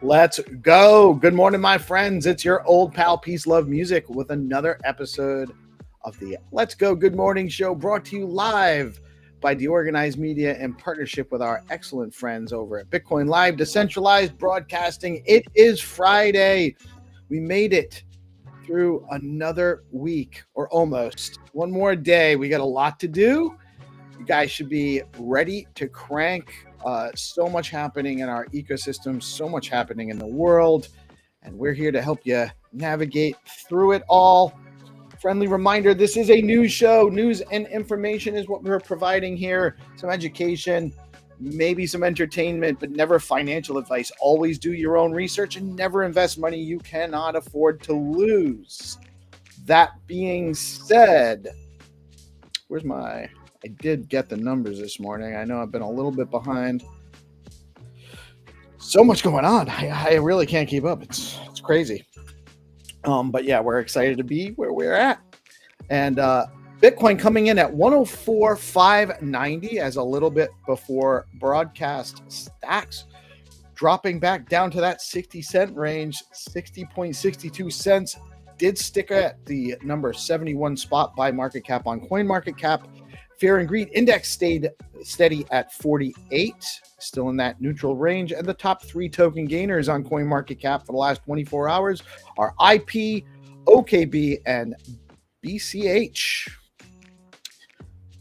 Let's go. Good morning, my friends. It's your old pal PeaceLoveMusic with another episode of the Let's Go Good Morning Show, brought to you live by DeOrganized Media in partnership with our excellent friends over at BitcoinLive, Decentralized Broadcasting. It is Friday. We made it through another week, or almost. One more day. We got a lot to do. You guys should be ready to crank. So much happening in our ecosystem, so much happening in the world, and we're here to help you navigate through it all. Friendly reminder, this is a news show. News and information is what we're providing here. Some education, maybe some entertainment, but never financial advice. Always do your own research and never invest money you cannot afford to lose. That being said, I did get the numbers this morning. I know I've been a little bit behind. So much going on. I really can't keep up. It's crazy. But yeah, we're excited to be where we're at. And Bitcoin coming in at 104,590 as a little bit before broadcast. Stacks dropping back down to that 60-cent range, 60.62 cents. Did stick at the number 71 spot by market cap on CoinMarketCap. Fear and Greed Index stayed steady at 48, still in that neutral range. And the top three token gainers on CoinMarketCap for the last 24 hours are IP, OKB, and BCH.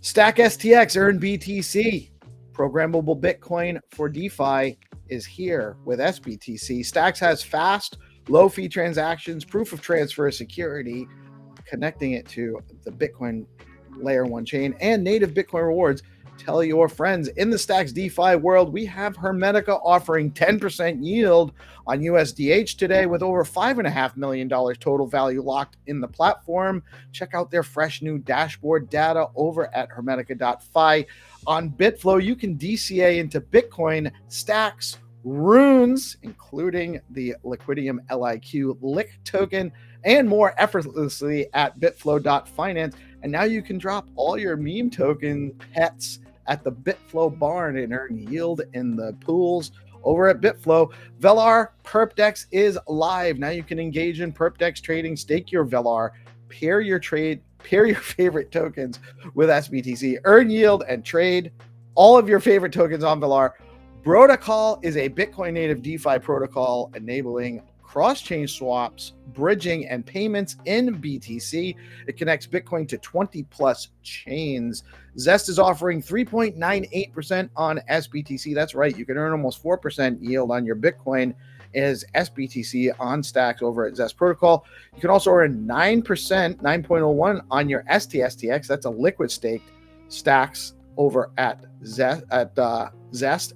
Stack STX earned BTC. Programmable Bitcoin for DeFi is here with SBTC. Stacks has fast, low-fee transactions, proof of transfer security, connecting it to the Bitcoin Layer 1 chain, and native Bitcoin rewards. Tell your friends. In the Stacks DeFi world, we have Hermetica offering 10% yield on USDH today with over $5.5 million total value locked in the platform. Check out their fresh new dashboard data over at hermetica.fi. On BitFlow, you can DCA into Bitcoin, Stacks, runes, including the Liquidium LIQ LIC token, and more effortlessly at bitflow.finance. And now you can drop all your meme token pets at the BitFlow barn and earn yield in the pools over at BitFlow. Velar PerpDex is live. Now you can engage in PerpDex trading, stake your Velar, pair your trade Pair your favorite tokens with SBTC. Earn yield and trade all of your favorite tokens on Valar. Protocol is a Bitcoin native DeFi protocol enabling cross-chain swaps, bridging, and payments in BTC. It connects Bitcoin to 20 plus chains. Zest is offering 3.98% on SBTC. That's right. You can earn almost 4% yield on your Bitcoin as SBTC on Stacks over at Zest Protocol. You can also earn 9%, 9.01 on your STSTX. That's a liquid staked Stacks over at Zest.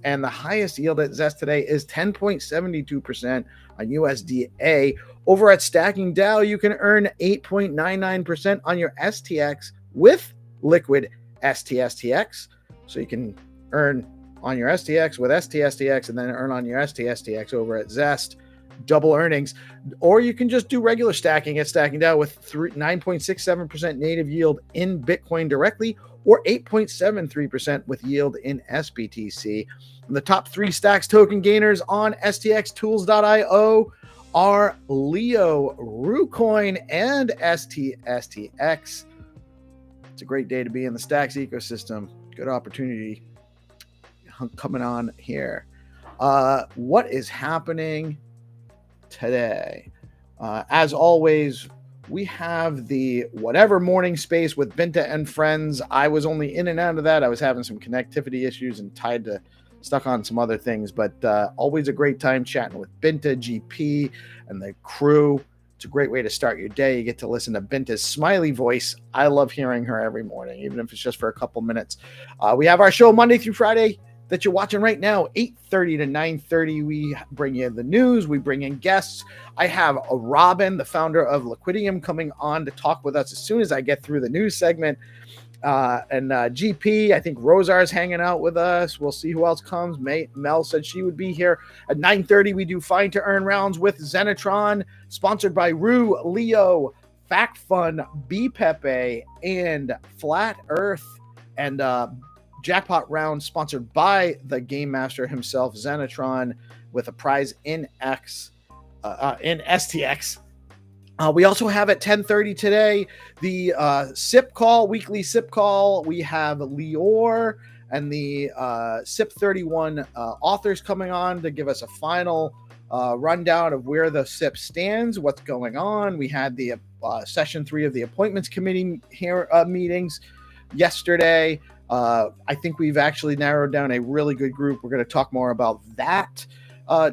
And the highest yield at Zest today is 10.72% on USDA. Over at Stacking DAO, you can earn 8.99% on your STX with liquid STSTX. So you can earn on your STX with STSTX and then earn on your STSTX over at Zest. Double earnings. Or you can just do regular stacking at Stacking DAO with 9.67% native yield in Bitcoin directly, or 8.73% with yield in SBTC. And the top 3 Stacks token gainers on stxtools.io are Leo, Rucoin, and STSTX. It's a great day to be in the Stacks ecosystem. Good opportunity coming on here. What is happening today? As always, we have the whatever morning space with Binta and Friends. I was only in and out of that. I was having some connectivity issues and stuck on some other things, but always a great time chatting with Binta, GP, and the crew. It's a great way to start your day. You get to listen to Binta's smiley voice. I love hearing her every morning, even if it's just for a couple minutes. We have our show Monday through Friday that you're watching right now, 8:30 to 9:30. We bring you the news. We bring in guests. I have a Robin, the founder of Liquidium, coming on to talk with us as soon as I get through the news segment. And GP, I think Rosar's hanging out with us. We'll see who else comes. Mel said she would be here. At 9:30, we do Find to Earn rounds with Xenitron, sponsored by Rue, Leo, Fact Fun, B Pepe, and Flat Earth. And jackpot round sponsored by the game master himself, Xenitron, with a prize in STX. We also have at 10:30 today the SIP call, weekly SIP call. We have Lior and the SIP 31 authors coming on to give us a final rundown of where the SIP stands, what's going on. We had the session 3 of the appointments committee here meetings yesterday. I think we've actually narrowed down a really good group. We're going to talk more about that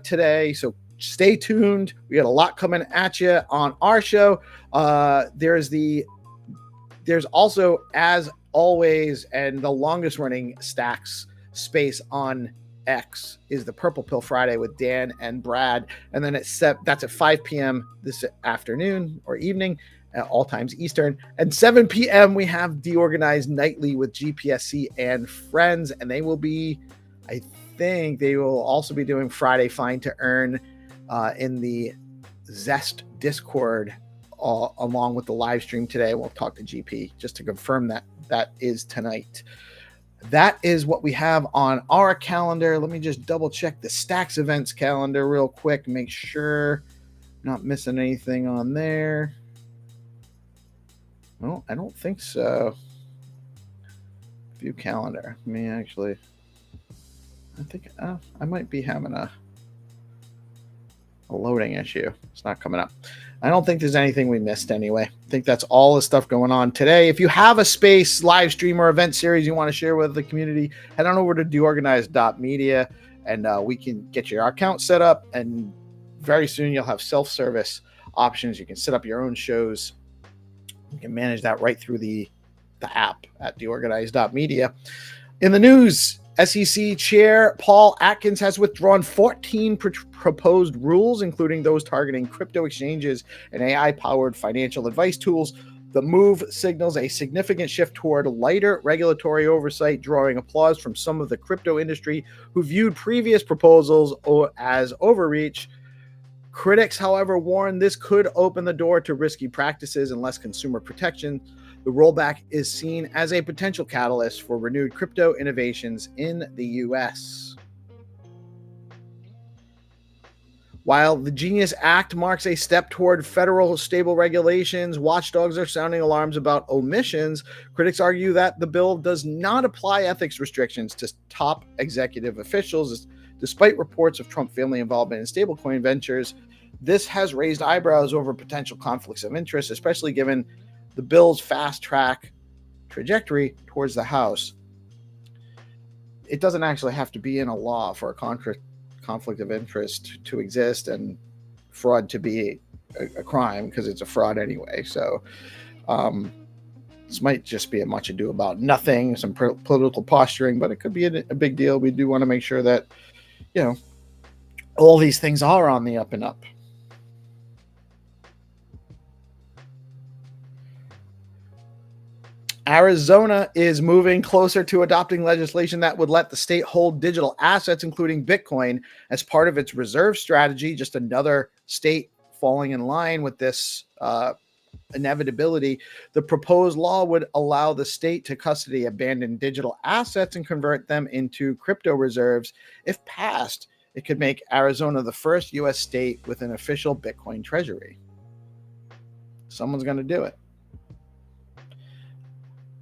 today. So stay tuned. We got a lot coming at you on our show. There's also, as always, and the longest running Stacks space on X is the Purple Pill Friday with Dan and Brad. And then that's at 5 p.m. this afternoon or evening. At all times Eastern, and 7 p.m. we have DeOrganized nightly with GPSC and Friends, and they will also be doing Friday Find to Earn in the Zest Discord along with the live stream today. We'll talk to GP just to confirm that is tonight. That is what we have on our calendar. Let me just double check the Stacks events calendar real quick, make sure I'm not missing anything on there. Well, I don't think so. View calendar. I think I might be having a loading issue. It's not coming up. I don't think there's anything we missed anyway. I think that's all the stuff going on today. If you have a space, live stream, or event series you want to share with the community, head on over to DeOrganized.media and we can get your account set up. And very soon you'll have self-service options. You can set up your own shows. You can manage that right through the app at DeOrganized.media. In the news, SEC Chair Paul Atkins has withdrawn 14 proposed rules, including those targeting crypto exchanges and AI-powered financial advice tools. The move signals a significant shift toward lighter regulatory oversight, drawing applause from some of the crypto industry who viewed previous proposals as overreach. Critics, however, warn this could open the door to risky practices and less consumer protection. The rollback is seen as a potential catalyst for renewed crypto innovations in the U.S. While the Genius Act marks a step toward federal stable regulations, watchdogs are sounding alarms about omissions. Critics argue that the bill does not apply ethics restrictions to top executive officials, despite reports of Trump family involvement in stablecoin ventures. This has raised eyebrows over potential conflicts of interest, especially given the bill's fast track trajectory towards the House. It doesn't actually have to be in a law for a conflict of interest to exist and fraud to be a crime, because it's a fraud anyway. So this might just be a much ado about nothing, some political posturing, but it could be a big deal. We do want to make sure that, all these things are on the up and up. Arizona is moving closer to adopting legislation that would let the state hold digital assets, including Bitcoin, as part of its reserve strategy. Just another state falling in line with this inevitability. The proposed law would allow the state to custody abandoned digital assets and convert them into crypto reserves. If passed, it could make Arizona the first U.S. state with an official Bitcoin treasury. Someone's going to do it.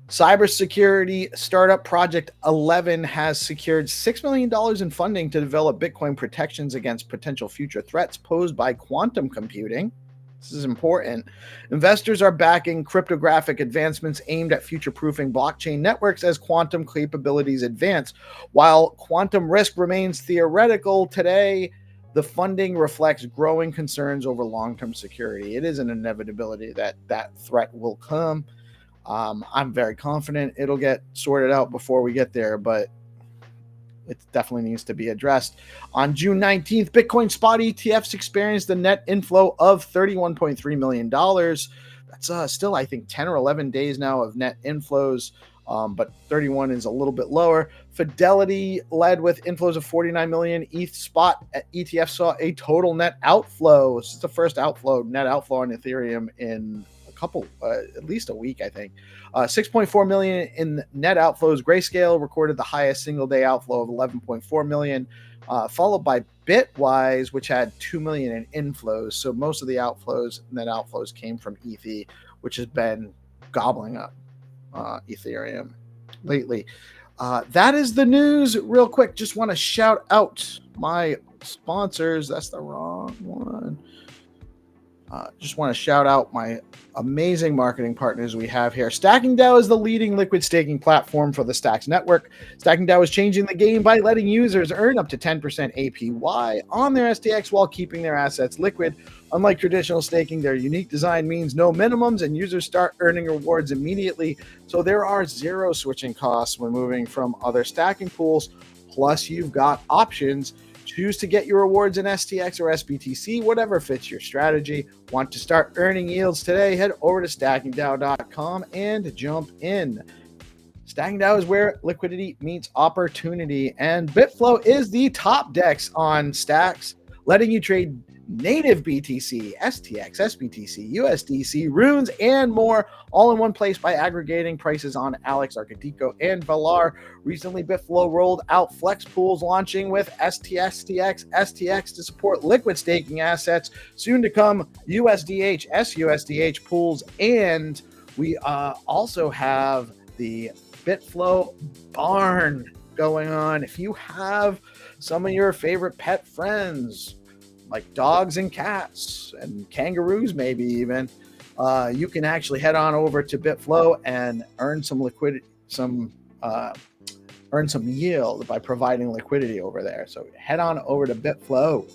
Cybersecurity startup Project 11 has secured $6 million in funding to develop Bitcoin protections against potential future threats posed by quantum computing. This is important. Investors are backing cryptographic advancements aimed at future-proofing blockchain networks as quantum capabilities advance. While quantum risk remains theoretical today, the funding reflects growing concerns over long-term security. It is an inevitability that that threat will come. I'm very confident it'll get sorted out before we get there, but it definitely needs to be addressed. On June 19th, Bitcoin spot ETFs experienced a net inflow of $31.3 million. That's still, I think, 10 or 11 days now of net inflows, but 31 is a little bit lower. Fidelity led with inflows of 49 million. ETH spot ETF saw a total net outflow. This is the first net outflow on Ethereum in at least a week, I think. 6.4 million in net outflows. Grayscale recorded the highest single day outflow of 11.4 million, followed by Bitwise, which had 2 million in inflows. So most of the net outflows came from ETH, which has been gobbling up Ethereum lately. That is the news. Real quick, just want to shout out my sponsors. That's the wrong one. Just want to shout out my amazing marketing partners we have here. Stacking DAO is the leading liquid staking platform for the Stacks network. Stacking DAO is changing the game by letting users earn up to 10% APY on their STX while keeping their assets liquid. Unlike traditional staking, their unique design means no minimums, and users start earning rewards immediately. So there are zero switching costs when moving from other stacking pools. Plus, you've got options. Choose to get your rewards in STX or SBTC, whatever fits your strategy. Want to start earning yields today? Head over to stackingdao.com and jump in. Stacking DAO is where liquidity meets opportunity, and BitFlow is the top DEX on Stacks, letting you trade native BTC, STX, SBTC, USDC, runes, and more, all in one place by aggregating prices on Alex, Arcadico, and Valar. Recently, BitFlow rolled out flex pools, launching with STX to support liquid staking assets. Soon to come, USDH, SUSDH pools, and we also have the BitFlow barn going on. If you have some of your favorite pet friends, like dogs and cats and kangaroos, maybe even, you can actually head on over to BitFlow and earn some liquidity, earn some yield by providing liquidity over there. So head on over to BitFlow.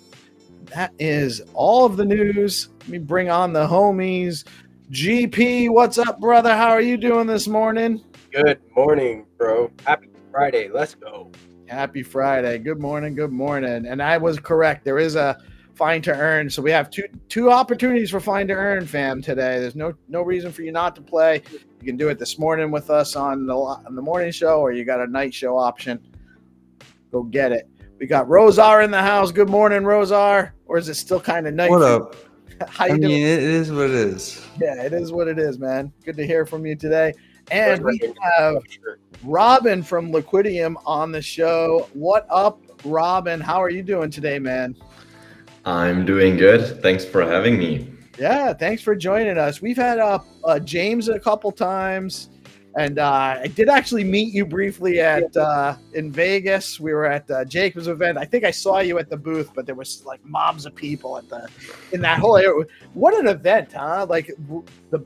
That is all of the news. Let me bring on the homies. GP, what's up, brother? How are you doing this morning? Good morning, bro. Happy Friday. Let's go. Happy Friday. Good morning. Good morning. And I was correct. There is a find to earn. So we have two opportunities for find to earn, fam, today. There's no reason for you not to play. You can do it this morning with us on the morning show, or you got a night show option. Go get it. We got Rosar in the house. Good morning, Rosar. Or is it still kind of night? What up? How you doing? It is what it is. Yeah, it is what it is, man. Good to hear from you today. And we have Robin from Liquidium on the show. What up, Robin? How are you doing today, man? I'm doing good. Thanks for having me. Yeah, thanks for joining us. We've had James a couple times, and I did actually meet you briefly at in Vegas. We were at Jacob's event. I think I saw you at the booth, but there was like mobs of people in that whole area. What an event, huh? Like the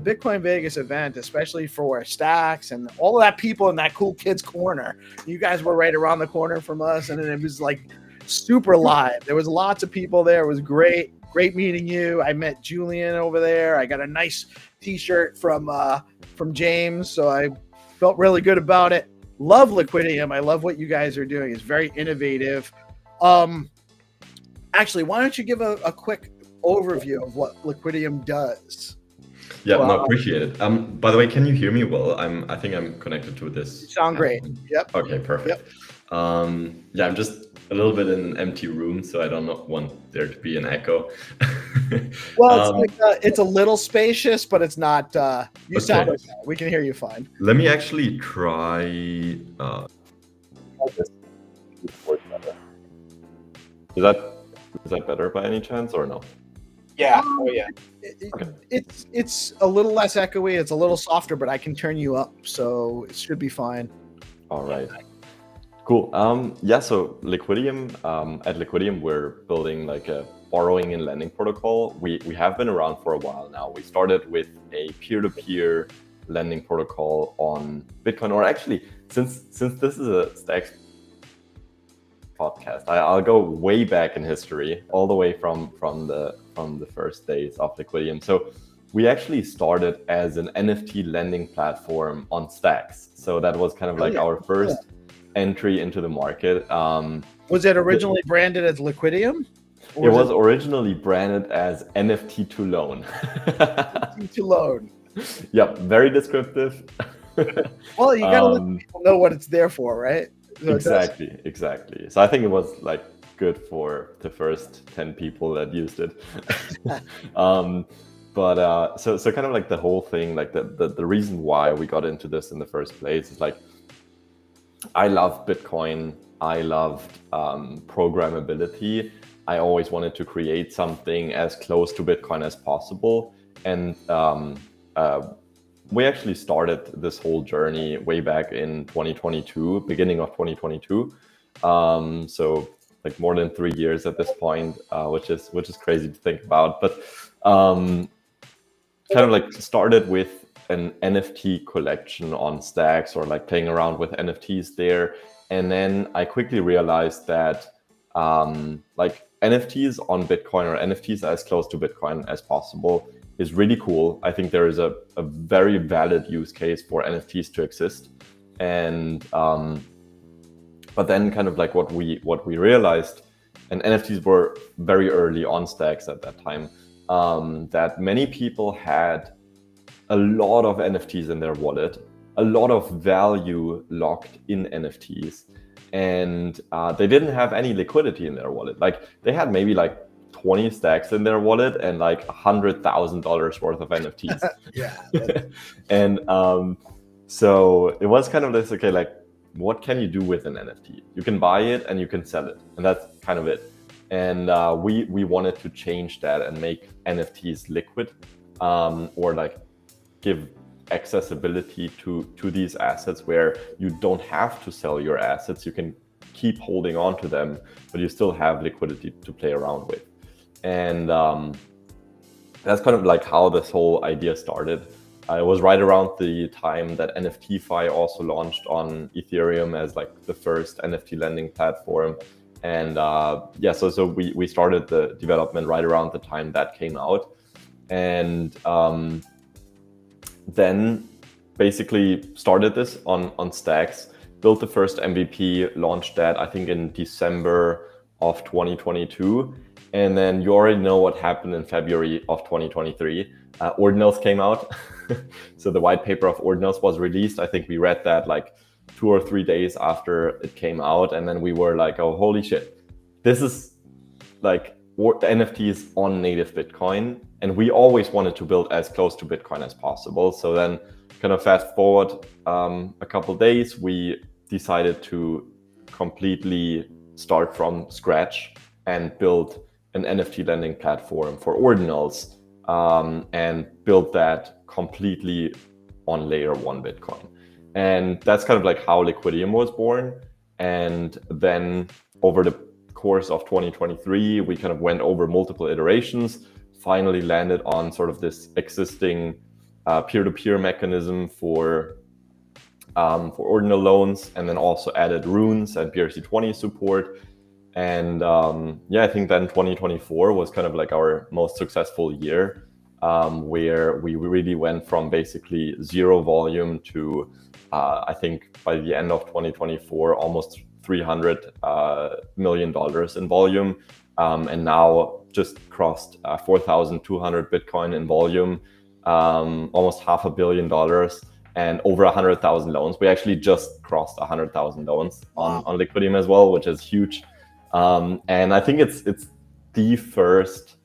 Bitcoin Vegas event, especially for Stacks and all of that people in that cool kids corner. You guys were right around the corner from us, and it was like super live. There was lots of people there. It was great. Great meeting you. I met Julian over there. I got a nice T-shirt from James, so I felt really good about it. Love Liquidium. I love what you guys are doing. It's very innovative. Actually, why don't you give a quick overview of what Liquidium does? Yeah, no, appreciate it. By the way, can you hear me well? I think I'm connected to this. You sound great. Yep. Okay, perfect. Yep. Yeah, I'm just a little bit in an empty room, so I don't want there to be an echo. Well, it's a little spacious, but it's not. You sound okay. We can hear you fine. Let me actually try. Is that better by any chance or no? Yeah. Oh yeah. It's a little less echoey. It's a little softer, but I can turn you up, so it should be fine. All right. Cool. Yeah. So Liquidium. At Liquidium, we're building like a borrowing and lending protocol. We have been around for a while now. We started with a peer-to-peer lending protocol on Bitcoin, or actually, since this is a Stacks podcast, I'll go way back in history, all the way from the first days of Liquidium. So we actually started as an NFT lending platform on Stacks. So that was kind of like our first entry into the market. Was it originally branded as Liquidium? It was originally branded as NFT to loan. NFT to loan. Yep, very descriptive. Well, you gotta let people know what it's there for, right? So exactly. So I think it was like good for the first 10 people that used it. But so kind of like the whole thing, like the reason why we got into this in the first place is like, I love Bitcoin. I loved programmability. I always wanted to create something as close to Bitcoin as possible. And we actually started this whole journey way back in 2022, beginning of 2022. So like more than 3 years at this point, which is crazy to think about. But kind of like started with an NFT collection on Stacks, or like playing around with NFTs there. And then I quickly realized that like NFTs on Bitcoin, or NFTs as close to Bitcoin as possible, is really cool. I think there is a very valid use case for NFTs to exist. And but then kind of like what we realized, and NFTs were very early on Stacks at that time, that many people had a lot of NFTs in their wallet, a lot of value locked in NFTs, and they didn't have any liquidity in their wallet. Like they had maybe like 20 stacks in their wallet and like $100,000 worth of NFTs. Yeah. And so it was kind of this, okay, like what can you do with an NFT? You can buy it and you can sell it, and that's kind of it. And we wanted to change that and make NFTs liquid, or like give accessibility to these assets where you don't have to sell your assets. You can keep holding on to them, but you still have liquidity to play around with. And that's kind of like how this whole idea started. It was right around the time that NFTFi also launched on Ethereum as like the first NFT lending platform. And yeah, so we started the development right around the time that came out. And then basically started this on Stacks, built the first MVP, launched that I think in December of 2022. And then you already know what happened in February of 2023. Ordinals came out. So the white paper of Ordinals was released. I think we read that like 2 or 3 days after it came out. And then we were like, oh, holy shit. This is like NFTs on native Bitcoin. And we always wanted to build as close to Bitcoin as possible. So then kind of fast forward a couple of days, we decided to completely start from scratch and build an NFT lending platform for ordinals, and built that completely on layer 1 Bitcoin. And that's kind of like how Liquidium was born. And then over the course of 2023, we kind of went over multiple iterations, finally landed on sort of this existing peer-to-peer mechanism for ordinal loans, and then also added runes and BRC20 support. And I think then 2024 was kind of like our most successful year, where we really went from basically zero volume to I think by the end of 2024 almost $300 million in volume, and now just crossed 4,200 Bitcoin in volume, almost $500 million, and over 100,000 loans. We actually just crossed 100,000 loans on Liquidium as well, which is huge. And I think it's the first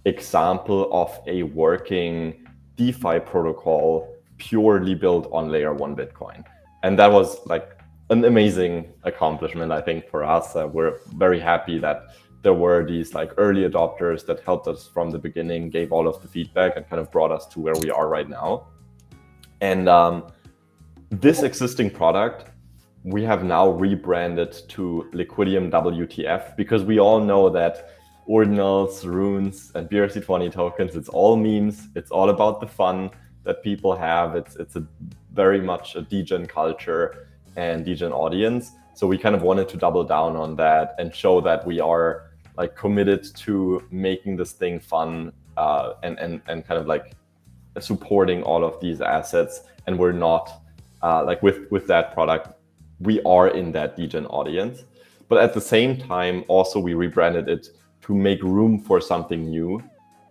example of a working DeFi protocol purely built on layer 1 Bitcoin. And that was like an amazing accomplishment, I think, for us. We're very happy that there were these like early adopters that helped us from the beginning, gave all of the feedback, and kind of brought us to where we are right now. And this existing product, we have now rebranded to Liquidium WTF, because we all know that ordinals, runes, and BRC20 tokens, it's all memes. It's all about the fun that people have. It's a very much a degen culture and degen audience. So we kind of wanted to double down on that and show that we are like committed to making this thing fun, and kind of like supporting all of these assets. And we're not like with that product, we are in that degen audience. But at the same time, also we rebranded it to make room for something new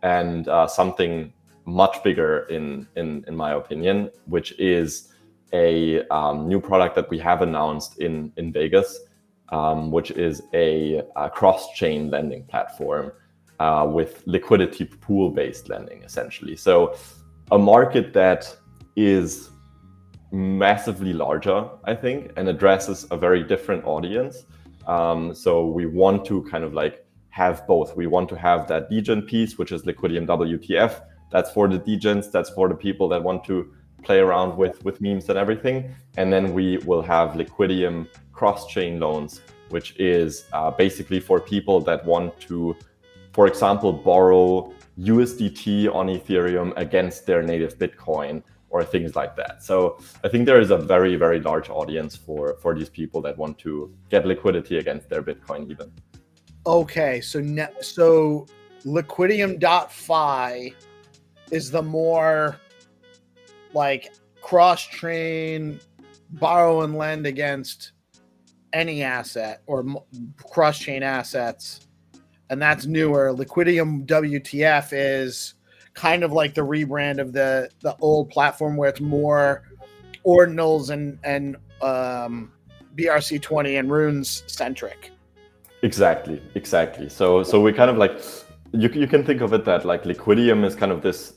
and something much bigger in my opinion, which is a new product that we have announced in Vegas, which is a cross-chain lending platform with liquidity pool-based lending, essentially. So a market that is massively larger, I think, and addresses a very different audience. So we want to kind of like have both. We want to have that degen piece, which is Liquidium WTF. That's for the degens. That's for the people that want to play around with memes and everything. And then we will have Liquidium cross-chain loans, which is basically for people that want to, for example, borrow USDT on Ethereum against their native Bitcoin or things like that. So I think there is a very, very large audience for these people that want to get liquidity against their Bitcoin even. Okay, so Liquidium.fi is the more like cross-chain borrow and lend against any asset or cross-chain assets, and that's newer. Liquidium WTF is kind of like the rebrand of the old platform, where it's more ordinals and BRC20 and runes centric. Exactly. So we kind of like, you can think of it that like Liquidium is kind of this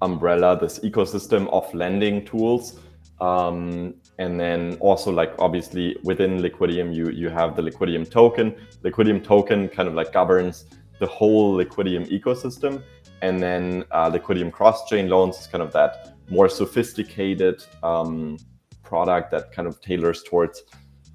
umbrella, this ecosystem of lending tools, and then also like obviously within Liquidium you have the Liquidium token. Liquidium token kind of like governs the whole Liquidium ecosystem, and then Liquidium cross-chain loans is kind of that more sophisticated product that kind of tailors towards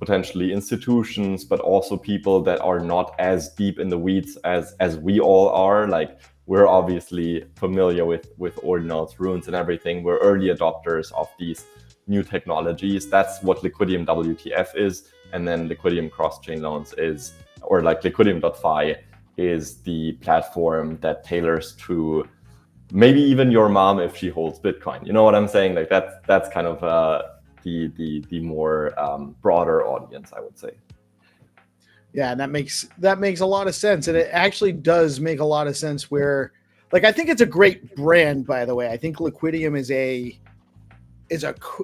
potentially institutions, but also people that are not as deep in the weeds as we all are. Like we're obviously familiar with ordinals, runes, and everything. We're early adopters of these new technologies. That's what Liquidium WTF is, and then Liquidium cross-chain loans is, or like Liquidium.fi is the platform that tailors to maybe even your mom if she holds Bitcoin. You know what I'm saying? Like that's kind of the more broader audience, I would say. Yeah, and that makes a lot of sense, and it actually does make a lot of sense. Where, like, I think it's a great brand, by the way. I think Liquidium is a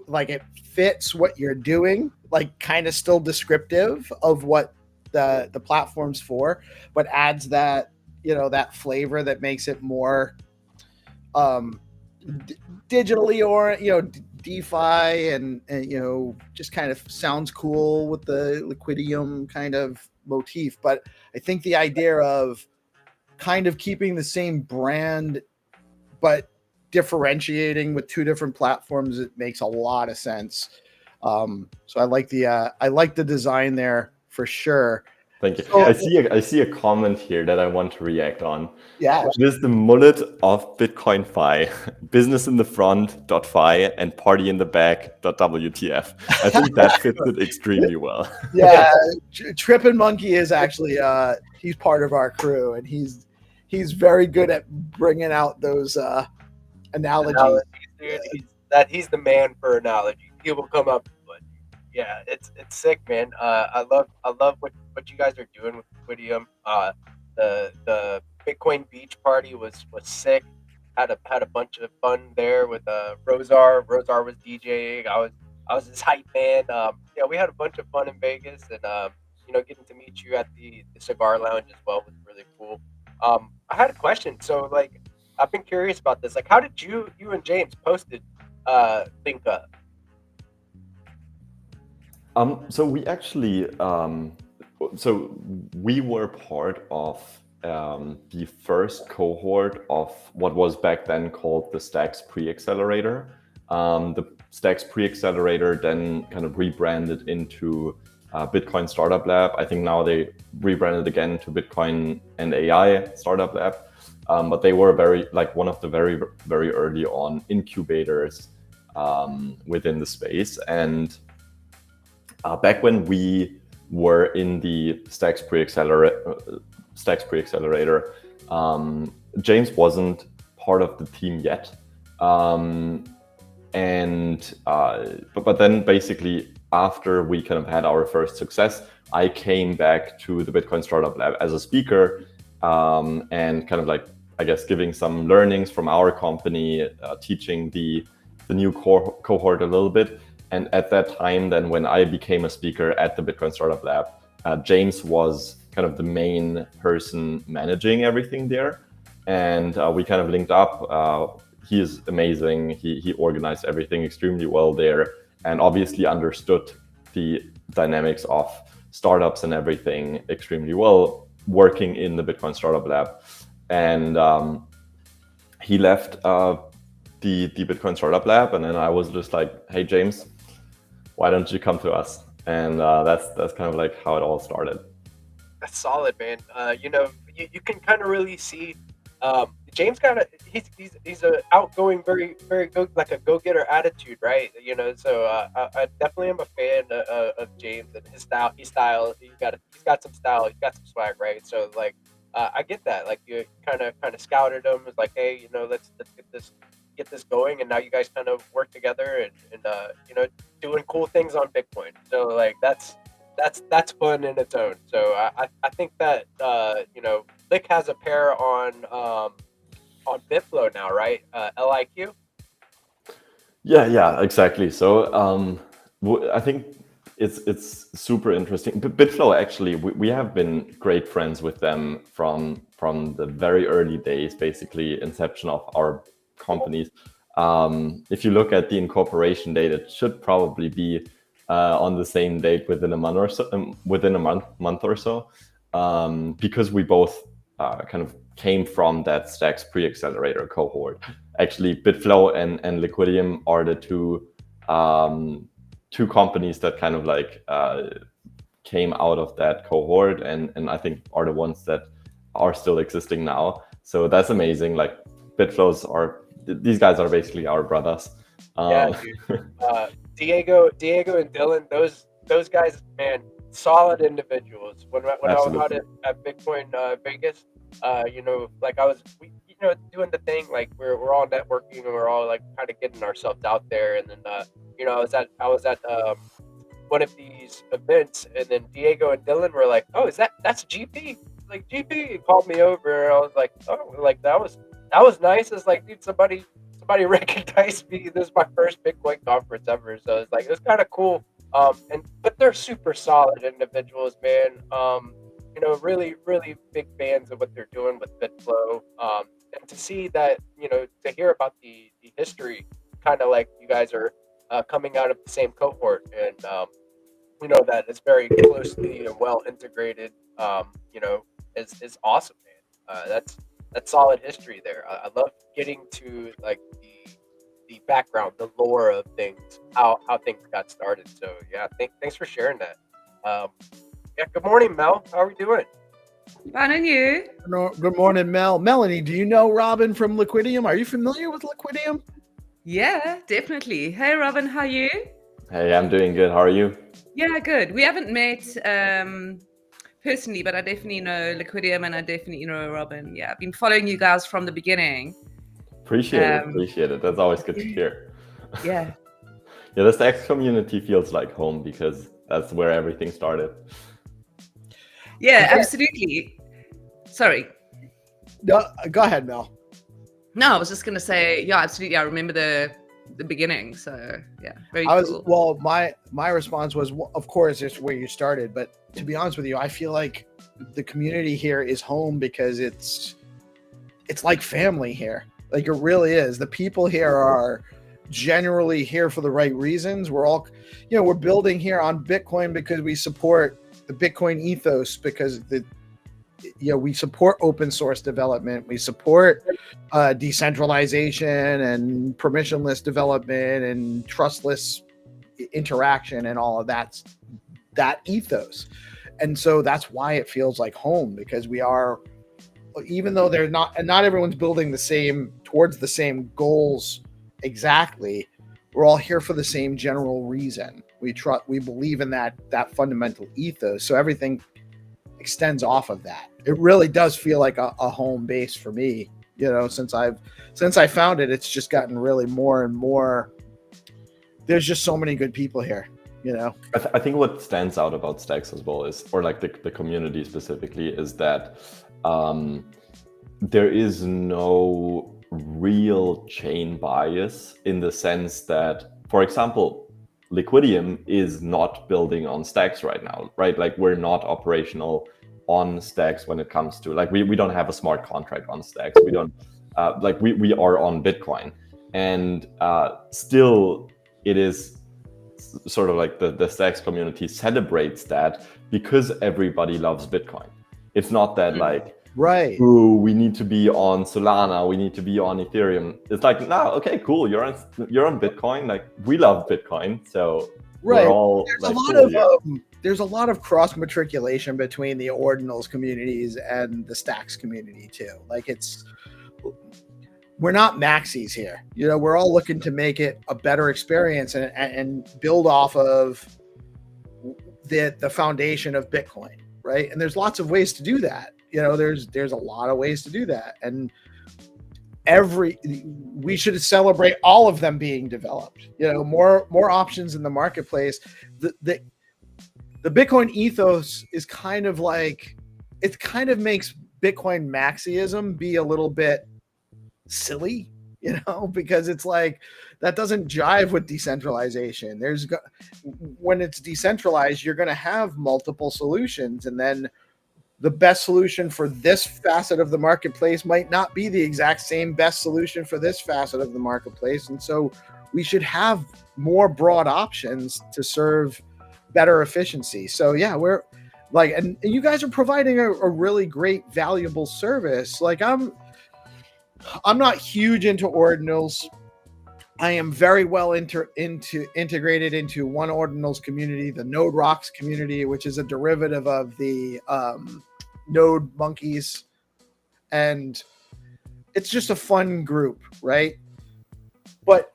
like, it fits what you're doing, like kind of still descriptive of what the platform's for, but adds that, you know, that flavor that makes it more digitally, or, you know, DeFi, and you know, just kind of sounds cool with the Liquidium kind of motif. But I think the idea of kind of keeping the same brand, but differentiating with two different platforms, it makes a lot of sense. So I like the design there for sure. Thank you. So, I see a comment here that I want to react on. yeah, It is the mullet of Bitcoin Fi, business in the front .fi and party in the back .wtf. I think that fits it extremely well. yeah. Trippin' Monkey is actually he's part of our crew, and he's very good at bringing out those analogies. Dude, he's the man for analogy. He will come up with it. Yeah, it's sick, man. I love what you guys are doing with Liquidium. The Bitcoin beach party was sick. Had a bunch of fun there with Rosar. Rosar was DJing. I was his hype man. Yeah, we had a bunch of fun in Vegas, and getting to meet you at the cigar lounge as well was really cool. I had a question. So like, I've been curious about this. Like, how did you and James posted link up? So we actually, so we were part of the first cohort of what was back then called the Stacks Pre-Accelerator. The Stacks Pre-Accelerator then kind of rebranded into Bitcoin Startup Lab. I think now they rebranded again to Bitcoin and AI Startup Lab. But they were one of the very, very early on incubators within the space. And back when we were in the Stacks Pre-Accelerator, James wasn't part of the team yet. But then basically after we kind of had our first success, I came back to the Bitcoin Startup Lab as a speaker, and kind of like, I guess, giving some learnings from our company, teaching the new cohort a little bit. And at that time, then when I became a speaker at the Bitcoin Startup Lab, James was kind of the main person managing everything there. And we kind of linked up. He is amazing. He organized everything extremely well there, and obviously understood the dynamics of startups and everything extremely well, working in the Bitcoin Startup Lab. And he left the Bitcoin Startup Lab, and then I was just like, "Hey James, why don't you come to us?" And that's kind of like how it all started. That's solid, man. You can kind of really see James he's a outgoing, very very like a go-getter attitude, right? So I definitely am a fan of James and his style. He's got some style. He's got some swag, right? So like I get that. Like you kind of scouted him. It's like, hey, let's get this going, and now you guys kind of work together and doing cool things on Bitcoin. So like that's fun in its own. So I think that Lick has a pair on BitFlow now, right? LIQ. Yeah, exactly. So I think it's super interesting. BitFlow, actually, we have been great friends with them from the very early days, basically inception of our companies. If you look at the incorporation date, it should probably be on the same date within a month or so, because we both kind of came from that Stacks Pre-Accelerator cohort. Actually, BitFlow and Liquidium are the two companies that kind of like came out of that cohort, and I think are the ones that are still existing now. So that's amazing. Like these guys are basically our brothers. Yeah, dude. Diego and Dylan, those guys, man, solid individuals. When I was out at Bitcoin Vegas, like I was, doing the thing, like we're all networking and we're all like kind of getting ourselves out there. And then, I was at one of these events, and then Diego and Dylan were like, "Oh, that's GP?" Like GP called me over, and I was like, "Oh, like that was nice." It's like, dude, somebody recognized me. This is my first Bitcoin conference ever, so it's like it was kind of cool. But they're super solid individuals, man. Really really big fans of what they're doing with BitFlow. And to see that, to hear about the history, kind of like you guys are coming out of the same cohort, and that it's very closely and well integrated. Is awesome, That's solid history there. I love getting to like the background, the lore of things, how things got started. So yeah, thanks for sharing that. Yeah, good morning, Mel. How are we doing? Fine, and you? Good morning, Mel. Melanie, do you know Robin from Liquidium? Are you familiar with Liquidium? Yeah, definitely. Hey, Robin, how are you? Hey, I'm doing good. How are you? Yeah, good. We haven't met personally, but I definitely know Liquidium and I definitely know Robin. Yeah, I've been following you guys from the beginning. Appreciate it. That's always good to hear. Yeah. Yeah, the Stacks community feels like home because that's where everything started. Yeah, absolutely. Sorry. No, go ahead, Mel. No, I was just gonna say, yeah, absolutely. I remember the beginning. So yeah, very cool. Well, my response was, well, of course, it's where you started. But to be honest with you, I feel like the community here is home because it's like family here. Like it really is. The people here are generally here for the right reasons. We're all, we're building here on Bitcoin because we support the Bitcoin ethos, because we support open source development. We support decentralization and permissionless development and trustless interaction and all of that ethos. And so that's why it feels like home, because we are, even though they're not, and not everyone's building towards the same goals exactly, we're all here for the same general reason. We believe in that fundamental ethos. So everything extends off of that. It really does feel like a home base for me. Since I found it, it's just gotten really more and more. There's just so many good people here. I think what stands out about Stacks as well is, or like the community specifically, is that there is no real chain bias, in the sense that, for example, Liquidium is not building on Stacks right now, right? Like we're not operational on Stacks when it comes to, like, we don't have a smart contract on Stacks. We don't we are on Bitcoin, and still it is sort of like the Stacks community celebrates that because everybody loves Bitcoin. It's not that like, right, ooh, we need to be on Solana, we need to be on Ethereum. It's like, no, okay, cool, you're on Bitcoin. Like, we love Bitcoin, so right. We're all There's a lot of cross matriculation between the ordinals communities and the Stacks community too. Like we're not maxis here. We're all looking to make it a better experience and build off of the foundation of Bitcoin, right? And there's lots of ways to do that. There's a lot of ways to do that, and we should celebrate all of them being developed. More options in the marketplace. The Bitcoin ethos is kind of like, it kind of makes Bitcoin maxism be a little bit silly, because it's like, that doesn't jive with decentralization. When it's decentralized, you're going to have multiple solutions, and then the best solution for this facet of the marketplace might not be the exact same best solution for this facet of the marketplace. And so we should have more broad options to serve better efficiency. So yeah, we're like, and you guys are providing a really great, valuable service. Like I'm not huge into ordinals. I am very well integrated into one ordinals community, the Node Rocks community, which is a derivative of the Node Monkeys, and it's just a fun group, right? But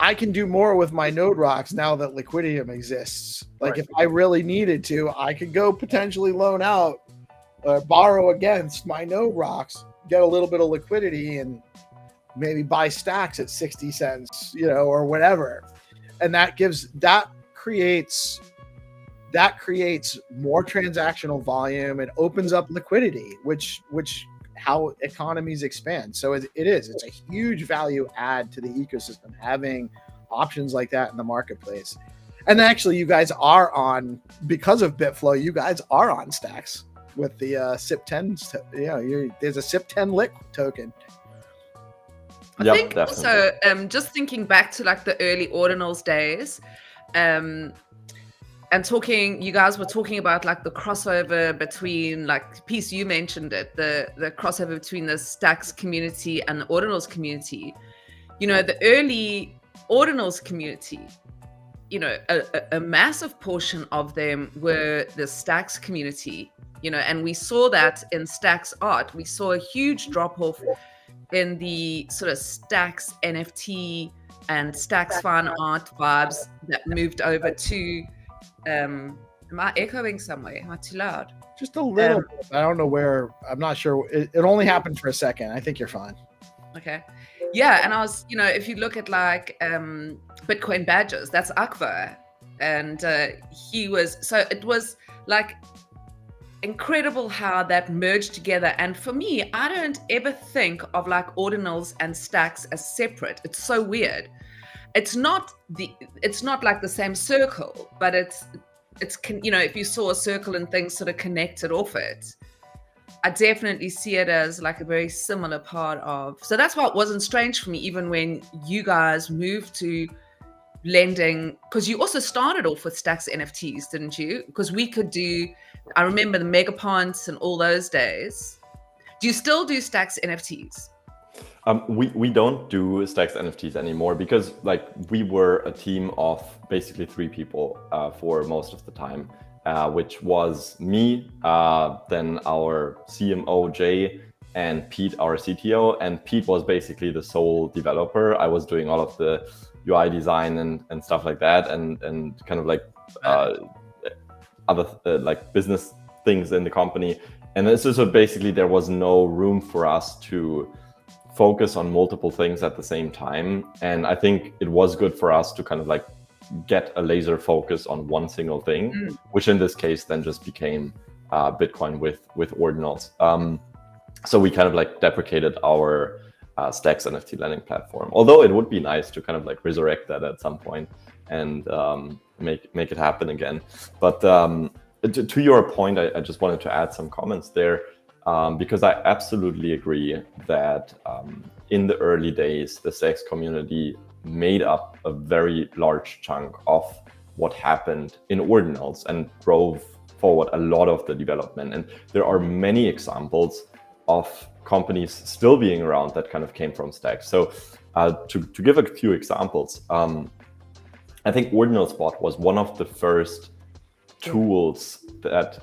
I can do more with my Node Rocks now that Liquidium exists. Like, if I really needed to, I could go potentially loan out or borrow against my Node Rocks, get a little bit of liquidity, and maybe buy stacks at 60 cents, or whatever. And that creates more transactional volume. It opens up liquidity, which how economies expand. So it's a huge value add to the ecosystem, having options like that in the marketplace. And actually, you guys are on, because of BitFlow, you guys are on Stacks with the SIP10. There's a SIP10 lit token. I think definitely. Also, just thinking back to like the early ordinals days, you guys were talking about like the crossover between, like Peace, you mentioned it, the crossover between the Stacks community and the Ordinals community. You know, the early Ordinals community, you know, a massive portion of them were the Stacks community, you know, and we saw that in Stacks art. We saw a huge drop off in the sort of Stacks NFT and Stacks fan art vibes that moved over to, am I echoing somewhere? Am I too loud? Just a little bit. I don't know where. I'm not sure. It only happened for a second. I think you're fine. Okay. Yeah, and I was, you know, if you look at like Bitcoin badges, that's Akbar, and he was, so it was like incredible how that merged together. And for me, I don't ever think of like ordinals and stacks as separate. It's so weird. It's not like the same circle, but it's you know, if you saw a circle and things sort of connected off it, I definitely see it as like a very similar part of. So that's why it wasn't strange for me, even when you guys moved to lending, because you also started off with Stacks NFTs, didn't you? Because we could do, I remember the Megaponts and all those days. Do you still do Stacks NFTs? We don't do Stacks NFTs anymore because like we were a team of basically 3 people for most of the time, which was me, then our CMO Jay, and Pete, our CTO. And Pete was basically the sole developer. I was doing all of the UI design and stuff like that, and kind of like other like business things in the company. And so basically there was no room for us to focus on multiple things at the same time. And I think it was good for us to kind of like get a laser focus on one single thing, which in this case then just became Bitcoin with ordinals. So we kind of like deprecated our Stacks NFT lending platform, although it would be nice to kind of like resurrect that at some point and make it happen again. But to your point, I just wanted to add some comments there. Because I absolutely agree that in the early days, the Stacks community made up a very large chunk of what happened in ordinals and drove forward a lot of the development. And there are many examples of companies still being around that kind of came from Stacks. So to give a few examples, I think OrdinalSpot was one of the first tools that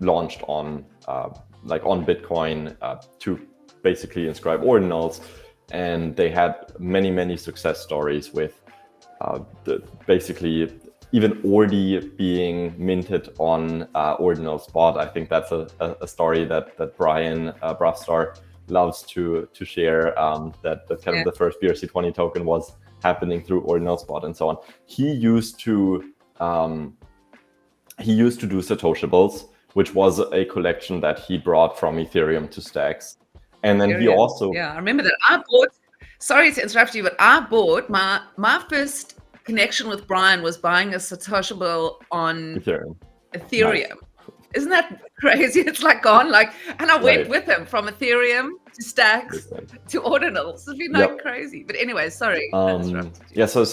launched on on Bitcoin to basically inscribe ordinals, and they had many success stories with basically even Ordi being minted on OrdinalSpot. I think that's a story that Brian Brafstar loves to share. That kind of the first BRC20 token was happening through OrdinalSpot and so on. He used to do Satoshiables, which was a collection that he brought from Ethereum to Stacks. And then he also... Yeah, I remember that. I bought, sorry to interrupt you, but I bought, my first connection with Brian was buying a Satoshiable on Ethereum. Nice. Isn't that crazy? It's like gone, and I went with him from Ethereum to Stacks to Ordinals. It's been crazy. But anyway, sorry. Yeah, so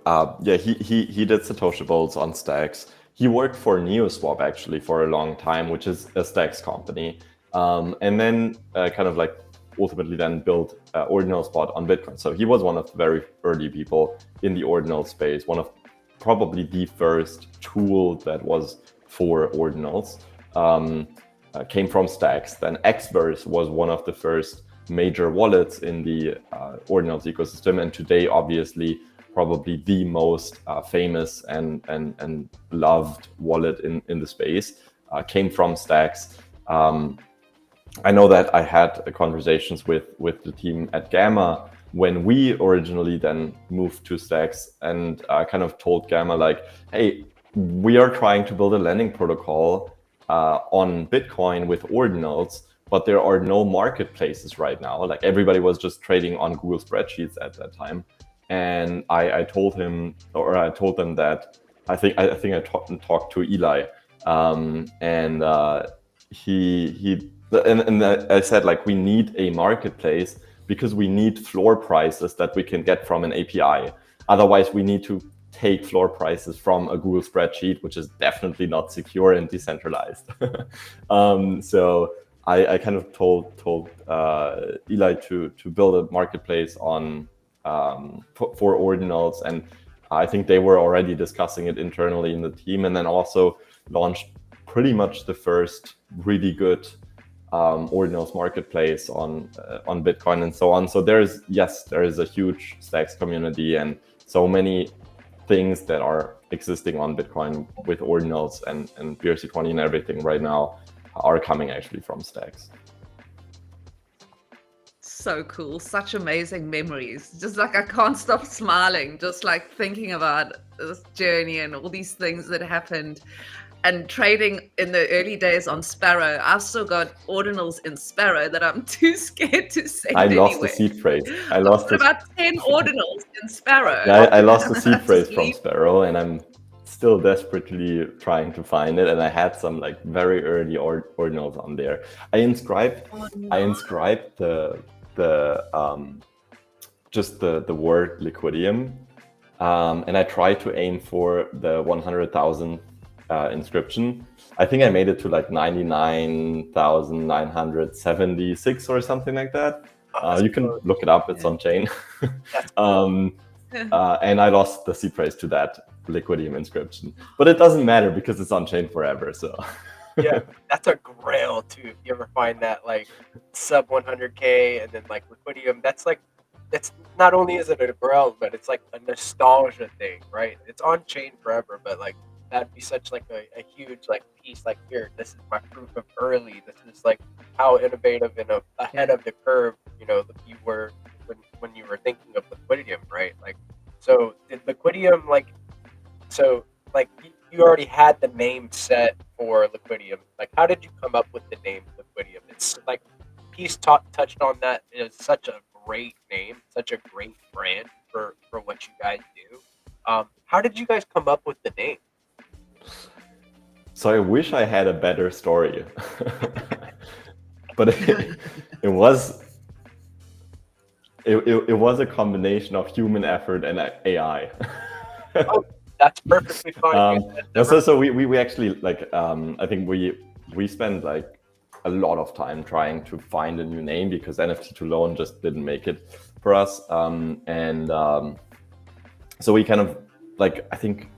he did Satoshiables on Stacks. He worked for NeoSwap actually for a long time, which is a Stacks company. And then kind of like ultimately then built OrdinalSpot on Bitcoin. So he was one of the very early people in the ordinal space, one of probably the first tool that was for ordinals. Came from Stacks. Then Xverse was one of the first major wallets in the ordinals ecosystem. And today, obviously, probably the most famous and loved wallet in the space, came from Stacks. I know that I had conversations with the team at Gamma when we originally then moved to Stacks, and I kind of told Gamma like, hey, we are trying to build a lending protocol on Bitcoin with ordinals, but there are no marketplaces right now. Like everybody was just trading on Google spreadsheets at that time. And I told him, or I told them that I think I talked to Eli, and I said like we need a marketplace because we need floor prices that we can get from an API. Otherwise, we need to take floor prices from a Google spreadsheet, which is definitely not secure and decentralized. So I kind of told Eli to build a marketplace on for ordinals, and I think they were already discussing it internally in the team, and then also launched pretty much the first really good ordinals marketplace on Bitcoin and so on. So there is a huge Stacks community and so many things that are existing on Bitcoin with ordinals and BRC20 and everything right now are coming actually from Stacks. So cool, such amazing memories. Just like I can't stop smiling, just like thinking about this journey and all these things that happened. And trading in the early days on Sparrow, I've still got ordinals in Sparrow that I'm too scared to send I anywhere. lost the seed phrase. I've got about 10 ordinals in Sparrow. Yeah, I lost the seed phrase Just from leave- Sparrow, and I'm still desperately trying to find it. And I had some like very early ordinals on there. I inscribed just the word Liquidium, and I tried to aim for the 100,000 inscription. I think I made it to like 99,976 or something like that. You can look it up, it's on chain. And I lost the seed phrase to that Liquidium inscription. But it doesn't matter because it's on chain forever. So yeah, that's a grail too. If you ever find that like sub 100K and then like Liquidium, that's not only is it a grail, but it's like a nostalgia thing, right? It's on chain forever, but like that'd be such like a huge like piece. Like, here, this is my proof of early. This is like how innovative and ahead of the curve, you know, you were when you were thinking of Liquidium, right? Like, so did Liquidium you already had the name set for Liquidium. Like, how did you come up with the name Liquidium? It's like Peace touched on that. It's such a great name, such a great brand for what you guys do. How did you guys come up with the name? So I wish I had a better story, but it was a combination of human effort and AI. Oh, that's perfectly fine. So we actually like I think we spent like a lot of time trying to find a new name because NFT2Loan just didn't make it for us, so we kind of like, I think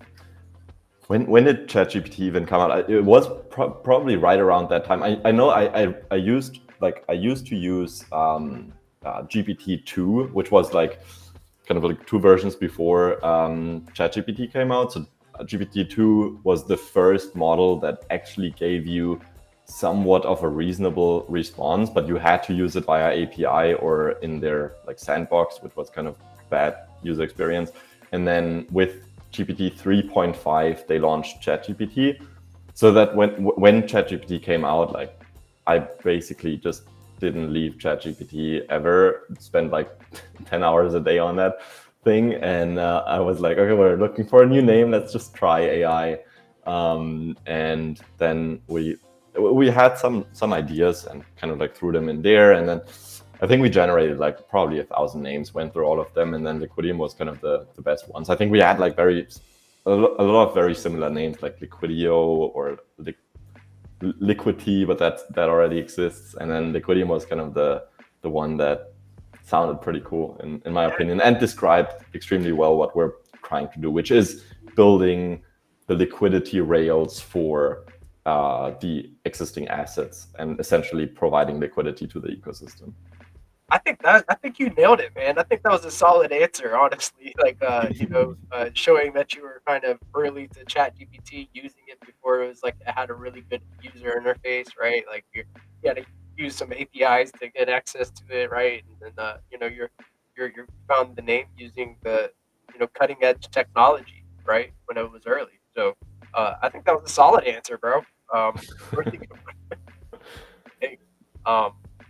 when did ChatGPT even come out? It was probably right around that time. I know I used to use GPT-2, which was like kind of like 2 versions before ChatGPT came out. So GPT-2 was the first model that actually gave you somewhat of a reasonable response, but you had to use it via API or in their like sandbox, which was kind of bad user experience. And then with GPT 3.5, they launched ChatGPT, so that when ChatGPT came out, like I basically just didn't leave ChatGPT ever. Spent like 10 hours a day on that thing, and I was like, okay, we're looking for a new name. Let's just try AI, and then we had some ideas and kind of like threw them in there, and then I think we generated like probably 1,000 names, went through all of them, and then Liquidium was kind of the best ones. I think we had like a lot of very similar names like Liquidio or Liquidity, but that already exists. And then Liquidium was kind of the one that sounded pretty cool in my opinion, and described extremely well what we're trying to do, which is building the liquidity rails for the existing assets and essentially providing liquidity to the ecosystem. I think you nailed it, man. I think that was a solid answer, honestly. Like, showing that you were kind of early to ChatGPT, using it before it was like it had a really good user interface, right? Like you had to use some APIs to get access to it, right? And then you found the name using the cutting edge technology, right? When it was early. So I think that was a solid answer, bro.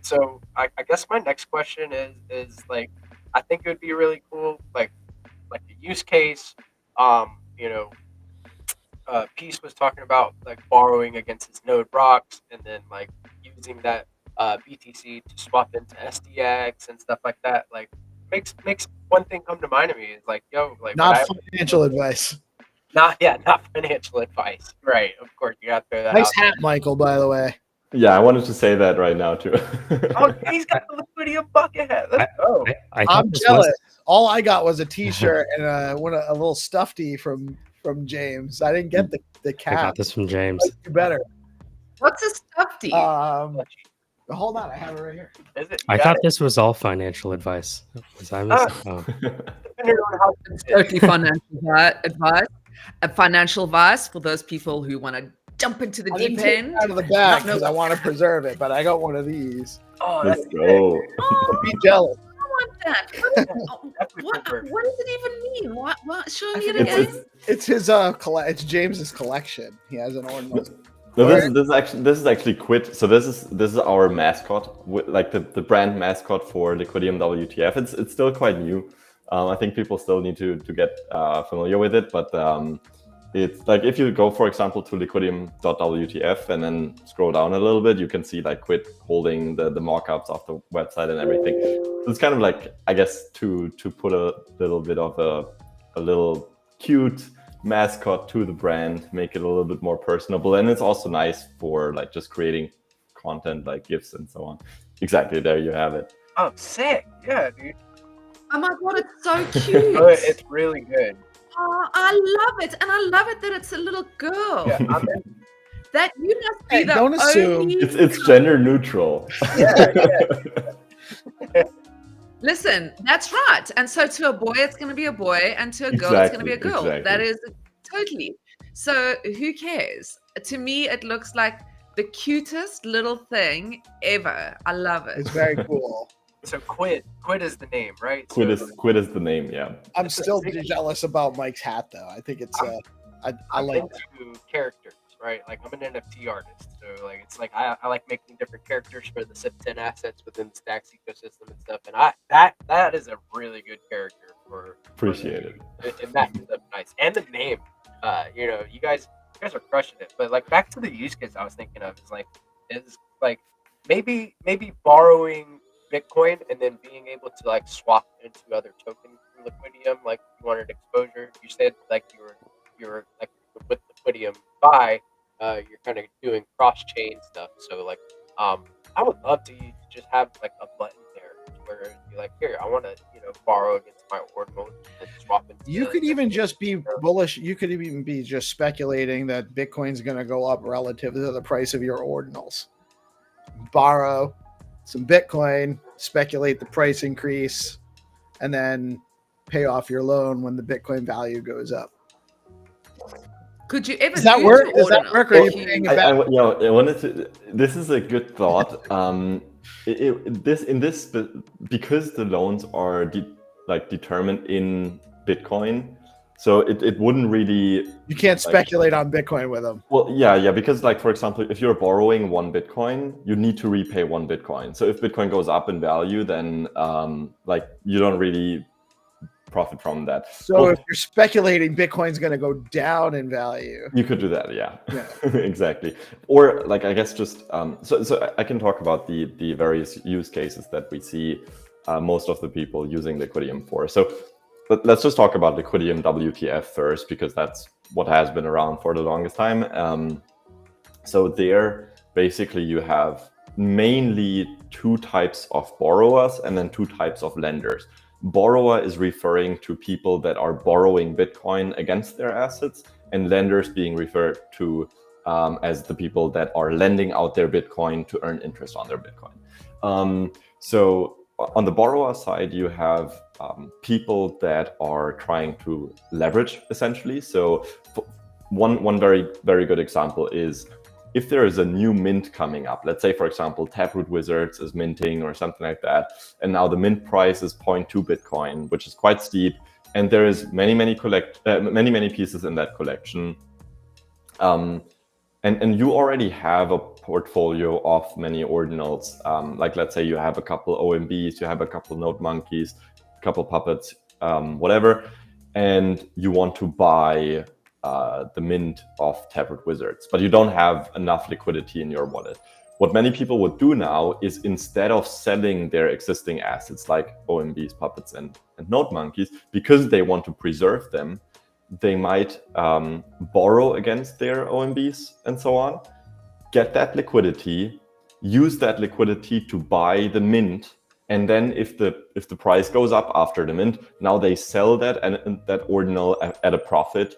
So I guess my next question is like, I think it would be really cool, like a use case. Peace was talking about like borrowing against his node rocks and then like using that BTC to swap into SDX and stuff like that. Like, makes one thing come to mind to me is like, yo, like not financial advice. Not financial advice. Right, of course, you got to throw that Nice out hat, Michael, by the way. Yeah, I wanted to say that right now too. Oh, he's got the liquidity bucket hat. Let's go. I'm jealous. All I got was a T-shirt and a little stuffy from James. I didn't get the cap. I got this from James. You better. What's a stuffy? Hold on, I have it right here. Is it? I thought this was all financial advice. Was I Depending on how It's totally financial advice. A financial advice for those people who want to jump into the I deep didn't take it end. out of the bag because I want to preserve it, but I got one of these. Oh, that's Let's go. Be jealous. I want that. What does it even mean? What? Show me it again. It's his it's James's collection. He has an ordinal. No, this is actually Quid. So this is our mascot, like the brand mascot for Liquidium WTF. It's still quite new. I think people still need to get familiar with it, but it's like if you go, for example, to liquidium.wtf and then scroll down a little bit, you can see like Quid holding the mock-ups of the website and everything. It's kind of like, I guess, to put a little bit of a little cute mascot to the brand, make it a little bit more personable, and it's also nice for like just creating content like GIFs and so on. Exactly, there you have it. Oh, sick! Yeah, dude. Oh my god, it's so cute. Oh, it's really good. Oh, I love it, and I love it that it's a little girl. Yeah, That you must be Hey, the don't assume. only. It's gender neutral. Listen, that's right. And so to a boy, it's going to be a boy, and to a girl, it's going to be a girl. Exactly. That is totally. So who cares? To me, it looks like the cutest little thing ever. I love it. It's very cool. So Quid is the name, right? Quid is the name, yeah. I'm still jealous about Mike's hat, though. I think it's I like into characters, right? Like I'm an NFT artist, so like it's like I like making different characters for the SIP10 assets within the Stacks ecosystem and stuff. And that is a really good character for Appreciate it. And that's nice. And the name, you guys are crushing it. But like back to the use case I was thinking of is maybe borrowing Bitcoin and then being able to like swap into other tokens from Liquidium. Like you wanted exposure. You said like you were like with Liquidium you're kind of doing cross chain stuff. So like I would love to just have like a button there where it'd be like, here, I want to borrow against my ordinal and swap into. You could even just be bullish. You could even be just speculating that Bitcoin's going to go up relative to the price of your ordinals. Borrow some Bitcoin, speculate the price increase, and then pay off your loan when the Bitcoin value goes up. Could you ever? Does that work? Does that work? Or are you paying it back? I wanted to. This is a good thought. Because the loans are determined in Bitcoin, so it wouldn't really. You can't speculate on Bitcoin with them. Well, yeah, because like for example, if you're borrowing 1 Bitcoin, you need to repay 1 Bitcoin. So if Bitcoin goes up in value, then you don't really profit from that. So if you're speculating Bitcoin's going to go down in value, you could do that. Yeah. Exactly. Or like I guess just so I can talk about the various use cases that we see most of the people using Liquidium for. So let's just talk about Liquidium WTF first, because that's what has been around for the longest time. So there, basically, you have mainly 2 types of borrowers and then 2 types of lenders. Borrower is referring to people that are borrowing Bitcoin against their assets, and lenders being referred to as the people that are lending out their Bitcoin to earn interest on their Bitcoin. So on the borrower side, you have people that are trying to leverage, essentially. So one very, very good example is if there is a new mint coming up, let's say, for example, Taproot Wizards is minting or something like that, and now the mint price is 0.2 Bitcoin, which is quite steep, and there is many pieces in that collection, and you already have a portfolio of many ordinals, like let's say you have a couple OMBs, you have a couple Node Monkeys, a couple Puppets, whatever, and you want to buy the mint of Taproot Wizards, but you don't have enough liquidity in your wallet. what many people would do now is, instead of selling their existing assets like OMBs, puppets, and node monkeys, because they want to preserve them, they might borrow against their OMBs and so on, get that liquidity, use that liquidity to buy the mint, and then if the price goes up after the mint, now they sell that and that ordinal at a profit,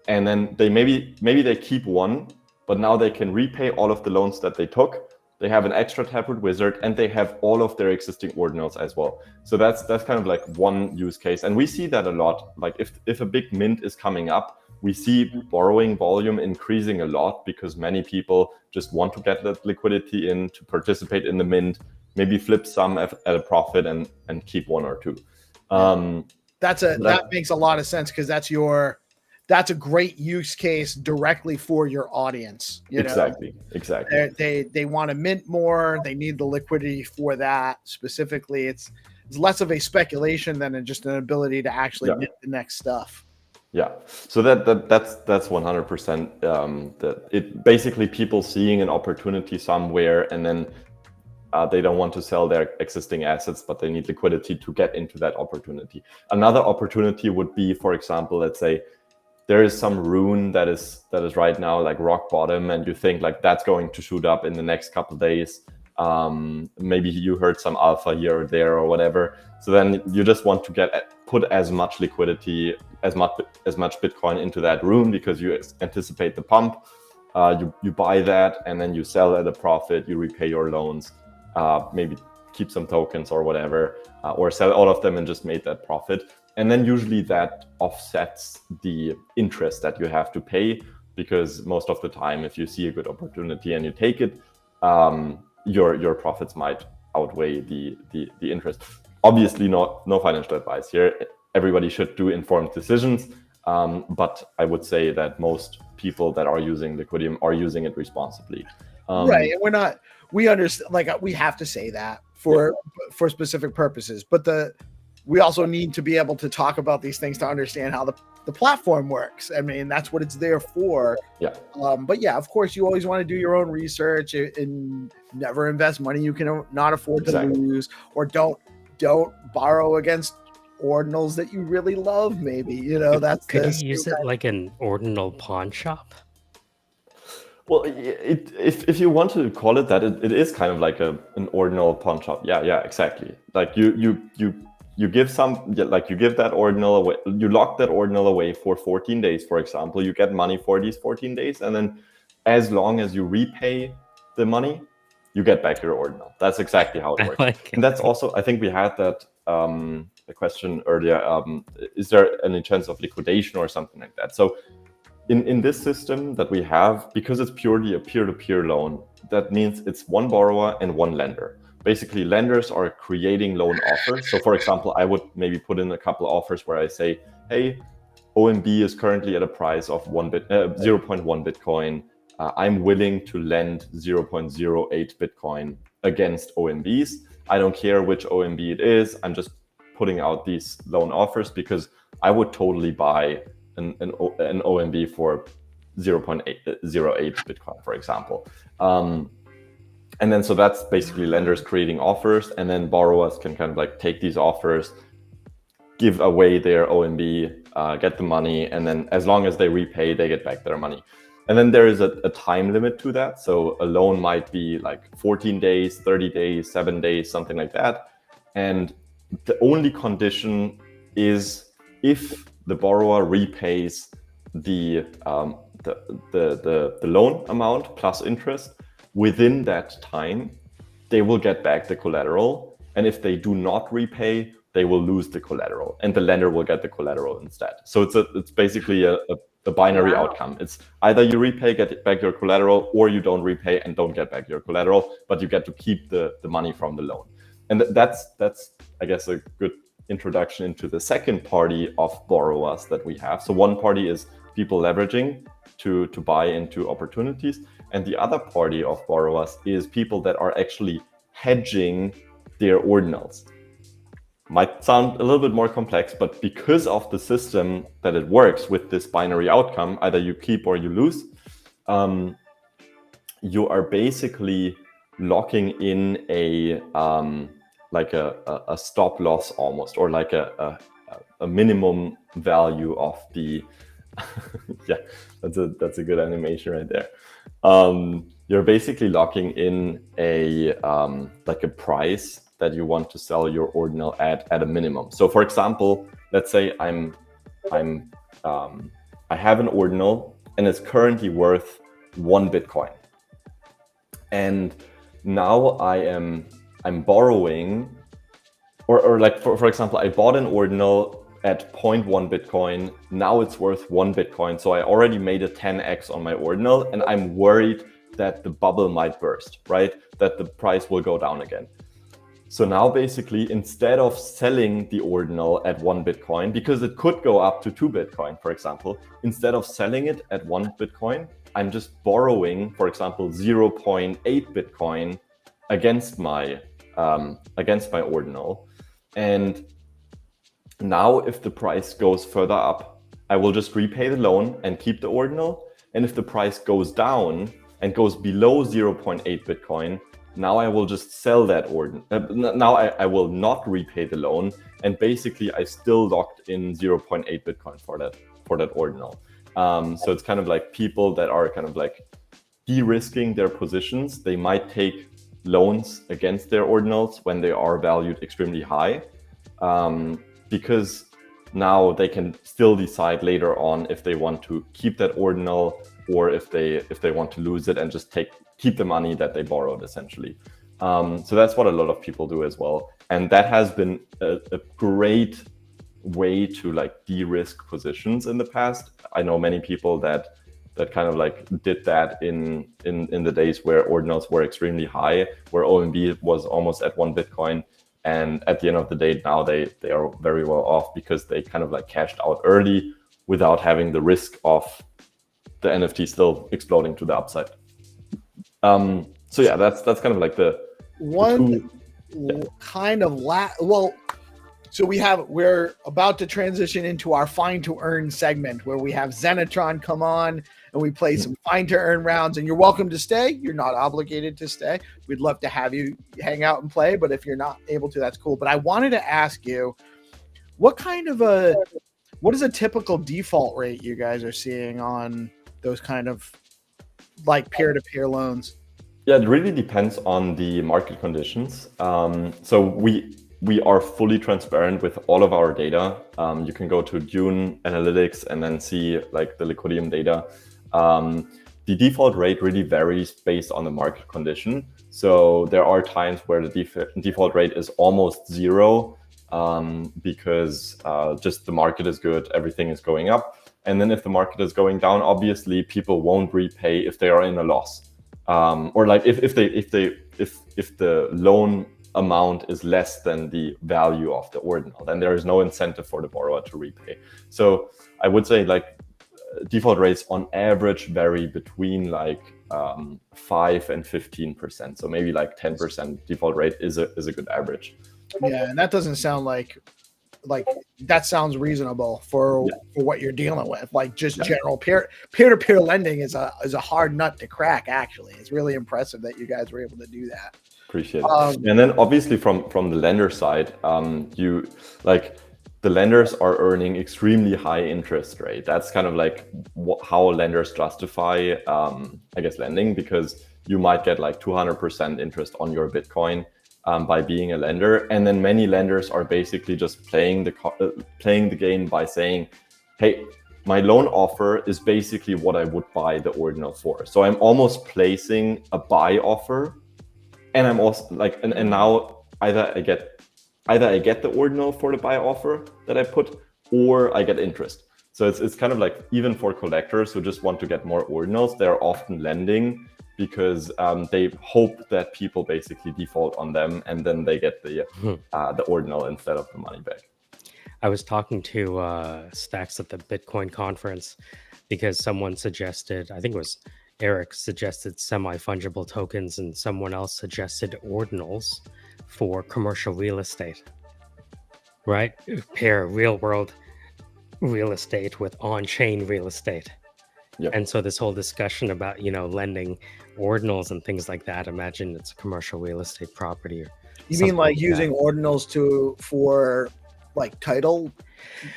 and then they maybe they keep one, but now they can repay all of the loans that they took. They have an extra Taproot Wizard, and they have all of their existing ordinals as well. So that's kind of like one use case, and we see that a lot. Like if a big mint is coming up, we see borrowing volume increasing a lot because many people just want to get that liquidity in to participate in the mint, maybe flip some at a profit and keep one or two. That makes a lot of sense, because that's a great use case directly for your audience. Exactly. They want to mint more. They need the liquidity for that specifically. It's less of a speculation than just an ability to actually mint the next stuff. Yeah. So that's 100%. That it basically people seeing an opportunity somewhere, and then they don't want to sell their existing assets, but they need liquidity to get into that opportunity. Another opportunity would be, for example, let's say there is some rune that is right now like rock bottom, and you think like that's going to shoot up in the next couple of days. Maybe you heard some alpha here or there or whatever. So then you just want to put as much liquidity, as much Bitcoin into that rune, because you anticipate the pump. You buy that, and then you sell at a profit. You repay your loans, maybe keep some tokens or whatever, or sell all of them and just made that profit. And then usually that offsets the interest that you have to pay, because most of the time, if you see a good opportunity and you take it, your profits might outweigh the interest. Obviously, no financial advice here. Everybody should do informed decisions, but I would say that most people that are using Liquidium are using it responsibly. Right, and we understand. Like, we have to say that for specific purposes, but we also need to be able to talk about these things to understand how the platform works. I mean, that's what it's there for. Yeah. But yeah, of course, you always want to do your own research and never invest money you can not afford to lose, or don't borrow against ordinals that you really love. Maybe, could you use it like an ordinal pawn shop? Well, if you want to call it that, it is kind of like an ordinal pawn shop. Yeah, exactly. Like you give that ordinal away, you lock that ordinal away for 14 days, for example. You get money for these 14 days, and then as long as you repay the money, you get back your ordinal. That's exactly how it works. And that's also, I think we had that a question earlier. Is there any chance of liquidation or something like that? So in this system that we have, because it's purely a peer-to-peer loan, that means it's one borrower and one lender. Basically, lenders are creating loan offers. So for example, I would maybe put in a couple of offers where I say, hey, OMB is currently at a price of 0.1 Bitcoin. I'm willing to lend 0.08 Bitcoin against OMBs. I don't care which OMB it is. I'm just putting out these loan offers because I would totally buy an OMB for 0.08 Bitcoin, for example. And then so that's basically lenders creating offers, and then borrowers can kind of like take these offers, give away their OMB, get the money, and then as long as they repay, they get back their money. And then there is a time limit to that. So a loan might be like 14 days, 30 days, 7 days, something like that. And the only condition is if the borrower repays the loan amount plus interest within that time, they will get back the collateral. And if they do not repay, they will lose the collateral, and the lender will get the collateral instead. So it's basically a binary outcome. It's either you repay, get back your collateral, or you don't repay and don't get back your collateral, but you get to keep the money from the loan. And that's I guess a good introduction into the second party of borrowers that we have. So one party is people leveraging to buy into opportunities, and the other party of borrowers is people that are actually hedging their ordinals. Might sound a little bit more complex, but because of the system that it works with this binary outcome, either you keep or you lose, you are basically locking in a like a stop loss almost, or like a minimum value of the yeah, that's a good animation right there. You're basically locking in a like a price that you want to sell your ordinal at a minimum. So for example, let's say I have an ordinal and it's currently worth 1 Bitcoin. And now I'm borrowing, or like for example, I bought an ordinal at 0.1 Bitcoin. Now it's worth 1 Bitcoin. So I already made a 10x on my ordinal, and I'm worried that the bubble might burst, right? That the price will go down again. So now basically, instead of selling the ordinal at 1 Bitcoin, because it could go up to 2 Bitcoin, for example, instead of selling it at 1 Bitcoin, I'm just borrowing, for example, 0.8 Bitcoin against my ordinal. And now if the price goes further up, I will just repay the loan and keep the ordinal. And if the price goes down and goes below 0.8 Bitcoin, now I will just sell that ordinal. Now I will not repay the loan, and basically I still locked in 0.8 Bitcoin for that ordinal. So it's kind of like people that are kind of like de-risking their positions. They might take loans against their ordinals when they are valued extremely high, because now they can still decide later on if they want to keep that ordinal or if they want to lose it and just keep the money that they borrowed, essentially. So that's what a lot of people do as well, and that has been a great way to like de-risk positions in the past. I know many people that kind of like did that in the days where ordinals were extremely high, where OMB was almost at 1 Bitcoin. And at the end of the day, now they are very well off because they kind of like cashed out early without having the risk of the NFT still exploding to the upside. So yeah, that's kind of like the one yeah. kind of so we're about to transition into our Find to Earn segment where we have Xenitron come on and we play some Find to Earn rounds, and you're welcome to stay. You're not obligated to stay. We'd love to have you hang out and play, but if you're not able to, that's cool. But I wanted to ask you, what is a typical default rate you guys are seeing on those kind of like peer-to-peer loans? Yeah, it really depends on the market conditions. So we are fully transparent with all of our data. You can go to Dune Analytics and then see like the Liquidium data. The default rate really varies based on the market condition. So there are times where the default rate is almost zero, because just the market is good, everything is going up. And then if the market is going down, obviously people won't repay if they are in a loss, or like if the loan amount is less than the value of the ordinal, then there is no incentive for the borrower to repay. So I would say like default rates on average vary between like 5 and 15%. So maybe like 10% default rate is a good average. Yeah, and that doesn't sound like that sounds reasonable for what you're dealing with. Like just general peer-to-peer lending is a hard nut to crack. Actually, it's really impressive that you guys were able to do that. Appreciate it. And then obviously from the lender side, you like the lenders are earning extremely high interest rate. That's kind of like how lenders justify, I guess, lending, because you might get like 200% interest on your Bitcoin by being a lender. And then many lenders are basically just playing the game by saying, hey, my loan offer is basically what I would buy the ordinal for. So I'm almost placing a buy offer. And I'm also like, and now either I get the ordinal for the buy offer that I put, or I get interest. So it's kind of like, even for collectors who just want to get more ordinals, they're often lending because they hope that people basically default on them, and then they get the ordinal instead of the money back. I was talking to Stacks at the Bitcoin conference because someone suggested, I think it was Eric suggested semi-fungible tokens, and someone else suggested ordinals for commercial real estate, right? Pair real world real estate with on-chain real estate. Yep. And so this whole discussion about, lending ordinals and things like that, imagine it's a commercial real estate property. Or You mean like that. using ordinals for like title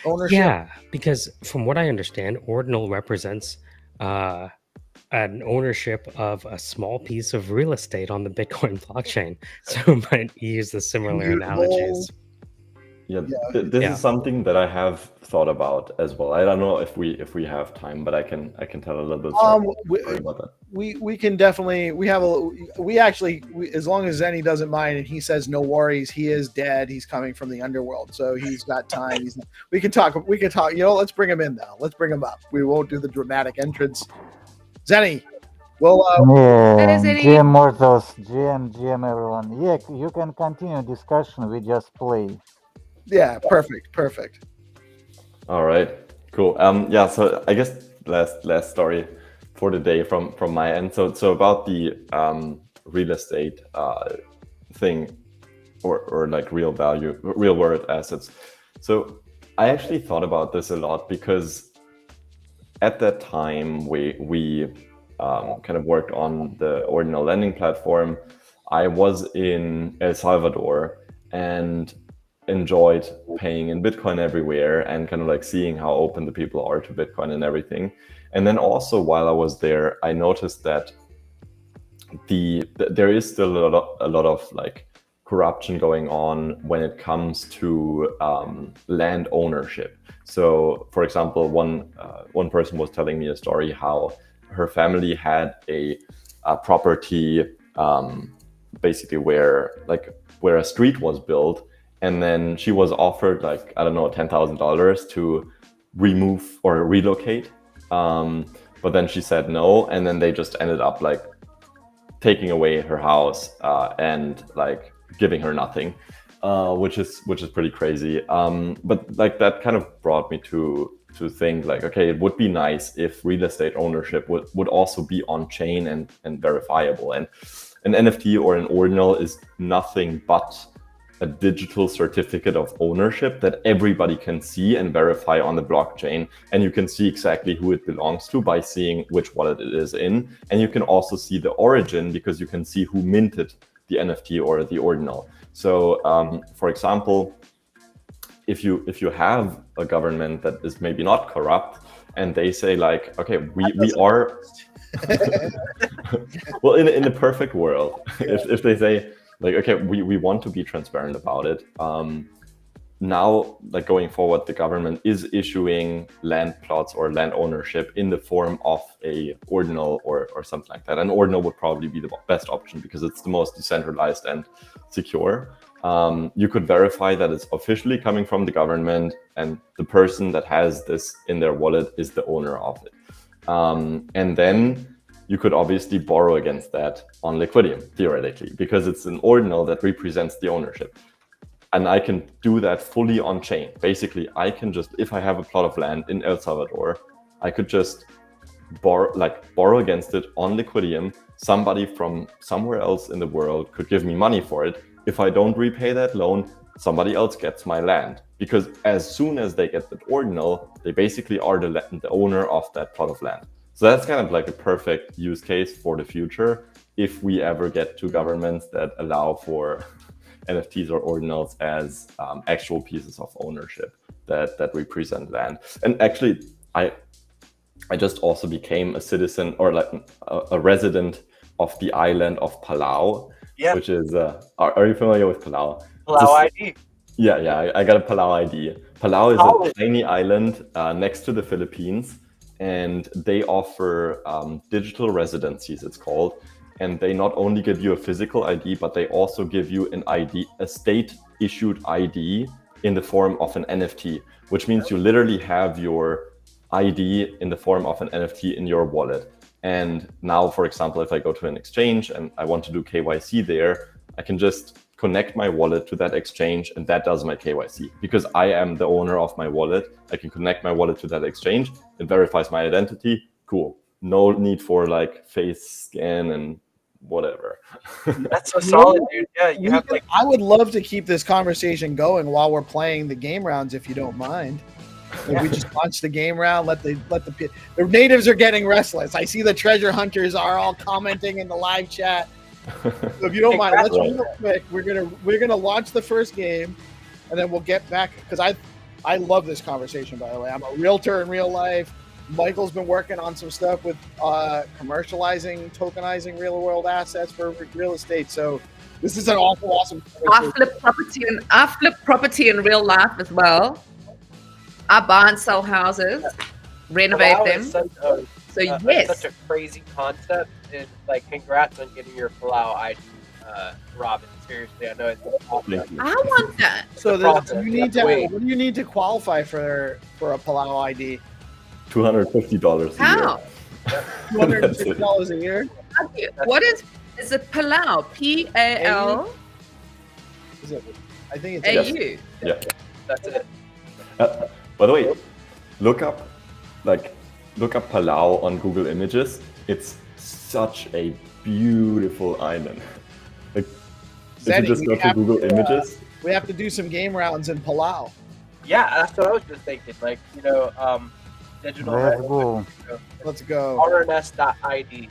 ownership? Yeah, because from what I understand, ordinal represents an ownership of a small piece of real estate on the Bitcoin blockchain. So I might use the similar analogies. Yeah, this is something that I have thought about as well. I don't know if we have time, but I can tell a little bit story about that. We can definitely as long as Zenny doesn't mind and he says no worries, he is dead. He's coming from the underworld, so he's got time. We can talk. Let's bring him in now. Let's bring him up. We won't do the dramatic entrance. Zenny, well, GM Morthos, GM everyone. Yeah, you can continue discussion. We just play. Yeah, perfect. All right, cool. Yeah, so I guess last story for the day from my end. So about the real estate thing, or like real world assets. So I actually thought about this a lot because at that time we kind of worked on the ordinal lending platform. I was in El Salvador and enjoyed paying in Bitcoin everywhere and kind of like seeing how open the people are to Bitcoin and everything. And then also while I was there, I noticed that there is still a lot of like corruption going on when it comes to land ownership. So for example, one person was telling me a story how her family had a property basically where a street was built, and then she was offered like, I don't know, $10,000 to remove or relocate. But then she said no, and then they just ended up like taking away her house and like giving her nothing, which is pretty crazy. But like that kind of brought me to think like, okay, it would be nice if real estate ownership would also be on chain and verifiable. And an NFT or an ordinal is nothing but a digital certificate of ownership that everybody can see and verify on the blockchain. And you can see exactly who it belongs to by seeing which wallet it is in. And you can also see the origin because you can see who minted the NFT or the ordinal. So for example, if you have a government that is maybe not corrupt and they say like, okay, we are well, in the perfect world, if they say like, okay, we want to be transparent about it. Now, like going forward, the government is issuing land plots or land ownership in the form of a ordinal or something like that. An ordinal would probably be the best option because it's the most decentralized and secure. You could verify that it's officially coming from the government and the person that has this in their wallet is the owner of it. And then you could obviously borrow against that on Liquidium, theoretically, because it's an ordinal that represents the ownership. And I can do that fully on chain. Basically, I can just, if I have a plot of land in El Salvador, I could just borrow against it on Liquidium. Somebody from somewhere else in the world could give me money for it. If I don't repay that loan, somebody else gets my land. Because as soon as they get the ordinal, they basically are the owner of that plot of land. So that's kind of like a perfect use case for the future if we ever get to governments that allow for NFTs or ordinals as actual pieces of ownership that represent land. And actually, I just also became a citizen or like a resident of the island of Palau, which is, are you familiar with Palau? Palau ID. Yeah, I got a Palau ID. Palau is a tiny island next to the Philippines, and they offer digital residencies, it's called. And they not only give you a physical ID, but they also give you an ID, a state-issued ID in the form of an NFT, which means you literally have your ID in the form of an NFT in your wallet. And now, for example, if I go to an exchange and I want to do KYC there, I can just connect my wallet to that exchange and that does my KYC. Because I am the owner of my wallet, I can connect my wallet to that exchange, it verifies my identity, cool. No need for like face scan and whatever. That's so solid, dude. Yeah, you have like. I would love to keep this conversation going while we're playing the game rounds, if you don't mind. Like we just launched the game round. The natives are getting restless. I see the treasure hunters are all commenting in the live chat. So if you don't mind, let's real quick. We're gonna launch the first game, and then we'll get back because I love this conversation. By the way, I'm a realtor in real life. Michael's been working on some stuff with commercializing, tokenizing real world assets for real estate. So this is an awesome. I flip property in real life as well. I buy and sell houses, renovate them. Such a crazy concept, and like, congrats on getting your Palau ID, Robin. Seriously, I know it's. I want that. So what do you need to qualify for a Palau ID? $250 a How? $250 a year. What is it? Palau? PAL? Is it? I think it's AU. Yeah. That's it. By the way, look up Palau on Google Images. It's such a beautiful island. Like, if you just go to Google Images, we have to do some game rounds in Palau. Yeah, that's what I was just thinking. Like, digital. Let's go. RNS.id.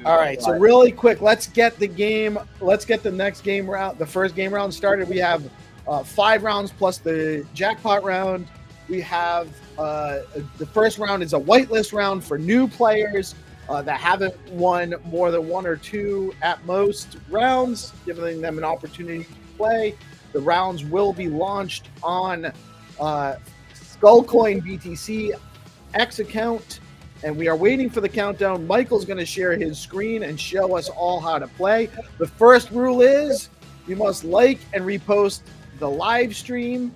All right, so really quick, let's get the next game round, the first game round started. We have 5 rounds plus the jackpot round. We have the first round is a whitelist round for new players that haven't won more than 1 or 2 at most rounds, giving them an opportunity to play. The rounds will be launched on Skullcoin BTC X account, and we are waiting for the countdown. Michael's going to share his screen and show us all how to play. The first rule is you must like and repost the live stream,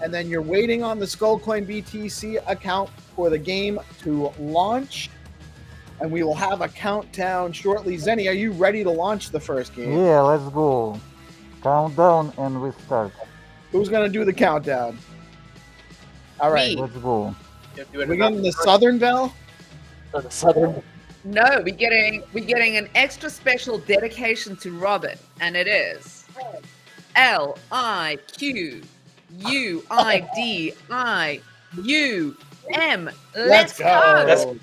and then you're waiting on the Skullcoin BTC account for the game to launch, and we will have a countdown shortly. Zenny, are you ready to launch the first game? Yeah, let's go. Countdown and we start. Who's going to do the countdown? All right. Let's go. We're getting the Southern Bell? The Southern. No, we're getting an extra special dedication to Robin, and it is LIQUIDIUM. Let's go.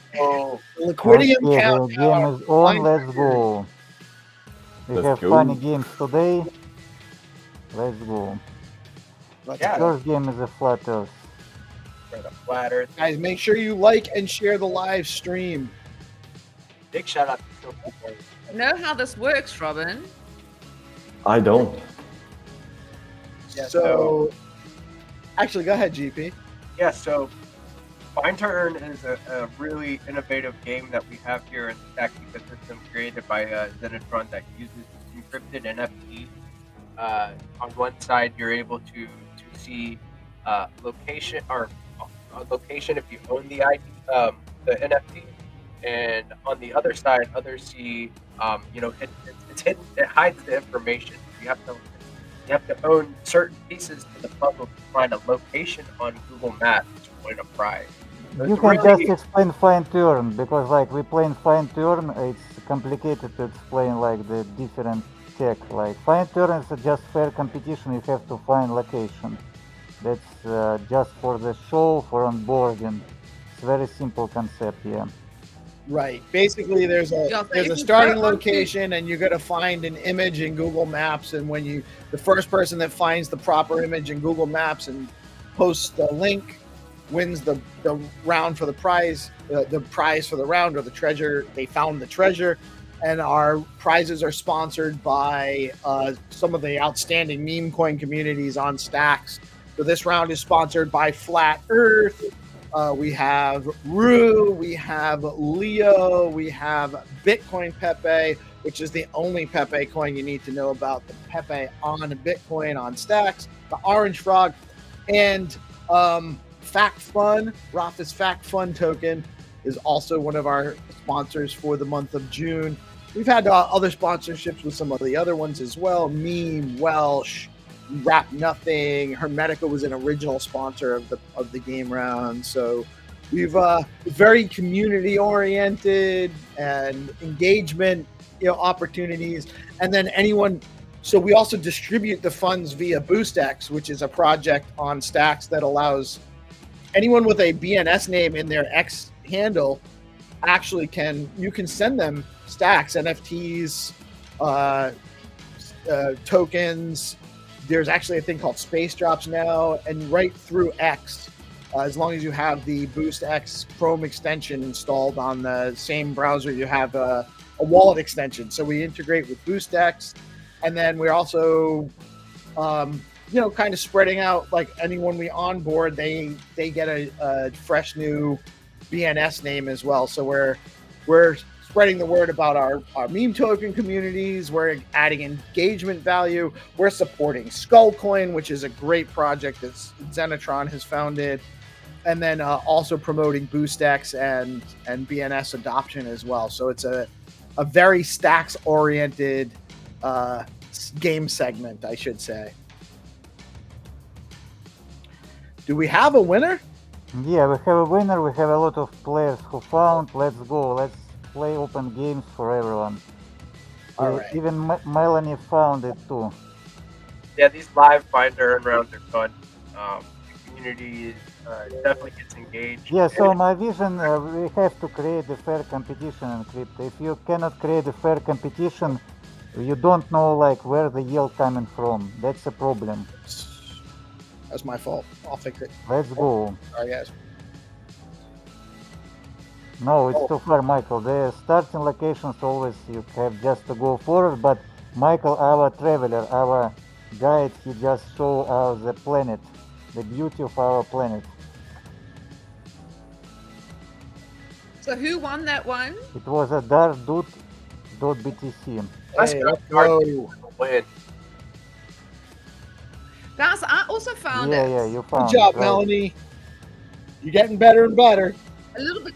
Liquidium Okay, the countdown. game is on. Let's go. We Let's have go. funny games today. Let's go. Yeah. First game is a flat earth. For the flat earth. Guys, make sure you like and share the live stream. Big shout out to Silky Boy. Know how this works, Robin? I don't. Yeah, So, actually, go ahead, GP. Yeah, so Find Turn is a really innovative game that we have here in the Stack ecosystem, created by Xenitron, that uses encrypted NFT. On one side, you're able to see location location if you own the ID, the NFT, and on the other side, others see it's hidden. It hides the information. You have to own certain pieces to the puzzle to find a location on Google Maps to win a prize. So You it's can really- just explain fine turn, because like we playing fine turn, it's complicated to explain like the different tech. Like fine turn is just fair competition. You have to find location. That's just for the show, for onboarding. It's very simple concept, yeah. Right. Basically, there's a starting location, and you're gonna find an image in Google Maps, and when the first person that finds the proper image in Google Maps and posts the link wins the round for the prize for the round, or the treasure. They found the treasure. And our prizes are sponsored by some of the outstanding meme coin communities on Stacks. So this round is sponsored by Flat Earth. We have Rue, we have Leo, we have Bitcoin Pepe, which is the only Pepe coin you need to know about. The Pepe on Bitcoin on Stacks, the Orange Frog, and Fact Fun. Roth's Fact Fun token is also one of our sponsors for the month of June. We've had other sponsorships with some of the other ones as well. Meme, Welsh, Rap Nothing. Hermetica was an original sponsor of the game round. So we've very community oriented and engagement opportunities. And then so we also distribute the funds via BoostX, which is a project on Stacks that allows anyone with a BNS name in their X handle actually you can send them stacks, NFTs, tokens. There's actually a thing called space drops now, and right through X, as long as you have the Boost X Chrome extension installed on the same browser, you have a wallet extension. So we integrate with Boost X, and then we're also, kind of spreading out, like anyone we onboard, they get a fresh new BNS name as well. So we're spreading the word about our meme token communities. We're adding engagement value. We're supporting Skullcoin, which is a great project that Xenitron has founded, and then also promoting BoostX and BNS adoption as well. So it's a very stacks oriented game segment, I should say. Do we have a winner? Yeah, we have a winner. We have a lot of players who found. Let's go. Let's play open games for everyone. All right. Even Melanie found it too. Yeah, these live finder rounds are fun. The community definitely gets engaged. Yeah, so my vision, we have to create a fair competition in crypto. If you cannot create a fair competition, you don't know like where the yield coming from. That's a problem. That's my fault. I'll fix it. Let's go. Sorry, guys. No, it's too far, Michael. The starting locations always you have just to go forward, but Michael, our traveler, our guide, he just show us the planet, the beauty of our planet. So who won that one? It was a dark.btc. Hey, let's go. Win. Guys, I also found it. Yeah, you found Good job, it, right. Melanie. You're getting better and better. A little bit.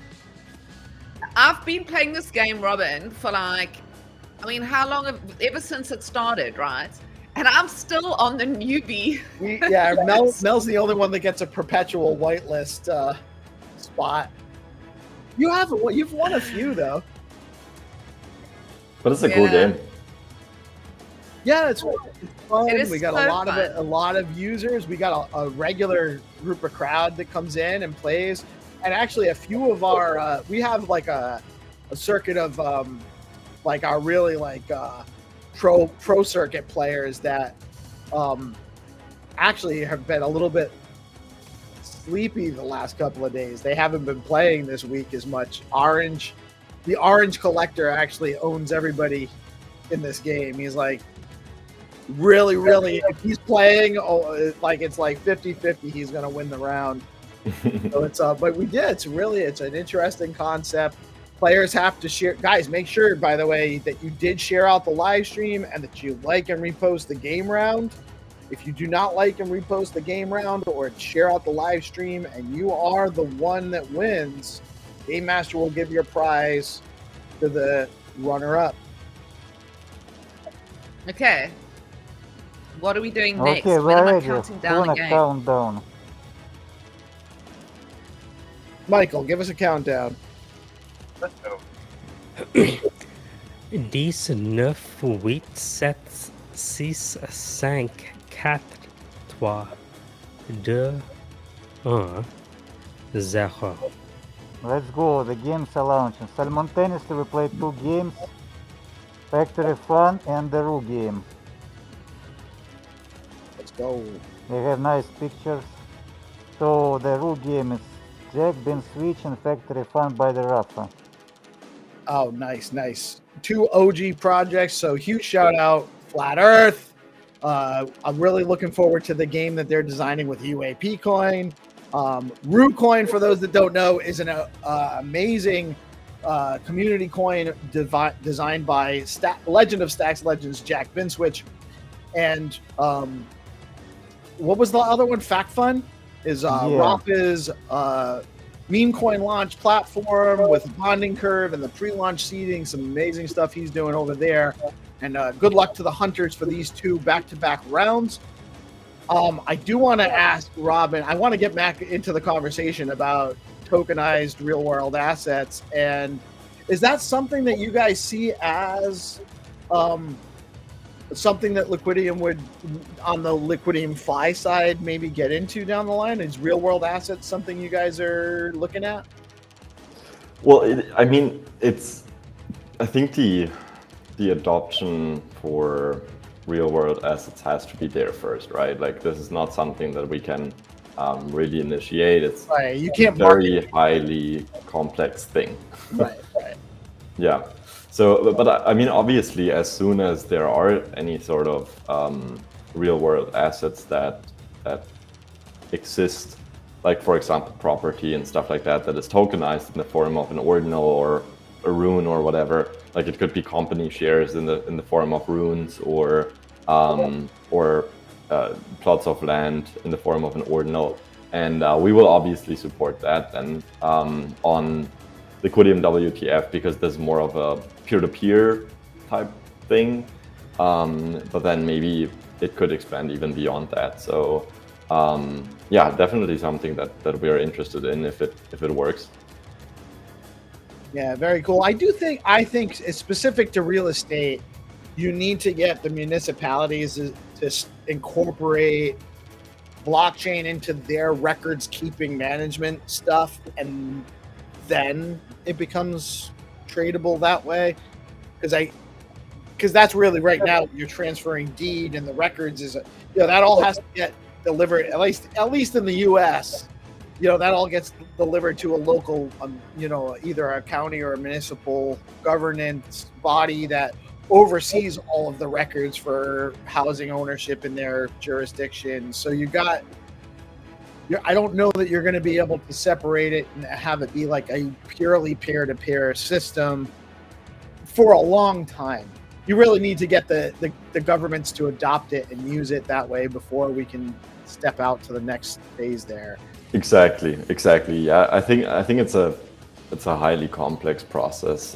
I've been playing this game, Robin, for how long? Ever since it started, right? And I'm still on the newbie. Mel's the only one that gets a perpetual whitelist spot. You've won a few though. But it's a cool game. Yeah, it's fun. It is We got so a lot of users. We got a regular group of crowd that comes in and plays. And actually, a few of our we have like a circuit of our really pro circuit players that actually have been a little bit sleepy the last couple of days. They haven't been playing this week as much. The Orange Collector actually owns everybody in this game. He's like really, if he's playing, it's like 50-50, he's gonna win the round. So it's but it's an interesting concept. Players have to share. Guys, make sure, by the way, that you did share out the live stream and that you like and repost the game round. If you do not like and repost the game round or share out the live stream and you are the one that wins, Game Master will give your prize to the runner-up. Okay. What are we doing next? Okay, When am I ready. counting down again? Countdown. Michael, give us a countdown. Let's go. 10, 9, 8, 7, 6, 5, 4, 3, 2, 1, 0. Let's go. The games are launching. Simultaneously, we play two games: Factory Fun and the Roo game. Let's go. They have nice pictures. So the Roo game is Jack, Ben Switch, and Factory Fun by the Rafa. Oh, nice. Two OG projects. So huge shout out, Flat Earth. I'm really looking forward to the game that they're designing with UAP Coin. Roo Coin, for those that don't know, is an amazing community coin designed by Legend of Stacks Legends, Jack Binswitch. And what was the other one? Fact Fun is Rafa's meme coin launch platform with bonding curve and the pre-launch seeding. Some amazing stuff he's doing over there. And good luck to the hunters for these two back-to-back rounds. I do want to ask Robin, I want to get back into the conversation about tokenized real-world assets. And is that something that you guys see as something that Liquidium would, on the Liquidium Fi side, maybe get into down the line? Is real world assets something you guys are looking at? Well, I think the adoption for real world assets has to be there first, right? Like this is not something that we can really initiate. It's right. You can't a very highly complex thing. Right. Yeah. So, but I mean, obviously, as soon as there are any sort of real world assets that exist, like for example, property and stuff like that, that is tokenized in the form of an ordinal or a rune or whatever. Like it could be company shares in the form of runes or plots of land in the form of an ordinal, and we will obviously support that. And on Liquidium WTF, because there's more of a peer-to-peer type thing, but then maybe it could expand even beyond that. So yeah, definitely something that we are interested in if it works. Yeah, very cool. I think it's specific to real estate. You need to get the municipalities to incorporate blockchain into their records keeping management stuff, and then it becomes tradable that way. Because that's really right now you're transferring deed and the records is that all has to get delivered at least in the U.S. That all gets delivered to a local either a county or a municipal governance body that oversees all of the records for housing ownership in their jurisdiction. So I don't know that you're going to be able to separate it and have it be like a purely peer-to-peer system for a long time. You really need to get the governments to adopt it and use it that way before we can step out to the next phase there. Exactly. Yeah, I think it's a highly complex process,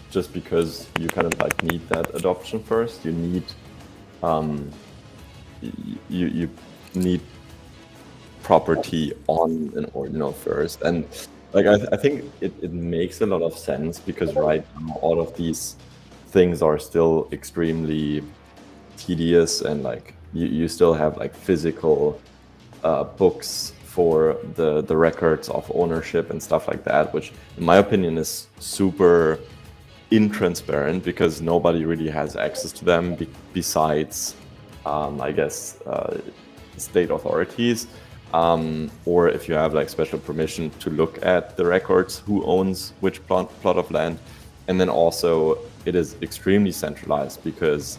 just because you kind of like need that adoption first. You need you need property on an ordinal first, and like I think it makes a lot of sense because right now all of these things are still extremely tedious, and like you still have like physical books for the records of ownership and stuff like that, which in my opinion is super intransparent because nobody really has access to them besides I guess state authorities, or if you have like special permission to look at the records, who owns which plot of land. And then also it is extremely centralized because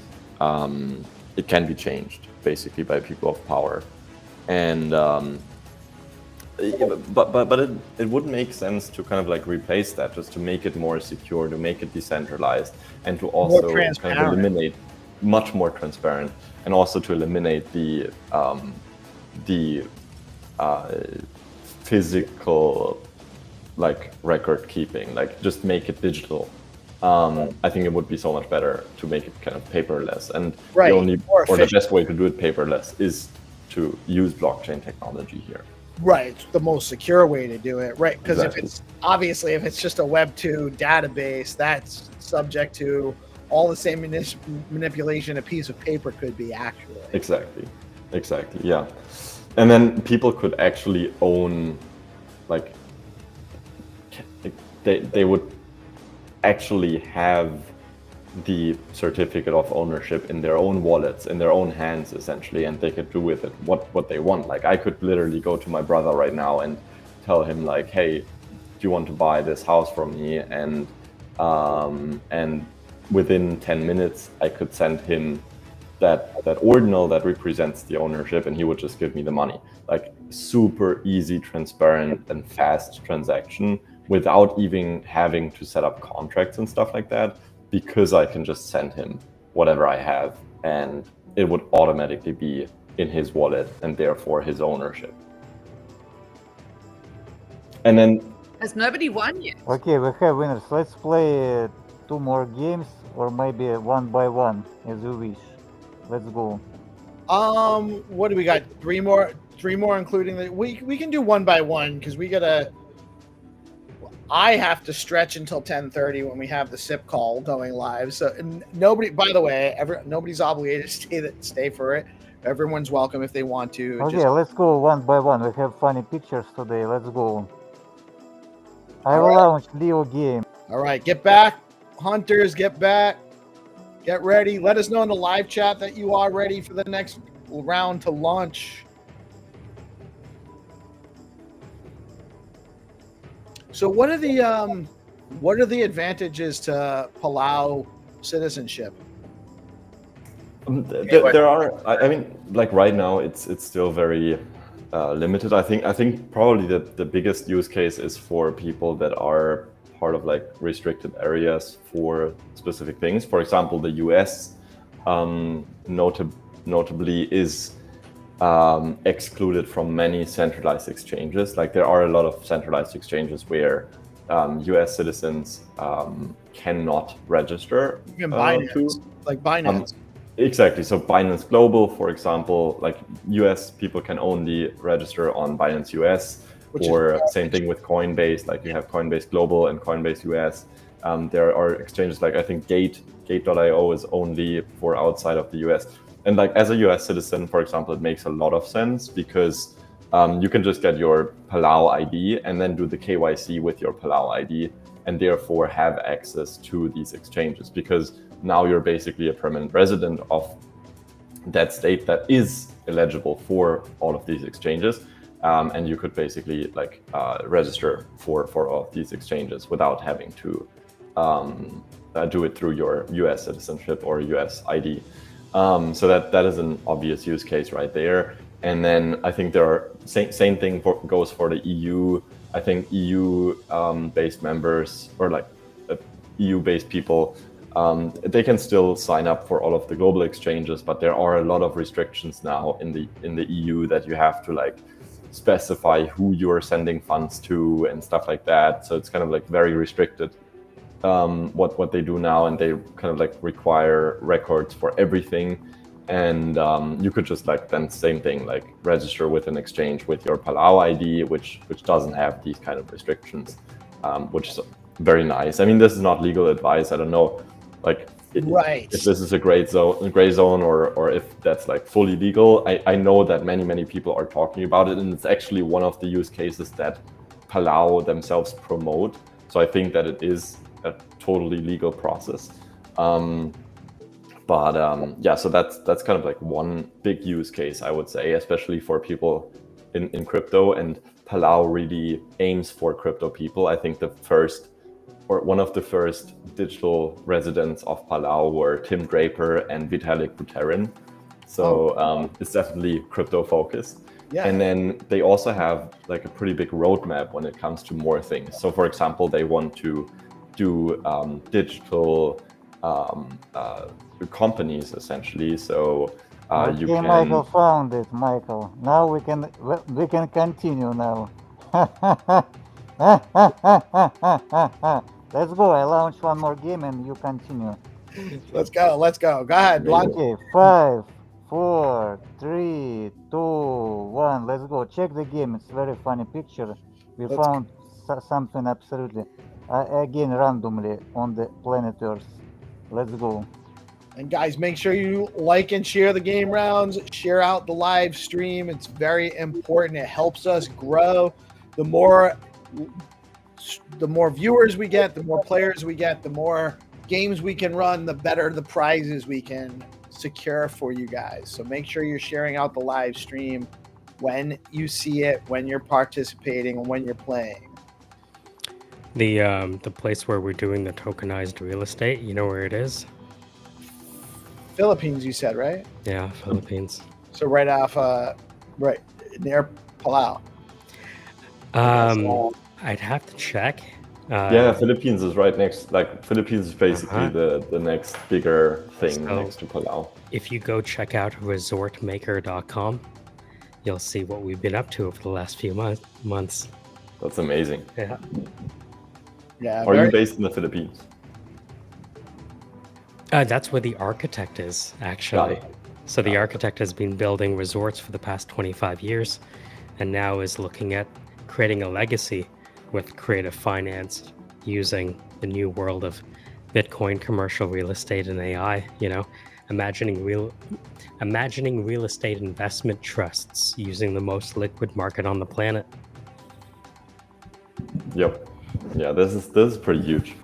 it can be changed basically by people of power. And but it would make sense to kind of like replace that, just to make it more secure, to make it decentralized, and to also kind of eliminate much more transparent, and also to eliminate the physical like record keeping, like just make it digital. I think it would be so much better to make it kind of paperless, and the best way to do it paperless is to use blockchain technology here. Right, it's the most secure way to do it, right? Because if it's just a Web 2 database, that's subject to all the same manipulation a piece of paper could be actually. Exactly, yeah. And then people could actually own, like, they would actually have the certificate of ownership in their own wallets, in their own hands, essentially, and they could do with it what they want. Like, I could literally go to my brother right now and tell him, like, hey, do you want to buy this house from me? And within 10 minutes, I could send him that ordinal that represents the ownership, and he would just give me the money. Like, super easy, transparent, and fast transaction without even having to set up contracts and stuff like that, because I can just send him whatever I have, and it would automatically be in his wallet and therefore his ownership. And then... Has nobody won yet? Okay, we have winners. Let's play 2 more games, or maybe one by one, as you wish. Let's go. What do we got? 3 more, including we can do one by one, because we gotta. I have to stretch until 10:30 when we have the SIP call going live. So nobody, by the way, nobody's obligated to stay for it. Everyone's welcome if they want to. Okay, let's go one by one. We have funny pictures today. Let's go. I will launch Leo game. All right, get back, hunters. Get back. Get ready. Let us know in the live chat that you are ready for the next round to launch. So what are the advantages to Palau citizenship? There are. I mean, like right now, it's still very limited. I think probably the biggest use case is for people that are part of like restricted areas for specific things. For example, the US notably is excluded from many centralized exchanges. Like there are a lot of centralized exchanges where US citizens cannot register. You can Binance, like Binance. Exactly. So Binance Global, for example, like US people can only register on Binance US, or same thing with Coinbase. Like you have Coinbase Global and Coinbase US. There are exchanges like I think Gate.io is only for outside of the US. And like as a US citizen, for example, it makes a lot of sense because you can just get your Palau ID and then do the KYC with your Palau ID and therefore have access to these exchanges, because now you're basically a permanent resident of that state that is eligible for all of these exchanges. And you could basically like register for all of these exchanges without having to do it through your US citizenship or US ID. So that is an obvious use case right there. And then I think there are same thing goes for the EU. I think EU based members or like EU based people, they can still sign up for all of the global exchanges, but there are a lot of restrictions now in the EU that you have to like specify who you're sending funds to and stuff like that. So it's kind of like very restricted what they do now, and they kind of like require records for everything. And you could just like then same thing, like register with an exchange with your Palau ID, which doesn't have these kind of restrictions, which is very nice. I mean, this is not legal advice. I don't know, like if this is a gray zone, or if that's like fully legal. I know that many people are talking about it, and it's actually one of the use cases that Palau themselves promote. So I think that it is a totally legal process. Yeah, so that's kind of like one big use case, I would say, especially for people in crypto. And Palau really aims for crypto people. I think one of the first digital residents of Palau were Tim Draper and Vitalik Buterin. So it's definitely crypto focused. Yeah. And then they also have like a pretty big roadmap when it comes to more things. So for example, they want to do digital companies essentially. So you can. Michael found it, Michael. Now we can continue now. Let's go. I launch one more game and you continue. Let's go. Go ahead. Okay, 5, 4, 3, 2, 1. Let's go. Check the game. It's a very funny picture. We found something absolutely again randomly on the planet Earth. Let's go. And guys, make sure you like and share the game rounds. Share out the live stream. It's very important. It helps us grow. The more viewers we get, the more players we get, the more games we can run, the better the prizes we can secure for you guys. So make sure you're sharing out the live stream when you see it, when you're participating, and when you're playing. The place where we're doing the tokenized real estate, you know where it is? Philippines, you said, right? Yeah, Philippines. So right off, right near Palau. I'd have to check. Yeah, Philippines is right next. Like Philippines is basically the next bigger thing next to Palau. If you go check out resortmaker.com, you'll see what we've been up to over the last few months. That's amazing. Yeah. Yeah. Are you based in the Philippines? That's where the architect is, actually. So the architect has been building resorts for the past 25 years and now is looking at creating a legacy with creative finance using the new world of Bitcoin, commercial real estate, and AI. Imagining real estate investment trusts using the most liquid market on the planet. Yep. Yeah, this is pretty huge.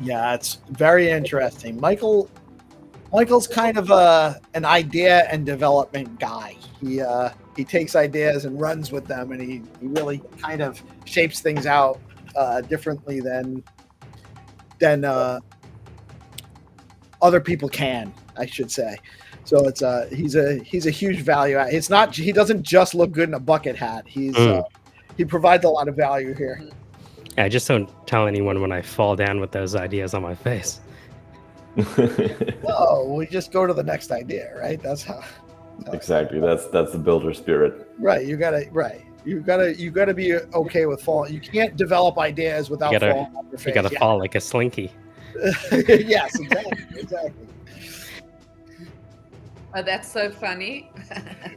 Yeah, it's very interesting. Michael's kind of an idea and development guy. He takes ideas and runs with them, and he really kind of shapes things out differently than other people can, I should say. So it's he's a huge value add. It's not, he doesn't just look good in a bucket hat. He provides a lot of value here. I just don't tell anyone when I fall down with those ideas on my face. No, we just go to the next idea, right? That's how. Exactly. That's the builder spirit. Right. You gotta be okay with falling. You can't develop ideas without falling on your face. You gotta fall like a slinky. Yes, exactly. Oh, that's so funny.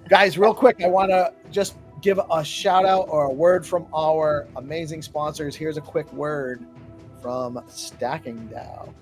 Guys, real quick, I want to just give a shout out or a word from our amazing sponsors. Here's a quick word from Stacking DAO.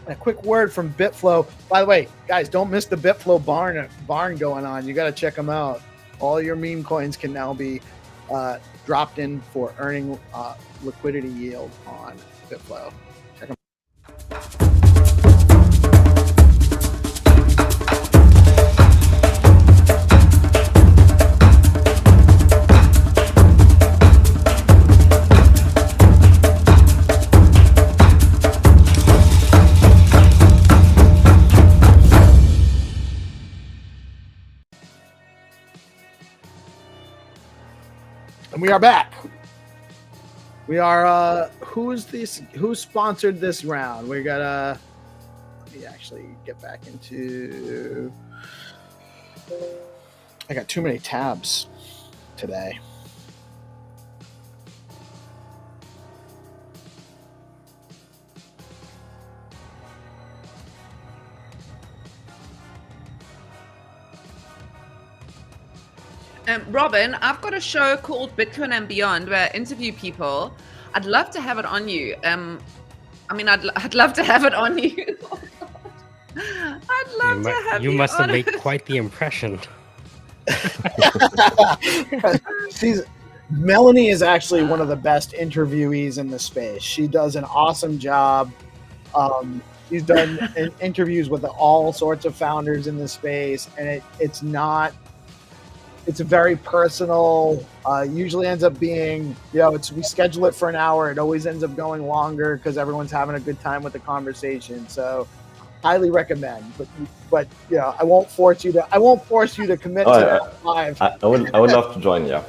A quick word from BitFlow. By the way, guys, don't miss the BitFlow barn going on. You got to check them out. All your meme coins can now be dropped in for earning liquidity yield on BitFlow. Check them out. And we are back. We are who sponsored this round? We got let me actually get back into, I got too many tabs today. Robin, I've got a show called Bitcoin and Beyond where I interview people. I'd love to have it on you. I'd love to have it on you. I'd love to have you. You must have on made it. quite the impression. Melanie is actually one of the best interviewees in the space. She does an awesome job. She's done interviews with all sorts of founders in the space, and it's very personal. Usually ends up being, we schedule it for an hour. It always ends up going longer because everyone's having a good time with the conversation. So highly recommend, but I won't force you to commit to that live. I would love to join you.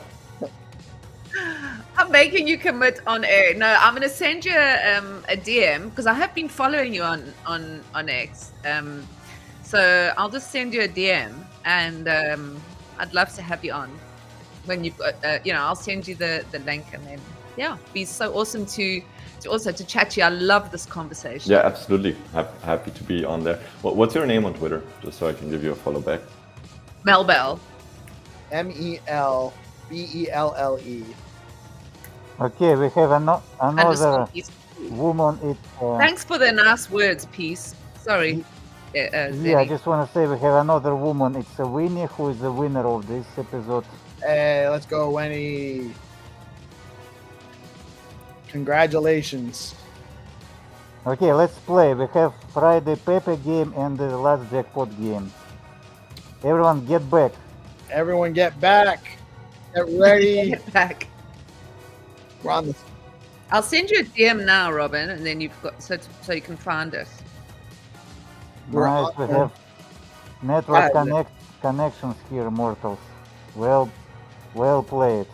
I'm making you commit on air. No, I'm going to send you a DM because I have been following you on X. So I'll just send you a DM and I'd love to have you on when you've got, I'll send you the link and then, it'd be so awesome to chat to you. I love this conversation. Yeah, absolutely. Happy to be on there. What's your name on Twitter? Just so I can give you a follow back. Melbell. MELBELLE. Okay, we have another woman. Thanks for the nice words, Peace. Sorry. I just want to say we have another woman. It's Winnie, who is the winner of this episode. Hey, let's go, Winnie. Congratulations. Okay, let's play. We have Friday Pepe game and the last jackpot game. Everyone get back. Everyone get back. Get ready. Get back. We're on this. I'll send you a DM now, Robin, and then you've got so you can find it. Nice, we have network connections here, mortals. Well played.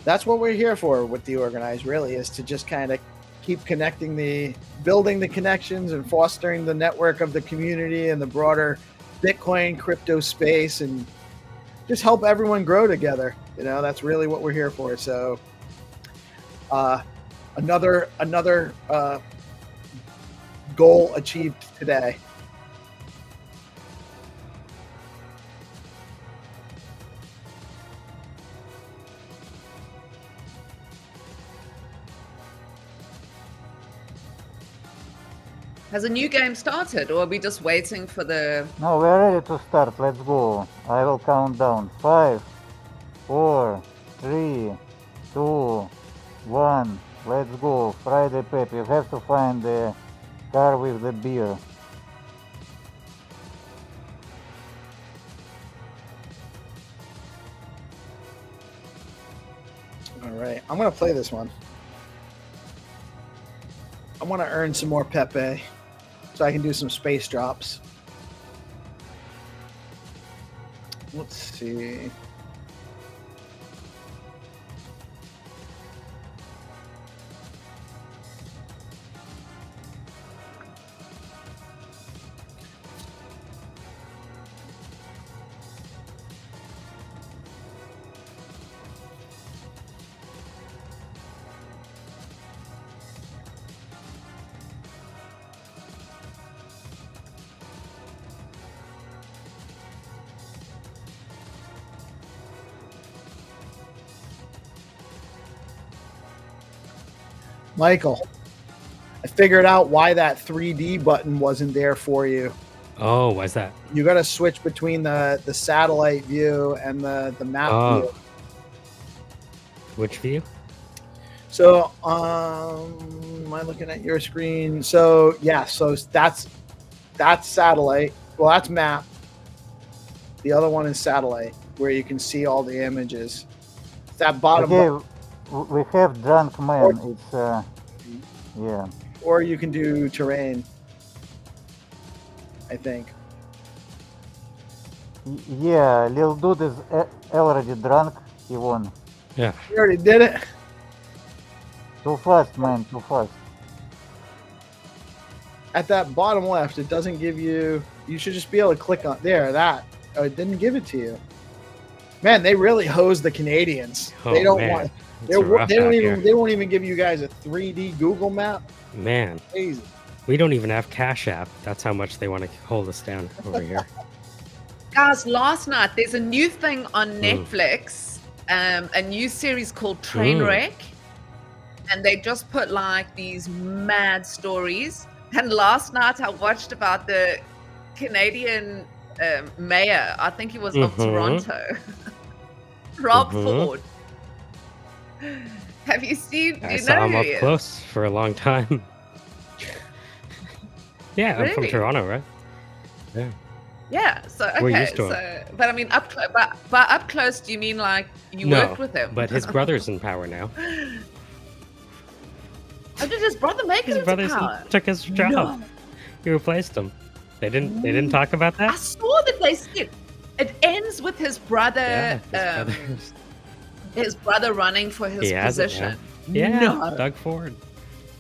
That's what we're here for with DeOrganized, really, is to just kind of keep building the connections and fostering the network of the community and the broader Bitcoin crypto space, and just help everyone grow together. That's really what we're here for. So another goal achieved today. Has a new game started, or are we just waiting for the... No, we're ready to start. Let's go. I will count down. 5, 4, 3, 2, 1. Let's go. Friday Pep. You have to find the car with the beer. All right. I'm going to play this one. I want to earn some more Pepe so I can do some space drops. Let's see. Michael, I figured out why that 3D button wasn't there for you. Oh, why's that? You got to switch between the satellite view and the map view. Which view? So, am I looking at your screen? So, yeah, so that's satellite. Well, that's map. The other one is satellite, where you can see all the images. That bottom. Okay, we have drunk man. It's yeah. Or you can do terrain, I think. Yeah, Lil Dude is already drunk. He won. Yeah. You already did it. Too fast, man. Too fast. At that bottom left, it doesn't give you. You should just be able to click on there. That it didn't give it to you. Man, they really hose the Canadians. Oh, they don't man. want. It's rough They don't out even. here. They won't even give you guys a 3D Google map. Man, Crazy. we don't even have Cash App. That's how much they want to hold us down over here. Guys, last night there's a new thing on Netflix, a new series called Trainwreck, and they just put like these mad stories. And last night I watched about the Canadian mayor. I think he was of Toronto, Rob Ford. Have you seen? I saw him up close for a long time. Yeah, I'm from Really? Toronto, right? Yeah. Yeah. So We're okay. used to So, but I mean, but up close, do you mean like you No, worked with him? but his brother's in power now. How did his brother make His it into brother power? took his job. No. He replaced him. They didn't talk about I that. saw that they said it ends with his brother. Yeah, his brother's- His brother running for his He has it, position. Yeah, No. Doug Ford.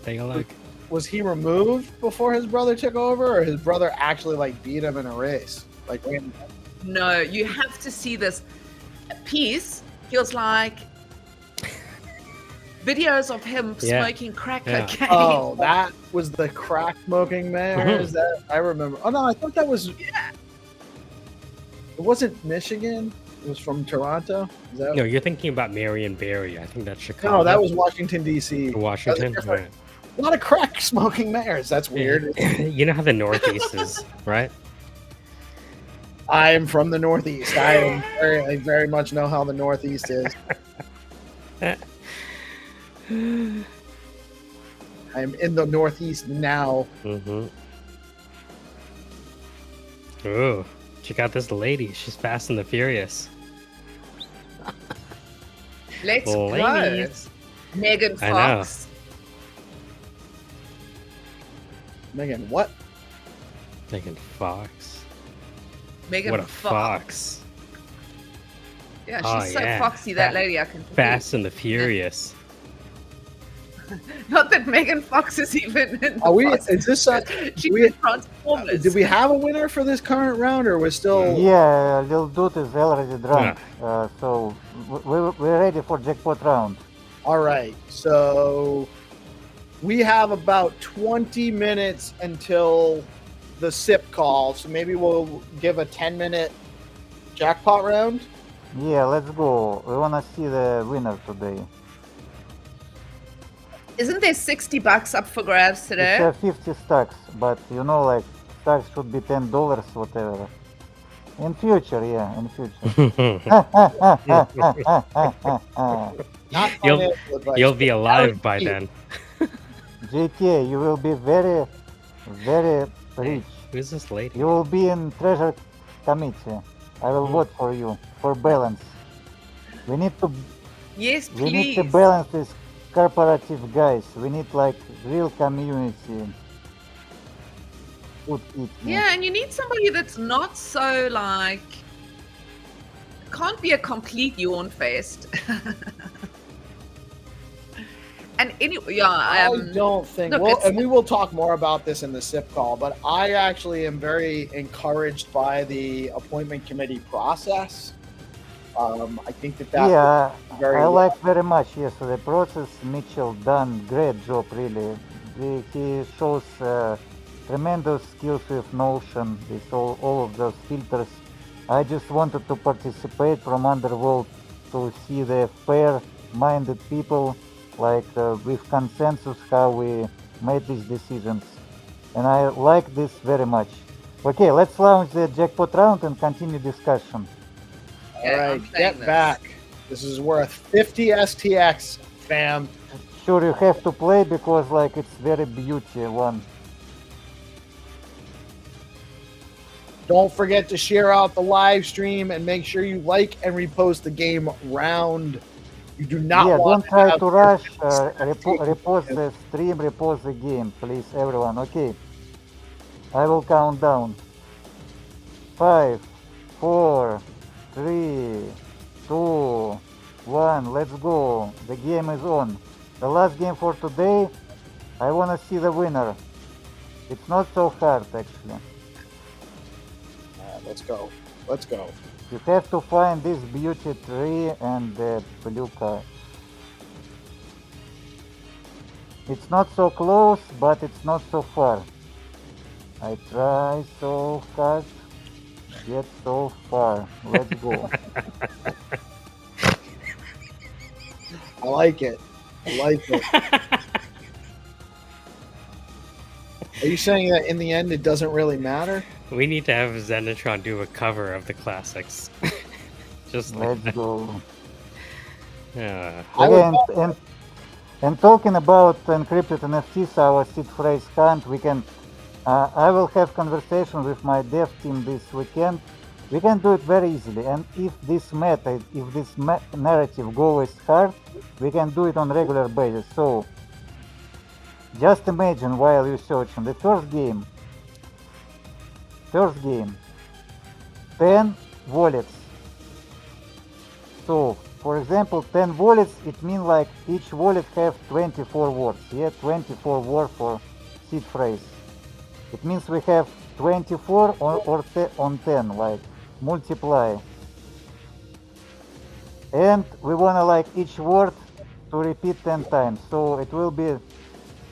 Take a look. Was he removed before his brother took over, or his brother actually like beat him in a race? Like, No, you have to see this. Peace feels like videos of him Yeah. smoking crack Yeah. cocaine. oh, that was the crack smoking mayor. Is that I remember? Oh no, I thought that was. Yeah. It wasn't Michigan. It was from Toronto. Is that? No, you're thinking about Marion Barry. I think that's Chicago. No, that was Washington D.C. Washington. That was a A lot of crack smoking mayors. That's weird. You know how the Northeast is, right? I am from the Northeast. I very much know how the Northeast is. I'm in the Northeast now. Mm-hmm. Ooh, check out this lady. She's Fast and the Furious. Let's go. Ladies. Megan I know. Fox. Megan, what? Megan Fox. Megan What a Fox. fox. Yeah, she's Oh, so yeah. foxy, that lady. I can Fast and the Furious. Not that Megan Fox is even in the Are we? Fast Is this? She's we- in Transformers. Did we have a winner for this current round, or we're still? Yeah, Lil Dude is already drunk, so we're ready for jackpot round. All right. So we have about 20 minutes until the SIP call. So maybe we'll give a 10-minute jackpot round. Yeah, let's go. We wanna see the winner today. Isn't there $60 up for grabs today? It's 50 stacks, but you know, like stacks should be $10, whatever. In future, yeah, in future. Not You'll- financial advice. You'll be alive by then. JK, you will be very, very rich. Who's this lady? You will be in treasure committee. I will vote for you for balance. We need to Yes, we need to please. balance this corporative guys. We need like real community. Put it. Yeah, and you need somebody that's not so like can't be a complete yawn fest. And anyway, yeah, I don't think. look, Well, it's- and we will talk more about this in the SIP call. But I actually am very encouraged by the appointment committee process. I think that Yeah, very I well. like very much. Yes, the process. Mitchell done great job. Really, he shows tremendous skills with Notion. With all of those filters. I just wanted to participate from Underworld to see the fair-minded people, like with consensus, how we made these decisions, and I like this very much. Okay, let's launch the jackpot round and continue discussion. All I'm right, playing get this. back. This is worth 50 STX, fam. Sure, you have to play because like it's very beauty one. Don't forget to share out the live stream and make sure you like and repost the game round. You do not Yeah, want don't try have to your rush. STX Repost the stream, repost the game, please, everyone. Okay, I will count down. 5, 4, 3, 2, 1. Let's go. The game is on. The last game for today. I wanna see the winner. It's not so hard actually. Let's go. Let's go. You have to find this beauty tree and the blue car. It's not so close, but it's not so far. I try so hard, get so far. Let's go. I like it. I like it. Are you saying that in the end it doesn't really matter? We need to have Xenitron do a cover of the classics. Just like Let's that. go. Yeah. I would Okay, and talking about encrypted NFTs, our seed phrase hunt, we can. I will have conversation with my dev team this weekend. We can do it very easily, and if this narrative goes hard, we can do it on regular basis. So just imagine while you're searching the first game, 10 wallets. So for example, 10 wallets, it means like each wallet have 24 words. Yeah, 24 words for seed phrase. It means we have 24 on 10, like multiply. And we wanna like each word to repeat 10 times. So it will be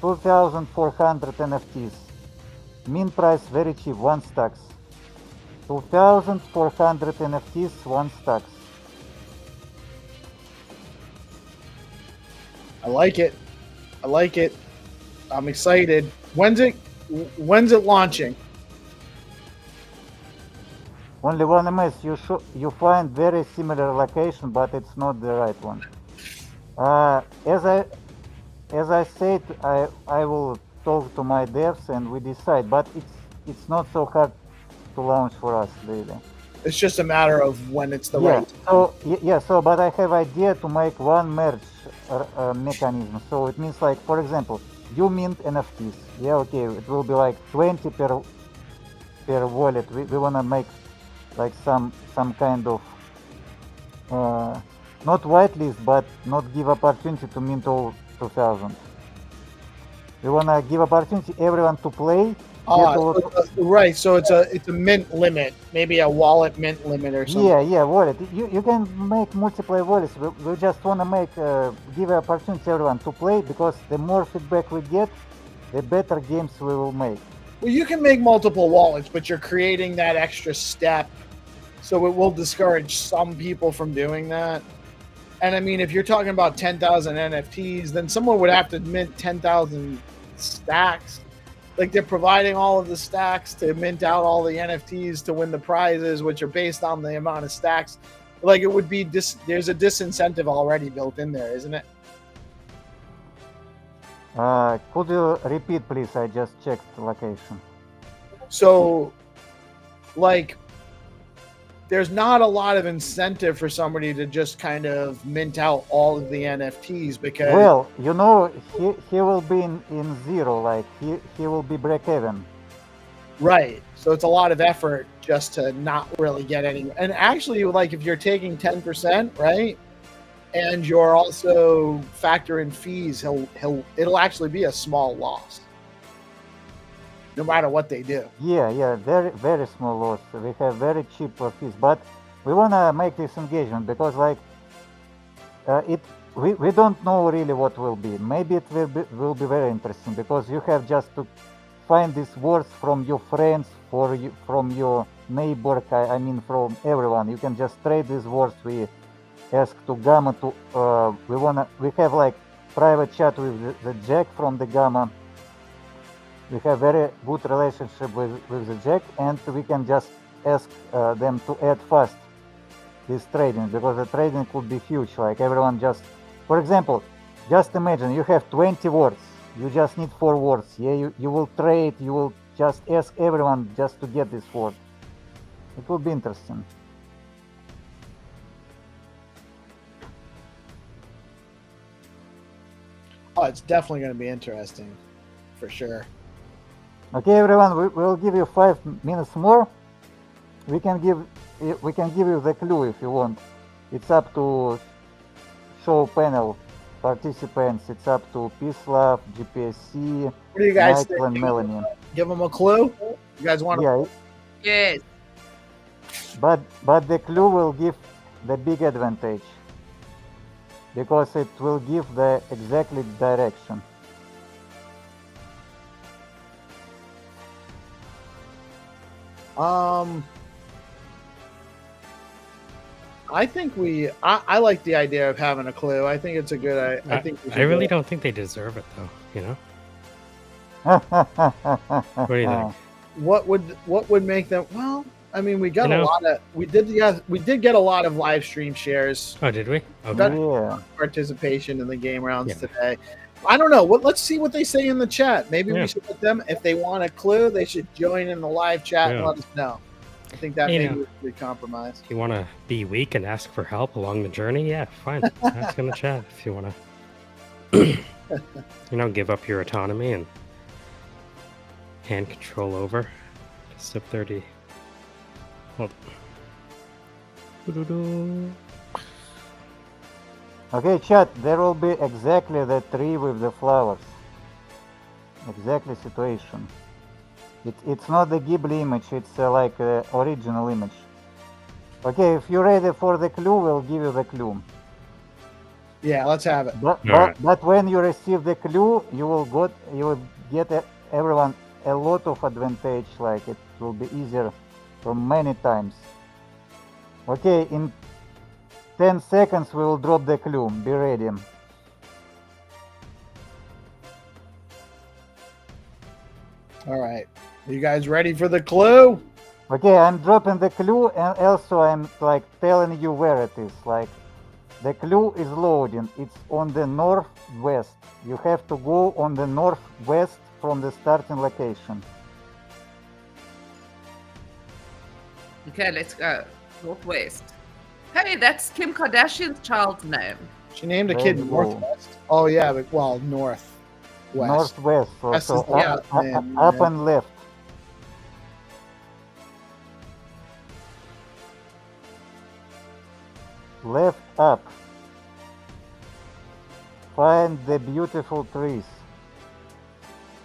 2,400 NFTs. Mean price very cheap, 1 stacks. 2,400 NFTs, 1 stacks. I like it. I like it. I'm excited. When's it launching? Only one MS. You find very similar location, but it's not the right one. As I said, I will talk to my devs and we decide. But it's not so hard to launch for us, really. It's just a matter of when it's the Yeah. right. So So, but I have idea to make one merge mechanism. So it means like, for example, you mint NFTs. Yeah. Okay. It will be like 20 per wallet. We wanna make like some kind of not whitelist, but not give opportunity to mint all 2000. We wanna give opportunity everyone to play. Right. So it's a mint limit, maybe a wallet mint limit or something. Yeah, wallet. You can make multiple wallets. We just wanna make give opportunity to everyone to play, because the more feedback we get, the better games we will make. Well, you can make multiple wallets, but you're creating that extra step, so it will discourage some people from doing that. And I mean, if you're talking about 10,000 NFTs, then someone would have to mint 10,000 stacks. Like, they're providing all of the stacks to mint out all the NFTs to win the prizes, which are based on the amount of stacks. Like, it would be there's a disincentive already built in there, isn't it? Could you repeat, please? I just checked the location. So, like, there's not a lot of incentive for somebody to just kind of mint out all of the NFTs, because Well, you know, he will be in zero, like he will be break even. right. So it's a lot of effort just to not really get any. And actually, like, if you're taking 10%, right, and you're also factoring fees, it'll actually be a small loss, no matter what they do. Yeah, very small loss. We have very cheap fees, but we wanna make this engagement, because like we don't know really what will be. Maybe it will be very interesting, because you have just to find these words from your friends, from your neighbor. I mean, from everyone. You can just trade these words. We ask to Gamma to we have like private chat with the Jack from the Gamma. We have very good relationship with the Jack, and we can just ask them to add fast this trading, because the trading could be huge. Like, everyone just, for example, just imagine you have 20 words. You just need 4 words. Yeah, you will trade. You will just ask everyone just to get this word. It will be interesting. Oh, it's definitely going to be interesting, for sure. Okay, everyone, we will give you 5 minutes more. We can give you the clue if you want. It's up to show panel participants. It's up to PeaceLove, GPSC, What do you guys Michael, and think? Melanie. Give them a clue. You guys want to? Yeah, Yes. but the clue will give the big advantage, because it will give the exactly direction. I think I like the idea of having a clue. I think it's a good. I think we should I really do it. don't think they deserve it, though. You know? What do you think? What would make them? Well, I mean, we got You know- a lot of. We did get a lot of live stream shares, Oh, did we? Okay. That- Yeah. participation in the game rounds Yeah. today. I don't know. Let's see what they say in the chat. Maybe Yeah. we should let them, if they want a clue, they should join in the live chat and Yeah. let us know. I think that You maybe know. would be compromised. If you want to be weak and ask for help along the journey, yeah, fine. Ask in the chat if you want to, give up your autonomy and hand control over. Sip 30. Hold. Doo-doo-doo. Okay, chat, there will be exactly the tree with the flowers. Exactly situation. It's not the Ghibli image, it's like original image. Okay, if you're ready for the clue, we'll give you the clue. Yeah, let's have it. Alright. But when you receive the clue, you will get everyone a lot of advantage, like it will be easier for many times. Okay, in 10 seconds we will drop the clue. Be ready. All right. Are you guys ready for the clue? Okay, I'm dropping the clue, and also I'm like telling you where it is. Like, the clue is loading. It's on the northwest. You have to go on the northwest from the starting location. Okay, let's go. Northwest. Hey, that's Kim Kardashian's child's name. She named a kid Let's go. Northwest. Oh yeah, but well, Northwest. Northwest. So, West so is the up, south, man. up and left. Left up. Find the beautiful trees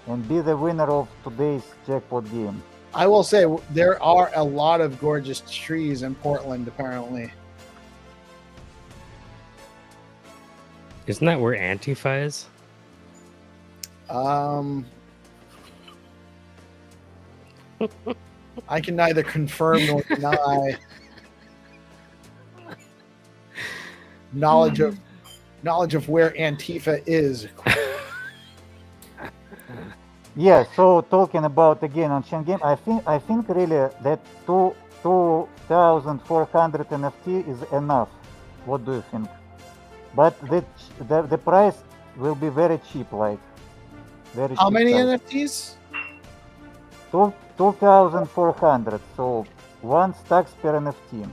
and be the winner of today's jackpot game. I will say there are a lot of gorgeous trees in Portland, apparently. Isn't that where Antifa is? I can neither confirm nor deny knowledge of where Antifa is. Yeah, so talking about again on chain game, I think really that 2,400 NFT is enough. What do you think? But the price will be very cheap, like very cheap. How many price. NFTs? 2,400. So 1 stacks per NFT.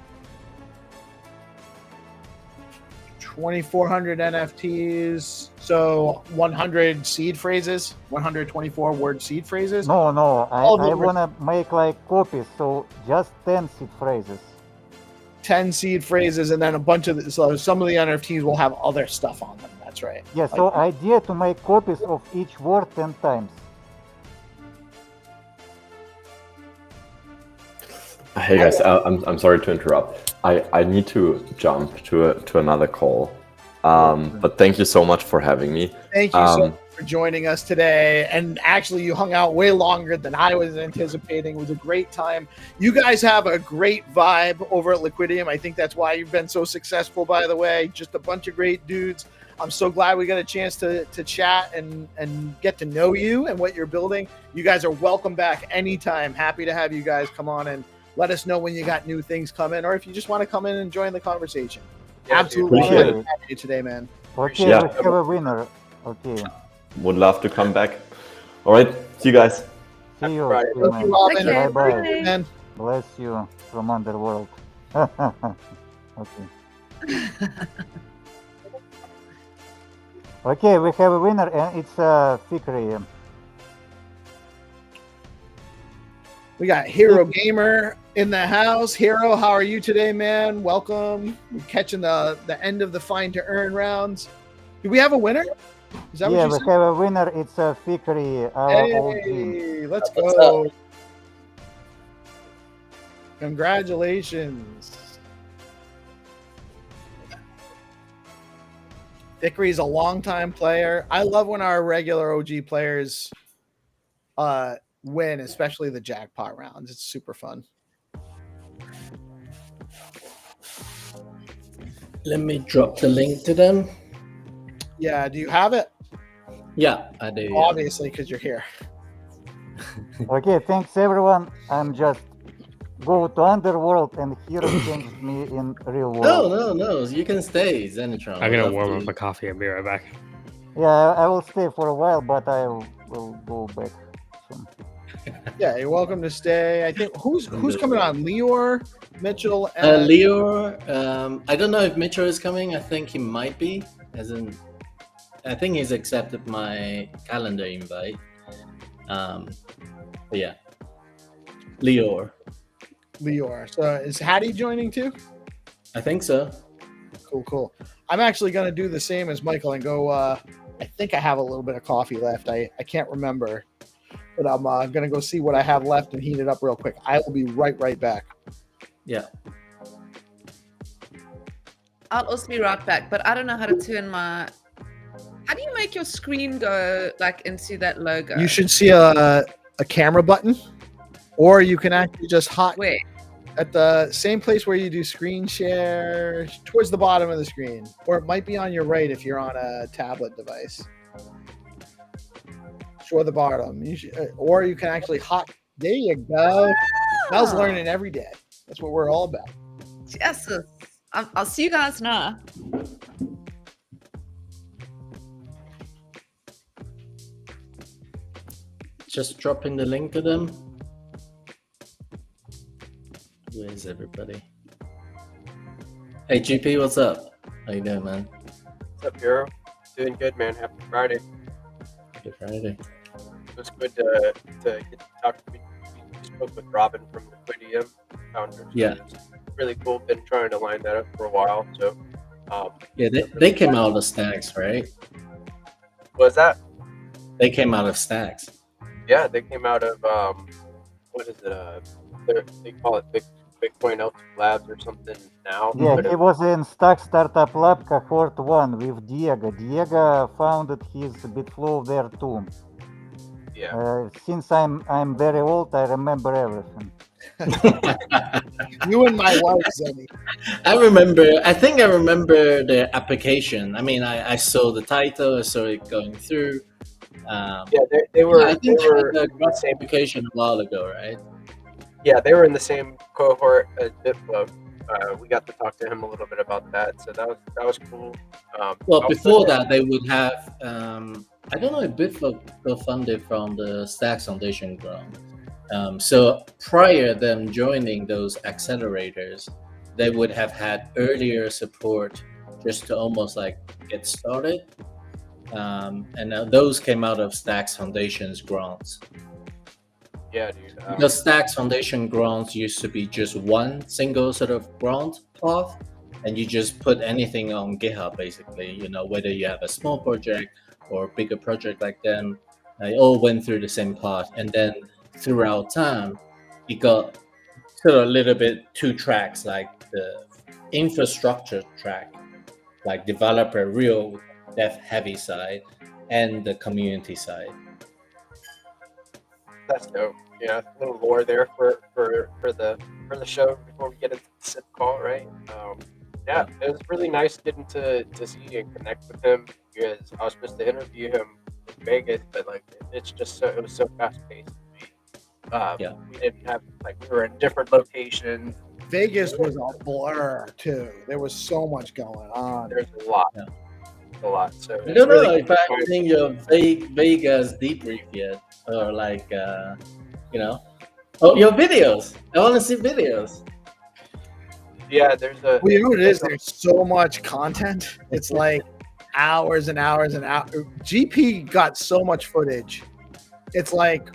2,400 NFTs. So 100 seed phrases, 124 word seed phrases. No, All I the- wanna make like copies. So just 10 seed phrases. 10 seed phrases, and then a bunch of so some of the NFTs will have other stuff on them. That's right. Yeah. So idea to make copies of each word 10 times. Hey guys, I'm sorry to interrupt. I need to jump to another call. But thank you so much for having me. Thank you so much for joining us today. And actually, you hung out way longer than I was anticipating. It was a great time. You guys have a great vibe over at Liquidium. I think that's why you've been so successful, by the way. Just a bunch of great dudes. I'm so glad we got a chance to chat and get to know you and what you're building. You guys are welcome back anytime. Happy to have you guys come on and let us know when you got new things coming, or if you just want to come in and join the conversation. Yeah, Absolutely appreciate glad it. to have you today, man. Okay, Yeah. we have a winner. Okay. Would love to come back. All right, see you guys. See you. Right. See you, Thank you, man. Robin. Okay, Have a great bye. day, man. Bless you from underworld. Okay. Okay, we have a winner, and it's Fikri. We got Hero Gamer in the house. Hero, how are you today, man? Welcome. We're catching the end of the Find to Earn rounds. Do we have a winner? Is that Yeah, what we you have a winner. It's Fikri, our said? OG. Hey, let's What's go. Congratulations. Fikri's a longtime player. I love when our regular OG players win, especially the jackpot rounds. It's super fun. Let me drop the link to them. Yeah, do you have it? Yeah, I do. Yeah. Obviously, because you're here. Okay, thanks everyone. I'm just go to underworld, and Hero changed me in real world. No. You can stay, Xenitron. I'm gonna I'd love warm to- up a coffee. I'll be right back. Yeah, I will stay for a while, but I will go back soon. Yeah, you're welcome to stay. I think who's coming on? Leor, Mitchell, and Leo, I don't know if Mitchell is coming. I think he might be. I think he's accepted my calendar invite. But yeah, Leo. Leor. So is Hattie joining too? I think so. Cool. I'm actually going to do the same as Michael and go. I think I have a little bit of coffee left. I can't remember, but I'm going to go see what I have left and heat it up real quick. I will be right back. Yeah. I'll also be right back, but I don't know how to turn my. How do you make your screen go like into that logo? You should see a camera button, or you can actually just Where? at the same place where you do screen share, towards the bottom of the screen, or it might be on your right if you're on a tablet device. Toward the bottom, or you can actually there you go. Mel's learning every day. That's what we're all about. Yes. I'll see you guys now. Just dropping the link to them. Where's Greetings, everybody. Hey, GP, what's up? How you doing, man? What's up, Bureau? Doing good, man. Happy Friday. Good Friday. It was good to get to talk. We spoke with Robin from Liquidium, founder. Yeah. It's really cool. Been trying to line that up for a while. So, yeah, they came out of Stacks, right? Was that? They came out of Stacks. Yeah, they came out of what is it? They call it Bitcoin Labs or something now. Yeah, but he was in Stack Startup Lab cohort 1 with Diego. Diego founded his BitFlow there too. Yeah. Since I'm very old, I remember everything. You and my wife, Zenny. I think I remember the application. I mean, I saw the title, I saw it going through. Yeah, they were. I think they were the same application a while ago, right? Yeah, they were in the same cohort as BitFlow. We got to talk to him a little bit about that, so that was cool. Well, before that, they would have. I don't know if BitFlow got funded from the Stacks Foundation grant. So prior them joining those accelerators, they would have had earlier support just to almost like get started. And now those came out of Stacks Foundation's grants. Yeah, dude. Because Stacks Foundation grants used to be just one single sort of grant path, and you just put anything on GitHub, basically. You know, whether you have a small project or a bigger project like them, they all went through the same path. And then throughout time, it got sort of a little bit two tracks, like the infrastructure track, like developer, real dev heavy side, and the community side. That's dope. Yeah, a little lore there for the show before we get into the SIP call, right? Yeah, it was really nice getting to see and connect with him because I was supposed to interview him in Vegas, but like it was so fast paced. We didn't have we were in different locations. Vegas was a blur too. There was so much going on. There's a lot. Yeah. A lot. So I don't know if I've seen your Vegas debrief yet, or your videos. I want to see videos. Yeah, there's a. Well, you know what it is? There's so much content. It's like hours and hours and hours. GP got so much footage. It's like,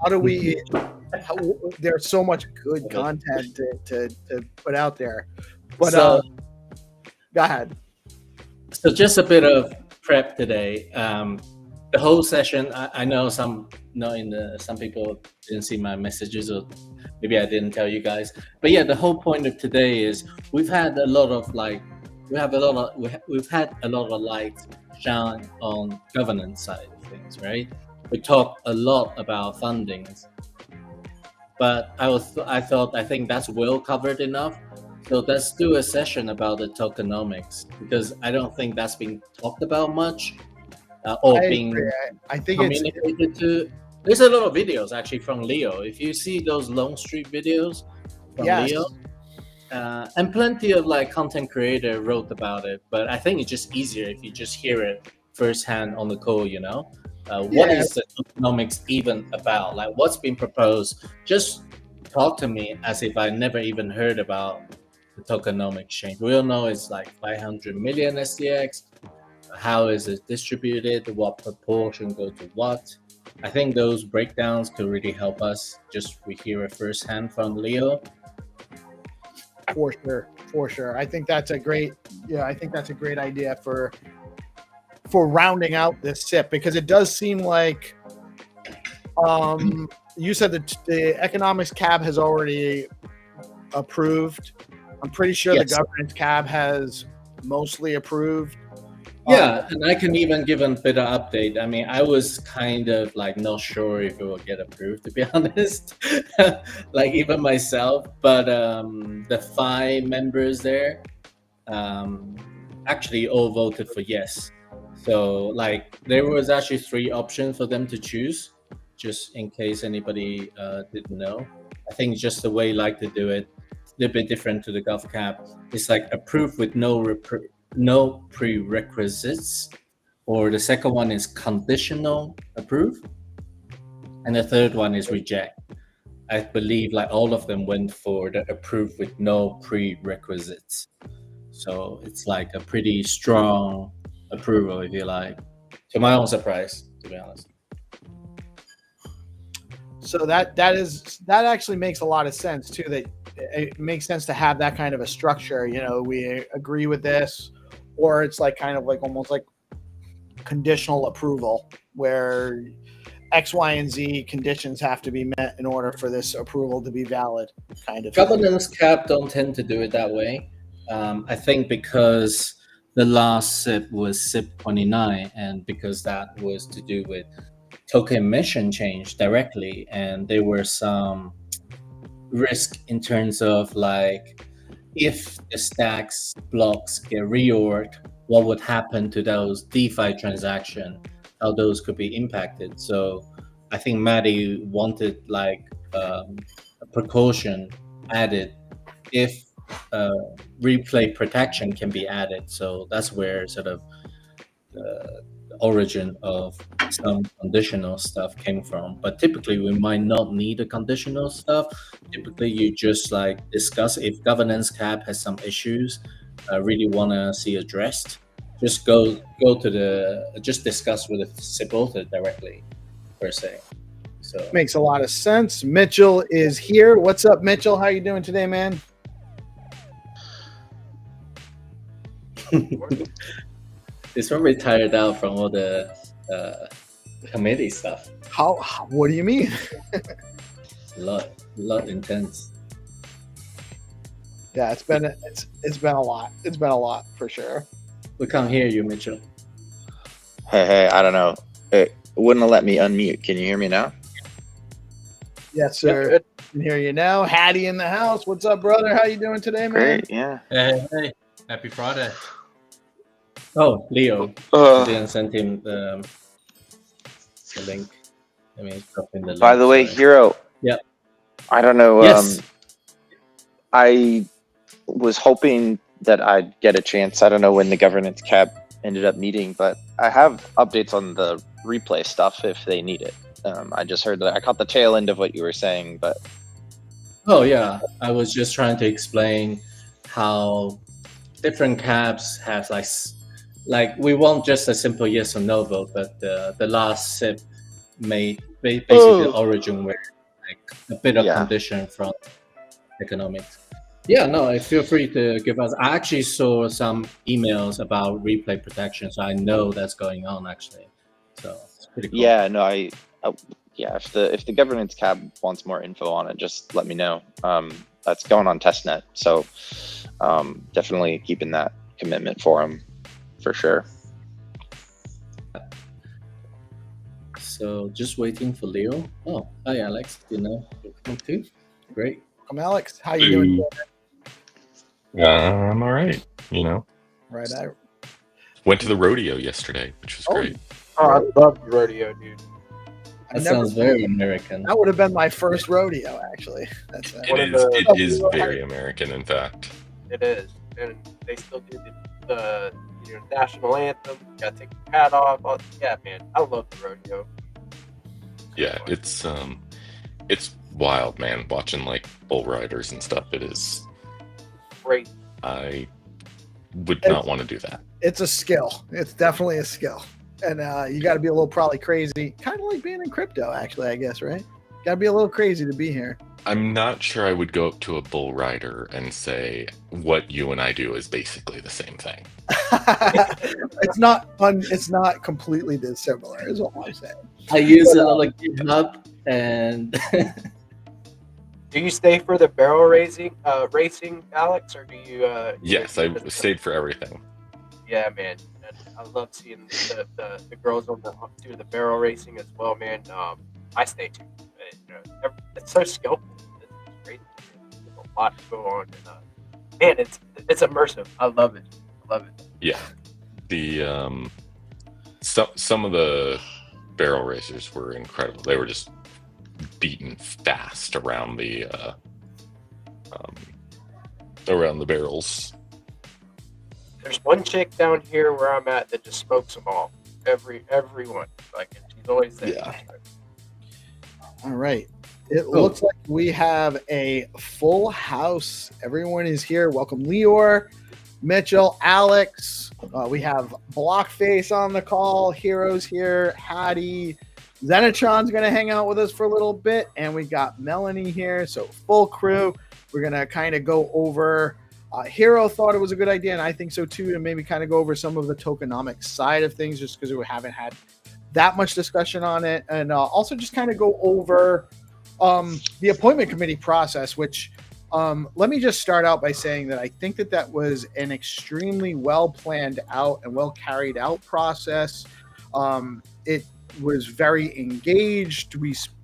how do we? There's so much good content to put out there. But go ahead. So just a bit of prep today. The whole session, I know some people didn't see my messages, or maybe I didn't tell you guys. But yeah, the whole point of today is we've had a lot of light shine on governance side of things, right? We talk a lot about fundings, but I think that's well covered enough. So let's do a session about the tokenomics, because I don't think that's being talked about much, or being communicated to. There's a lot of videos actually from Leo. If you see those Long Street videos from Leo, and plenty of content creator wrote about it, but I think it's just easier if you just hear it firsthand on the call. What is the tokenomics even about? Like, what's been proposed? Just talk to me as if I never even heard about the tokenomics change. We all know it's like 500 million SDX. How is it distributed? What proportion go to what? I think those breakdowns could really help us. Just we hear it firsthand from Leo. For sure. I think that's a great idea for rounding out this SIP, because it does seem like you said that the economics cab has already approved. I'm pretty sure the governance cab has mostly approved. Yeah, and I can even give a bit of update. I mean, I was kind of not sure if it will get approved, to be honest. Even myself, but the 5 members there actually all voted for yes. So there was actually 3 options for them to choose, just in case anybody didn't know. I think just the way to do it, a little bit different to the GovCap. It's approved with no prerequisites, or the second one is conditional approve, and the third one is reject. I believe like all of them went for the approved with no prerequisites. So it's like a pretty strong approval, if you like. To my own surprise, to be honest. So that actually makes a lot of sense too. That it makes sense to have that kind of a structure. You know, we agree with this, or it's like kind of like almost like conditional approval, where X, Y, and Z conditions have to be met in order for this approval to be valid. Kind of Governance cap don't tend to do it that way. I think because the last SIP was SIP 29, and because that was to do with token emission change directly, and there were some risk in terms of like if the stacks blocks get reorged, what would happen to those DeFi transactions, how those could be impacted. So I think Maddie wanted like a precaution added if replay protection can be added. So that's where sort of the origin of some conditional stuff came from. But typically we might not need a conditional stuff. Typically you just like discuss if governance cap has some issues, really want to see addressed, just go to the, just discuss with the SIP author directly per se. So makes a lot of sense. Mitchell is here. What's up, Mitchell? How you doing today, man? He's probably tired out from all the committee stuff. How? What do you mean? A lot intense. Yeah, it's been a lot. It's been a lot for sure. We can't hear you, Mitchell. Hey, I don't know. It wouldn't let me unmute. Can you hear me now? Yes, sir. I can hear you now. Hattie in the house. What's up, brother? How you doing today, man? Great, yeah. Hey, happy Friday. Oh, Leo. I didn't send him the link. I mean, drop in the link. By the way, Hero. Yeah. I don't know. Yes. I was hoping that I'd get a chance. I don't know when the governance cap ended up meeting, but I have updates on the replay stuff if they need it. I just heard that I caught the tail end of what you were saying, but. Oh yeah, I was just trying to explain how different caps have like we want just a simple yes or no vote, but the last SIP made basically the origin where like a bit of condition from economics. Yeah, no, I feel free to give us. I actually saw some emails about replay protection, so I know that's going on actually. So it's pretty cool. Yeah, no, yeah. If the governance cap wants more info on it, just let me know. That's going on testnet, so definitely keeping that commitment for them. For sure. So just waiting for Leo. Oh, hi Alex. You know, welcome too. Great. I'm Alex. How you doing? I'm all right. You know. Right. I went to the rodeo yesterday, which was great. Oh, I love the rodeo, dude. That sounds very American. That would have been my first rodeo, actually. That's it is very American, in fact. It is, and they still do the national anthem. You gotta take your hat off. Yeah, man, I love the rodeo. Yeah, it's wild, man. Watching like bull riders and stuff. It is great. I would not want to do that. It's a skill. It's definitely a skill, and you got to be a little probably crazy, kind of like being in crypto, actually. I guess, right? Got to be a little crazy to be here. I'm not sure I would go up to a bull rider and say what you and I do is basically the same thing. It's not completely dissimilar, is what I'm saying. I use it on like GitHub, and do you stay for the barrel racing, Alex, or do you? Yes, I stayed for everything. Yeah, man. And I love seeing the girls do the barrel racing as well, man. I stay too. It's so skillful. It's great. There's a lot to go on. And, man, it's immersive. I love it. Yeah, the some of the barrel racers were incredible. They were just beating fast around the barrels. There's one chick down here where I'm at that just smokes them all. Everyone. Like, she's always there. Yeah. All right. It looks like we have a full house. Everyone is here. Welcome, Leor, Mitchell, Alex. We have Blockface on the call. Heroes here. Hattie. Xenitron's going to hang out with us for a little bit. And we got Melanie here. So full crew. We're going to kind of go over. Hero thought it was a good idea, and I think so too, to maybe kind of go over some of the tokenomics side of things, just because we haven't had that much discussion on it. And also just kind of go over the appointment committee process, which let me just start out by saying that I think that was an extremely well planned out and well carried out process. It was very engaged.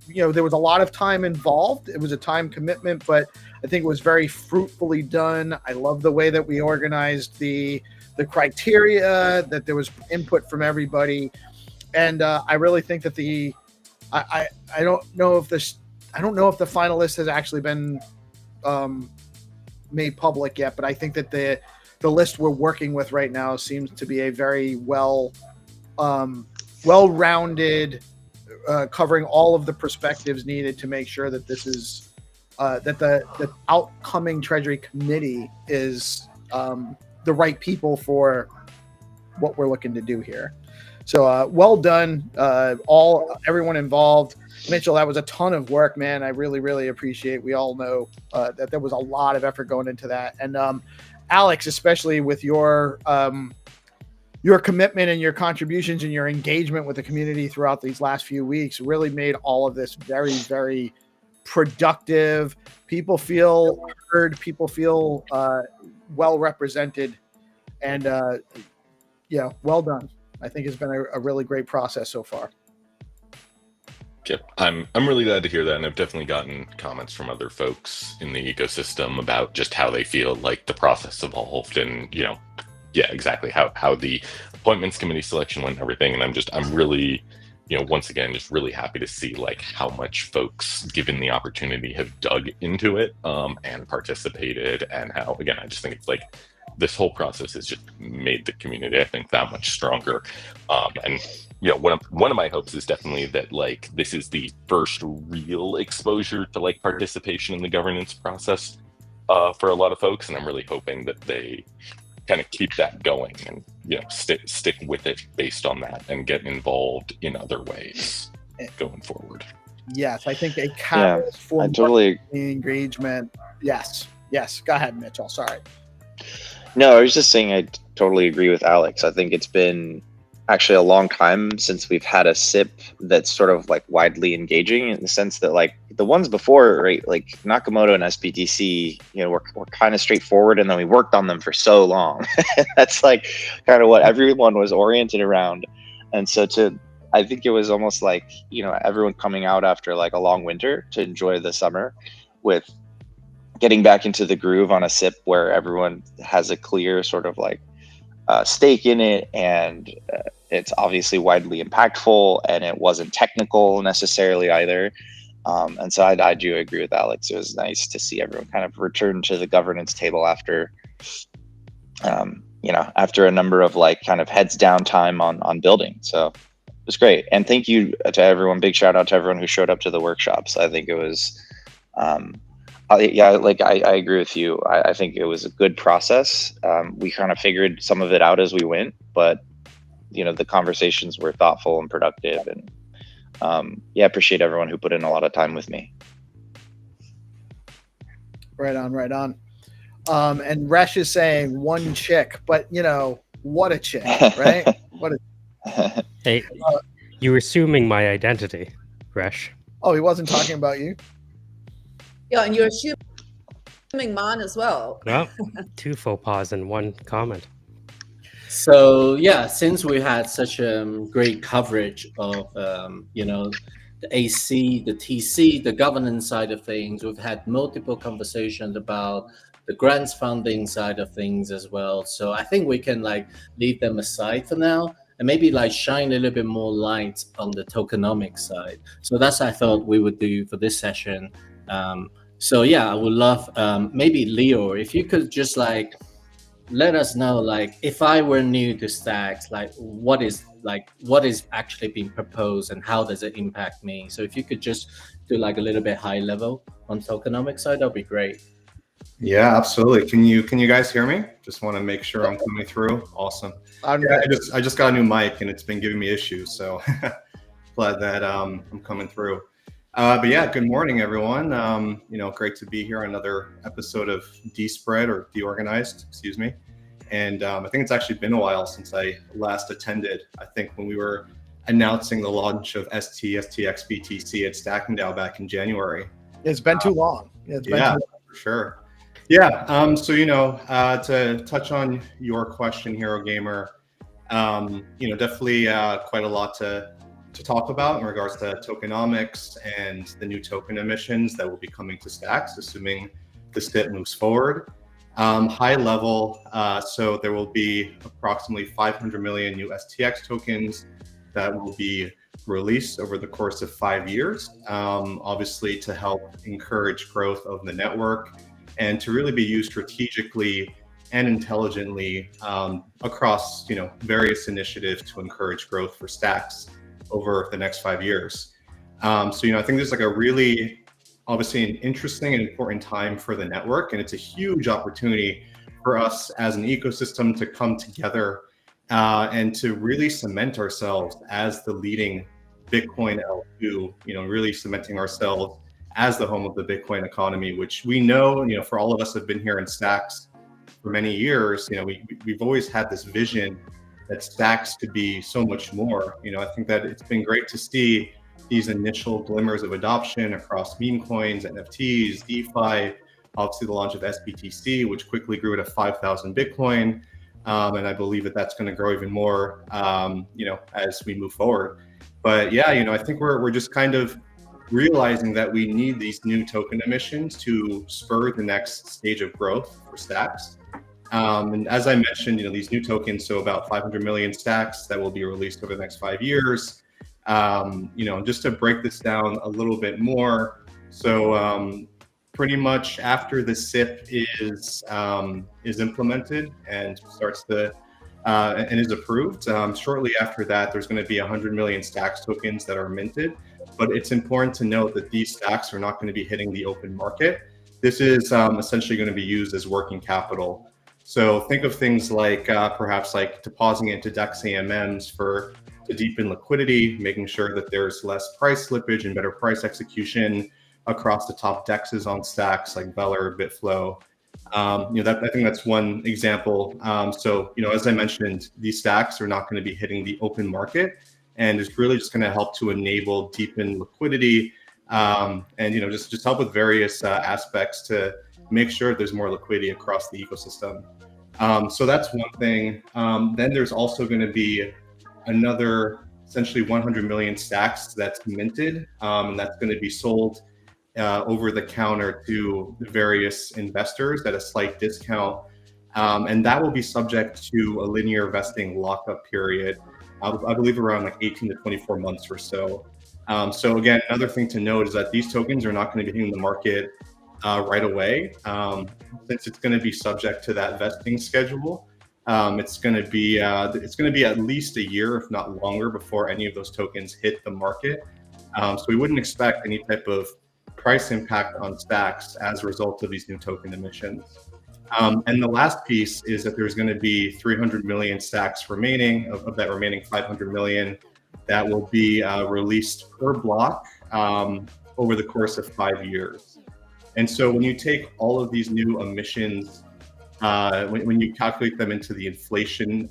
There was a lot of time involved. It was a time commitment, but I think it was very fruitfully done. I love the way that we organized the criteria, that there was input from everybody. And I really think that I don't know if the final list has actually been made public yet, but I think that the list we're working with right now seems to be a very well-rounded, covering all of the perspectives needed to make sure that this is that the outcoming Treasury Committee is the right people for what we're looking to do here. So well done, everyone involved. Mitchell, that was a ton of work, man. I really, really appreciate. We all know that there was a lot of effort going into that, and Alex, especially with your commitment and your contributions and your engagement with the community throughout these last few weeks, really made all of this very, very productive. People feel heard. People feel well represented, and well done. I think it's been a really great process so far. Yep, I'm really glad to hear that, and I've definitely gotten comments from other folks in the ecosystem about just how they feel like the process evolved, and exactly how the appointments committee selection went and everything. And I'm really, once again, just really happy to see like how much folks, given the opportunity, have dug into it and participated, and how, again, I just think it's like this whole process has just made the community, I think, that much stronger. And one of my hopes is definitely that like this is the first real exposure to like participation in the governance process for a lot of folks, and I'm really hoping that they kind of keep that going and stick with it based on that and get involved in other ways going forward. Yes, I think a catalyst for engagement. Yes. Go ahead, Mitchell. Sorry. No, I was just saying I totally agree with Alex. I think it's been actually a long time since we've had a SIP that's sort of like widely engaging, in the sense that like the ones before, right, like Nakamoto and SBTC, were kind of straightforward, and then we worked on them for so long. That's like kind of what everyone was oriented around. And so I think it was almost like, everyone coming out after like a long winter to enjoy the summer with getting back into the groove on a SIP where everyone has a clear sort of like stake in it, and it's obviously widely impactful, and it wasn't technical necessarily either. And so I do agree with Alex. It was nice to see everyone kind of return to the governance table after, after a number of like kind of heads down time on building. So it was great. And thank you to everyone. Big shout out to everyone who showed up to the workshops. I think it was, I agree with you. I think it was a good process. We kind of figured some of it out as we went, but the conversations were thoughtful and productive, and appreciate everyone who put in a lot of time with me. Right on. And Resh is saying one chick, but what a chick, right? Hey, you're assuming my identity, Resh. Oh, he wasn't talking about you? Yeah, and you're assuming mine as well. Well, 2 faux pas and 1 comment. So since we had such great coverage of the AC, the TC, the governance side of things, we've had multiple conversations about the grants funding side of things as well. So I think we can like leave them aside for now, and maybe like shine a little bit more light on the tokenomics side. So that's what I thought we would do for this session. I would love maybe Leo, if you could just like let us know, like if I were new to Stacks, like what is actually being proposed and how does it impact me. So if you could just to like a little bit high level on tokenomics side, that'd be great. Yeah, absolutely. Can you guys hear me? Just want to make sure I'm coming through. Awesome. Yeah, I just got a new mic and it's been giving me issues, so glad that I'm coming through. But yeah, good morning, everyone. Great to be here on another episode of DSpread or DeOrganized, excuse me. And I think it's actually been a while since I last attended. I think when we were announcing the launch of STX, BTC at StackingDAO back in January. It's been too long. Yeah, too long. For sure. Yeah. To touch on your question, Hero Gamer, definitely quite a lot to talk about in regards to tokenomics and the new token emissions that will be coming to Stacks, assuming the STIP moves forward. High level, so there will be approximately 500 million new STX tokens that will be released over the course of 5 years, obviously to help encourage growth of the network and to really be used strategically and intelligently across various initiatives to encourage growth for Stacks over the next 5 years. I think there's like a really obviously an interesting and important time for the network, and it's a huge opportunity for us as an ecosystem to come together and to really cement ourselves as the leading Bitcoin L2, really cementing ourselves as the home of the Bitcoin economy, which we know, for all of us who have been here in Stacks for many years, we've always had this vision that Stacks could be so much more. I think that it's been great to see these initial glimmers of adoption across meme coins, NFTs, DeFi, obviously the launch of SBTC, which quickly grew to 5,000 Bitcoin. And I believe that that's going to grow even more, as we move forward. But yeah, I think we're just kind of realizing that we need these new token emissions to spur the next stage of growth for Stacks. And as I mentioned, these new tokens, so about 500 million Stacks that will be released over the next 5 years. Just to break this down a little bit more. So pretty much after the SIP is implemented and starts and is approved, shortly after that, there's going to be 100 million Stacks tokens that are minted. But it's important to note that these Stacks are not going to be hitting the open market. This is essentially going to be used as working capital. So think of things like perhaps like depositing into DEX AMMs to deepen liquidity, making sure that there's less price slippage and better price execution across the top DEXs on Stacks like Velar, BitFlow. I think that's one example. As I mentioned, these Stacks are not going to be hitting the open market, and it's really just going to help to enable deepen liquidity, and just help with various aspects to make sure there's more liquidity across the ecosystem. So that's one thing. Then there's also going to be another essentially 100 million Stacks that's minted, and that's going to be sold over the counter to various investors at a slight discount. And that will be subject to a linear vesting lockup period, I believe around like 18 to 24 months or so. So again, another thing to note is that these tokens are not going to be hitting the market right away, since it's going to be subject to that vesting schedule. It's going to be at least a year, if not longer, before any of those tokens hit the market. So we wouldn't expect any type of price impact on Stacks as a result of these new token emissions. And the last piece is that there's going to be 300 million Stacks remaining of that remaining 500 million that will be released per block over the course of 5 years. And so when you take all of these new emissions, when you calculate them into the inflation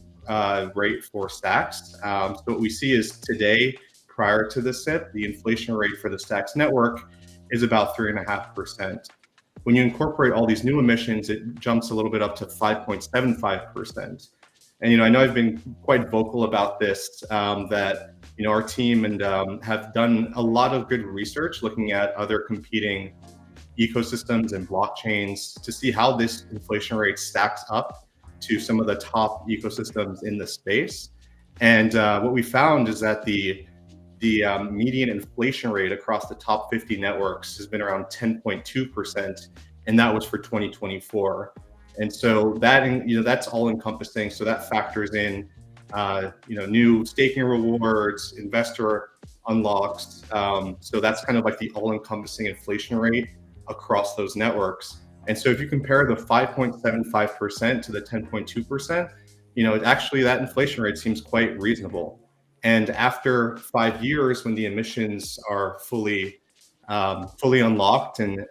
rate for Stacks, so what we see is today, prior to the SIP, the inflation rate for the Stacks network is about 3.5%. When you incorporate all these new emissions, it jumps a little bit up to 5.75%. And I know I've been quite vocal about this, that our team and have done a lot of good research looking at other competing ecosystems and blockchains to see how this inflation rate stacks up to some of the top ecosystems in the space. And what we found is that the median inflation rate across the top 50 networks has been around 10.2%, and that was for 2024. And so that that's all encompassing. So that factors in new staking rewards, investor unlocks. So that's kind of like the all-encompassing inflation rate across those networks. And so if you compare the 5.75% to the 10.2%, actually that inflation rate seems quite reasonable. And after 5 years, when the emissions are fully unlocked, and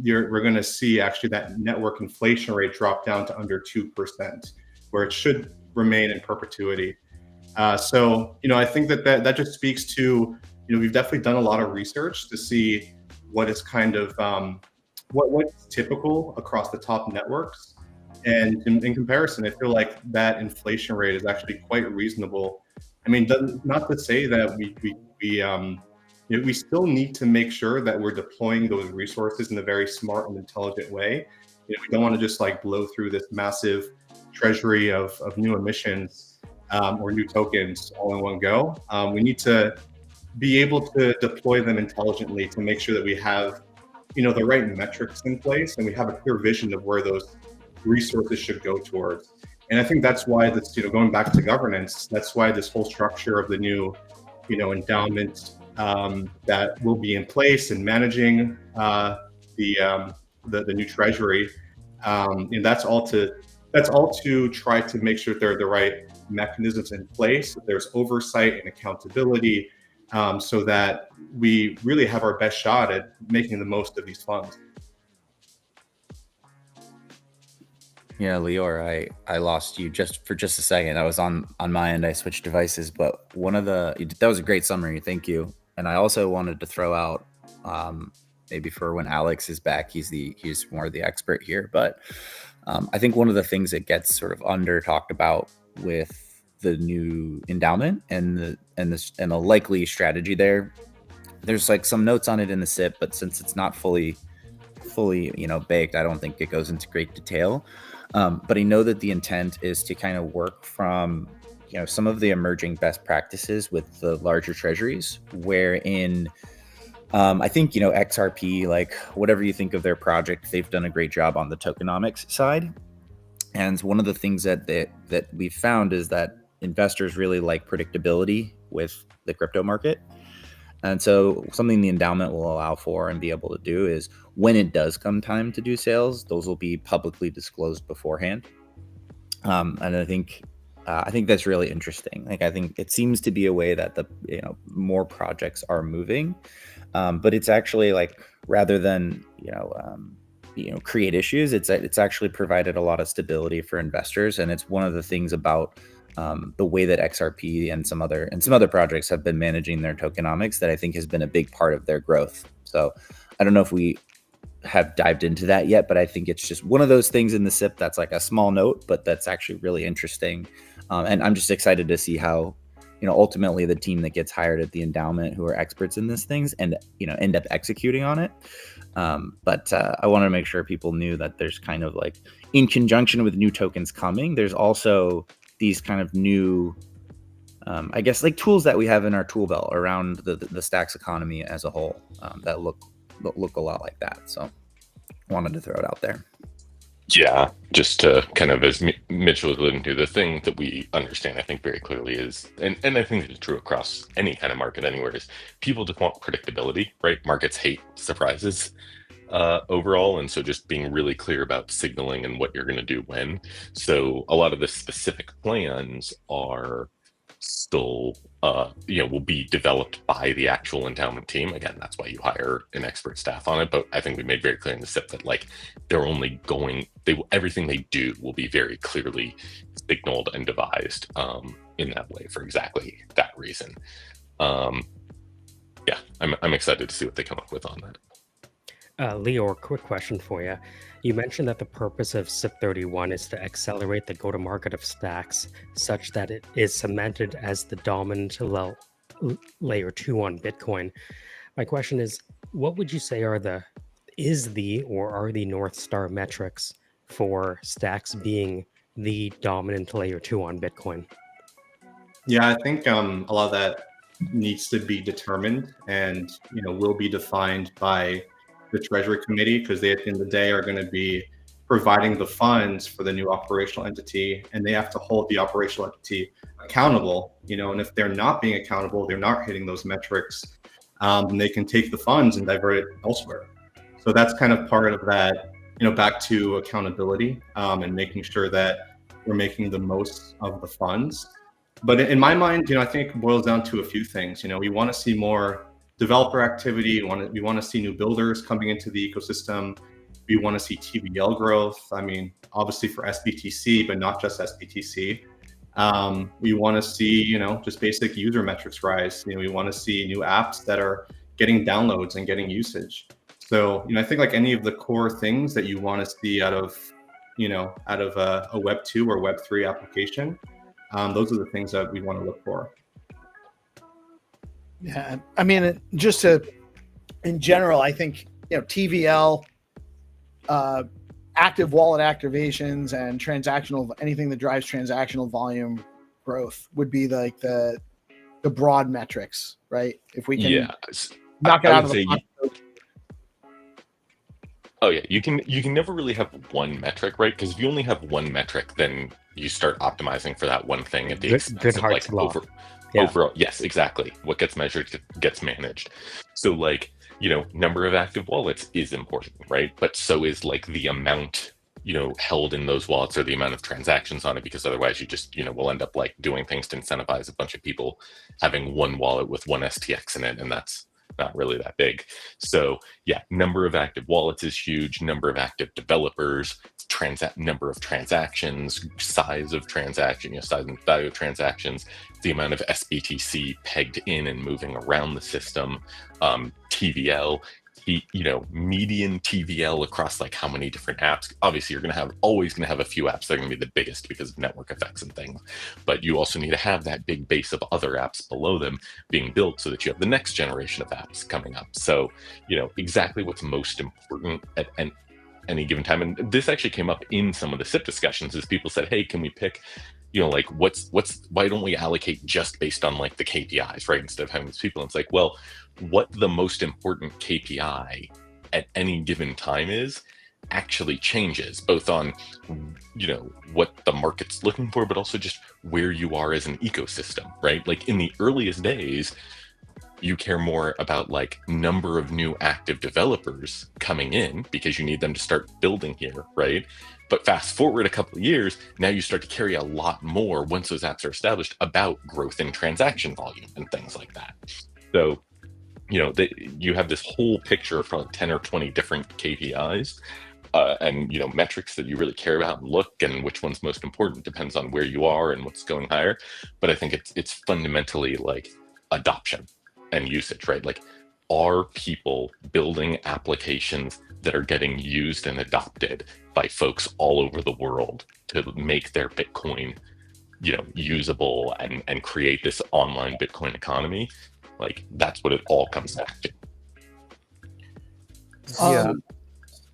we're going to see actually that network inflation rate drop down to under 2%, where it should remain in perpetuity. So I think that just speaks to we've definitely done a lot of research to see what is kind of what's typical across the top networks, and in comparison, I feel like that inflation rate is actually quite reasonable. I mean, not to say that we still need to make sure that we're deploying those resources in a very smart and intelligent way. We don't want to just like blow through this massive treasury of new emissions or new tokens all in one go. We need to be able to deploy them intelligently to make sure that we have the right metrics in place and we have a clear vision of where those resources should go towards. And I think that's why this, going back to governance, that's why this whole structure of the new, endowment that will be in place and managing the new treasury, and that's all to try to make sure that there are the right mechanisms in place, that there's oversight and accountability, so that we really have our best shot at making the most of these funds. Yeah, Lior, I lost you just for a second. I was on my end. I switched devices, but that was a great summary. Thank you. And I also wanted to throw out, maybe for when Alex is back, he's more the expert here. But I think one of the things that gets sort of under talked about with the new endowment and the likely strategy there's like some notes on it in the SIP, but since it's not fully baked, I don't think it goes into great detail. But I know that the intent is to kind of work from some of the emerging best practices with the larger treasuries, wherein I think XRP, like whatever you think of their project, they've done a great job on the tokenomics side. And one of the things that we've found is that investors really like predictability with the crypto market. And so something the endowment will allow for and be able to do is when it does come time to do sales, those will be publicly disclosed beforehand. And I think that's really interesting. Like, I think it seems to be a way that the more projects are moving, but it's actually like, rather than create issues, it's actually provided a lot of stability for investors. And it's one of the things about the way that XRP and some other projects have been managing their tokenomics that I think has been a big part of their growth. So I don't know if we have dived into that yet, but I think it's just one of those things in the SIP that's like a small note, but that's actually really interesting. And I'm just excited to see how, ultimately the team that gets hired at the endowment, who are experts in these things, and end up executing on it. But I want to make sure people knew that there's kind of like, in conjunction with new tokens coming, there's also these kind of new, I guess, like tools that we have in our tool belt around the Stacks economy as a whole, that look a lot like that. So wanted to throw it out there. Yeah, just to kind of, as Mitch was alluding to, the thing that we understand, I think, very clearly is, and I think it's true across any kind of market anywhere, is people just want predictability, right? Markets hate surprises overall, and so just being really clear about signaling and what you're going to do when. So a lot of the specific plans are still will be developed by the actual endowment team. Again, that's why you hire an expert staff on it. But I think we made very clear in the SIP that like they're only everything they do will be very clearly signaled and devised in that way for exactly that reason. Yeah, I'm excited to see what they come up with on that. Lior, quick question for you. You mentioned that the purpose of SIP 31 is to accelerate the go-to-market of Stacks such that it is cemented as the dominant layer 2 on Bitcoin. My question is, what would you say are the North Star metrics for Stacks being the dominant layer 2 on Bitcoin? Yeah, I think a lot of that needs to be determined and will be defined by the Treasury Committee, because they at the end of the day are going to be providing the funds for the new operational entity, and they have to hold the operational entity accountable, and if they're not being accountable, they're not hitting those metrics, then they can take the funds and divert it elsewhere. So that's kind of part of that, back to accountability, and making sure that we're making the most of the funds. But in my mind, I think it boils down to a few things. We want to see more developer activity. We want to see new builders coming into the ecosystem. We want to see TVL growth. I mean, obviously for SBTC, but not just SBTC. We want to see, just basic user metrics rise. We want to see new apps that are getting downloads and getting usage. So, I think like any of the core things that you want to see out of a Web 2 or Web 3 application, those are the things that we want to look for. Yeah, I mean, in general, I think TVL, active wallet activations, and anything that drives transactional volume growth would be like the broad metrics, right? If we can knock it out of the Oh yeah, you can never really have one metric, right? Because if you only have one metric, then you start optimizing for that one thing at the expense of like overall. Yes, exactly. What gets measured gets managed. So like, number of active wallets is important, right? But so is like the amount, held in those wallets or the amount of transactions on it, because otherwise you just, will end up like doing things to incentivize a bunch of people having one wallet with one STX in it, and that's not really that big. So yeah, number of active wallets is huge, number of active developers, number of transactions, size of transaction, size and value of transactions, the amount of SBTC pegged in and moving around the system, TVL, median TVL across like how many different apps. Obviously, you're always going to have a few apps that are going to be the biggest because of network effects and things, but you also need to have that big base of other apps below them being built so that you have the next generation of apps coming up. So, exactly what's most important at any given time. And this actually came up in some of the SIP discussions, is people said, hey, can we pick, like why don't we allocate just based on like the KPIs, right? Instead of having these people. And it's like, well, what the most important KPI at any given time is actually changes, both on, what the market's looking for, but also just where you are as an ecosystem, right? Like in the earliest days, you care more about like number of new active developers coming in because you need them to start building here, right? But fast forward a couple of years, now you start to carry a lot more once those apps are established about growth in transaction volume and things like that. So, you have this whole picture of probably 10 or 20 different KPIs and, metrics that you really care about and look, and which one's most important depends on where you are and what's going higher. But I think it's fundamentally like adoption and usage, right? Like, are people building applications that are getting used and adopted by folks all over the world to make their Bitcoin, usable and create this online Bitcoin economy? Like, that's what it all comes back to.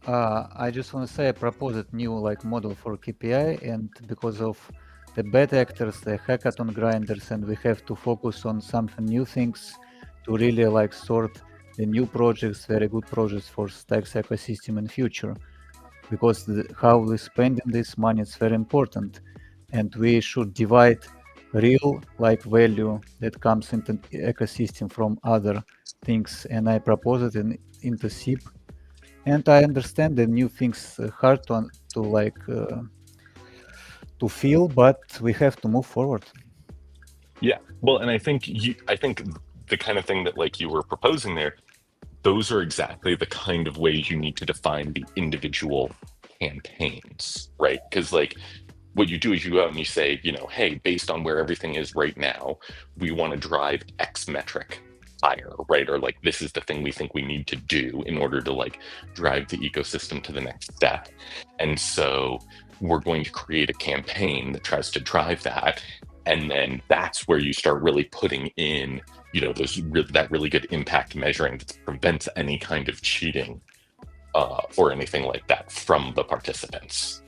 I just want to say I proposed new model for KPI, and because of the bad actors, the hackathon grinders, and we have to focus on something new things to really sort the new projects, very good projects for Stacks ecosystem in future, because how we spending this money is very important, and we should divide real value that comes into ecosystem from other things. And I propose it into SIP, and I understand the new things hard to feel, but we have to move forward. Yeah, well, and I think the kind of thing that you were proposing there, those are exactly the kind of ways you need to define the individual campaigns, right? Because what you do is you go out and you say, hey, based on where everything is right now, we want to drive X metric higher, right? Or this is the thing we think we need to do in order to drive the ecosystem to the next step. And so we're going to create a campaign that tries to drive that. And then that's where you start really putting in, that really good impact measuring that prevents any kind of cheating or anything like that from the participants.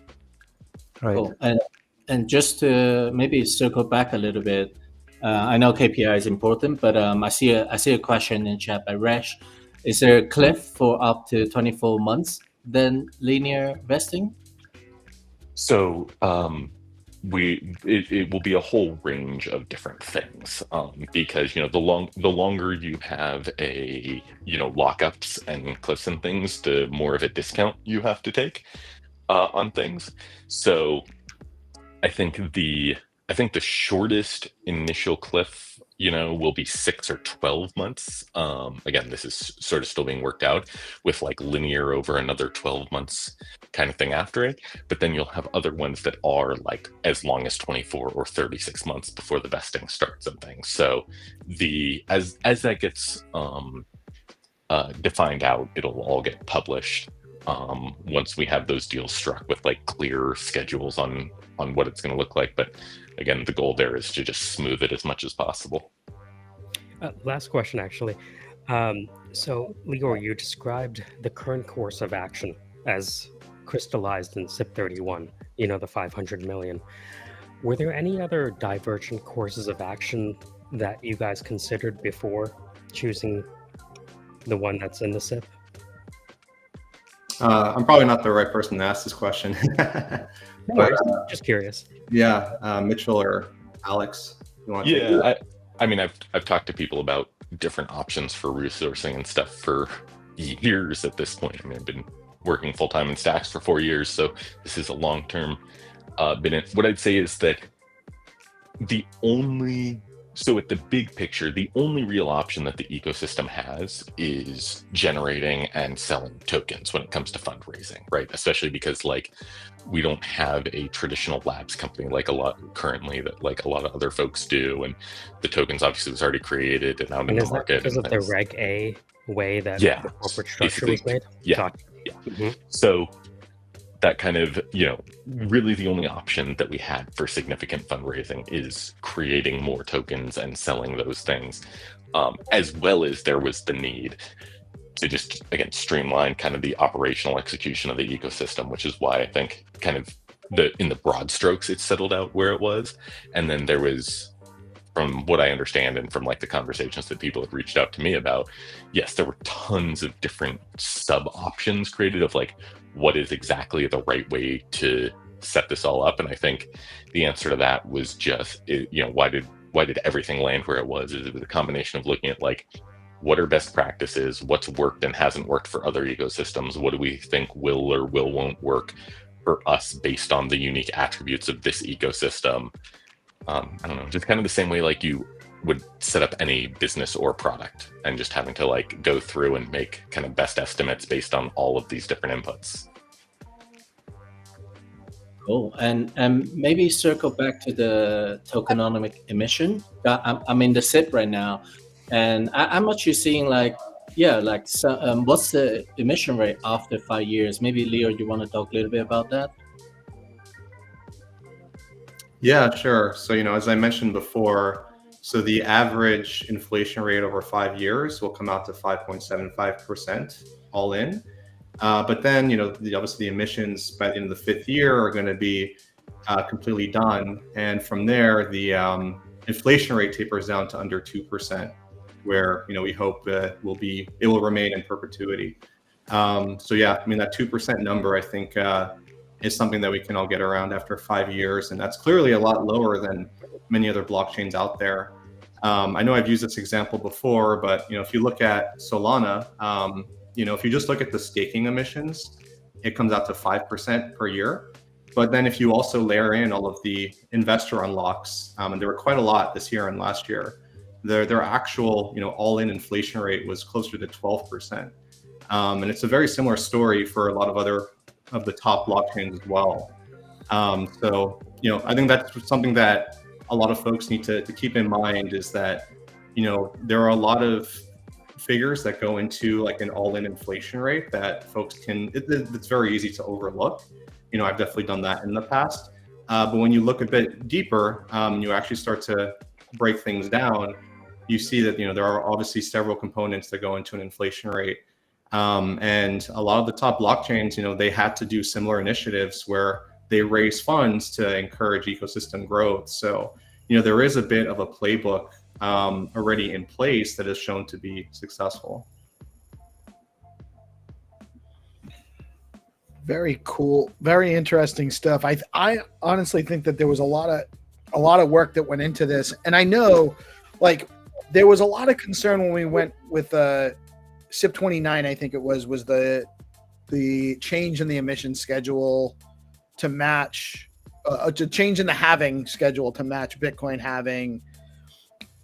Right. Cool. And just to maybe circle back a little bit, I know KPI is important, but I see a question in chat by Resh. Is there a cliff for up to 24 months then linear vesting? So it will be a whole range of different things, because the longer you have a lockups and cliffs and things, the more of a discount you have to take on things. So I think the shortest initial cliff will be 6 or 12 months. Again, this is sort of still being worked out with like linear over another 12 months kind of thing after it. But then you'll have other ones that are like as long as 24 or 36 months before the vesting starts and things. So as that gets defined out, it'll all get published once we have those deals struck with like clear schedules on what it's going to look like. But again, the goal there is to just smooth it as much as possible. Last question, actually. So, Lior, you described the current course of action as crystallized in SIP31, the 500 million. Were there any other divergent courses of action that you guys considered before choosing the one that's in the SIP? I'm probably not the right person to ask this question. No worries. Just curious. Yeah, Mitchell or Alex, you want to? Yeah, I mean, I've talked to people about different options for resourcing and stuff for years at this point. I mean, I've been working full time in Stacks for 4 years, so this is a long term. What I'd say is that at the big picture, the only real option that the ecosystem has is generating and selling tokens when it comes to fundraising, right? Especially because we don't have a traditional labs company like a lot of other folks do, and the tokens obviously was already created and out in the market. Because of the Reg A way that the corporate structure was made? Yeah. Mm-hmm. So that kind of, really the only option that we had for significant fundraising is creating more tokens and selling those things, as well as there was the need to just, again, streamline kind of the operational execution of the ecosystem, which is why I think kind of in the broad strokes, it settled out where it was. And then there was, from what I understand and from the conversations that people have reached out to me about, yes, there were tons of different sub options created of what is exactly the right way to set this all up. And I think the answer to that was just, why did everything land where it was? It was a combination of looking at what are best practices, what's worked and hasn't worked for other ecosystems, what do we think will or won't work for us based on the unique attributes of this ecosystem. I don't know, just kind of the same way you would set up any business or product, and just having to go through and make kind of best estimates based on all of these different inputs. Cool. And maybe circle back to the tokenomic emission. I'm in the SIP right now, and I'm actually seeing what's the emission rate after 5 years? Maybe Leo, you want to talk a little bit about that? Yeah, sure. So, as I mentioned before, so the average inflation rate over 5 years will come out to 5.75% all in. But then, obviously the emissions by the end of the 5th year are going to be completely done. And from there, the inflation rate tapers down to under 2%, where, we hope it will remain in perpetuity. So yeah, I mean, that 2% number, I think, is something that we can all get around after 5 years. And that's clearly a lot lower than many other blockchains out there. I know I've used this example before, but, if you look at Solana, if you just look at the staking emissions, it comes out to 5% per year. But then if you also layer in all of the investor unlocks, and there were quite a lot this year and last year, their actual, all-in inflation rate was closer to 12%. And it's a very similar story for a lot of other of the top blockchains as well. So, I think that's something that a lot of folks need to keep in mind, is that, there are a lot of figures that go into an all-in inflation rate that folks it's very easy to overlook. I've definitely done that in the past. But when you look a bit deeper, you actually start to break things down. You see that, there are obviously several components that go into an inflation rate. And a lot of the top blockchains, they had to do similar initiatives where they raise funds to encourage ecosystem growth. So, there is a bit of a playbook already in place that is shown to be successful. Very cool, very interesting stuff. I honestly think that there was a lot of work that went into this, and I know, like, there was a lot of concern when we went with SIP 29. I think it was the change in the emission schedule to match to change in the halving schedule to match Bitcoin halving,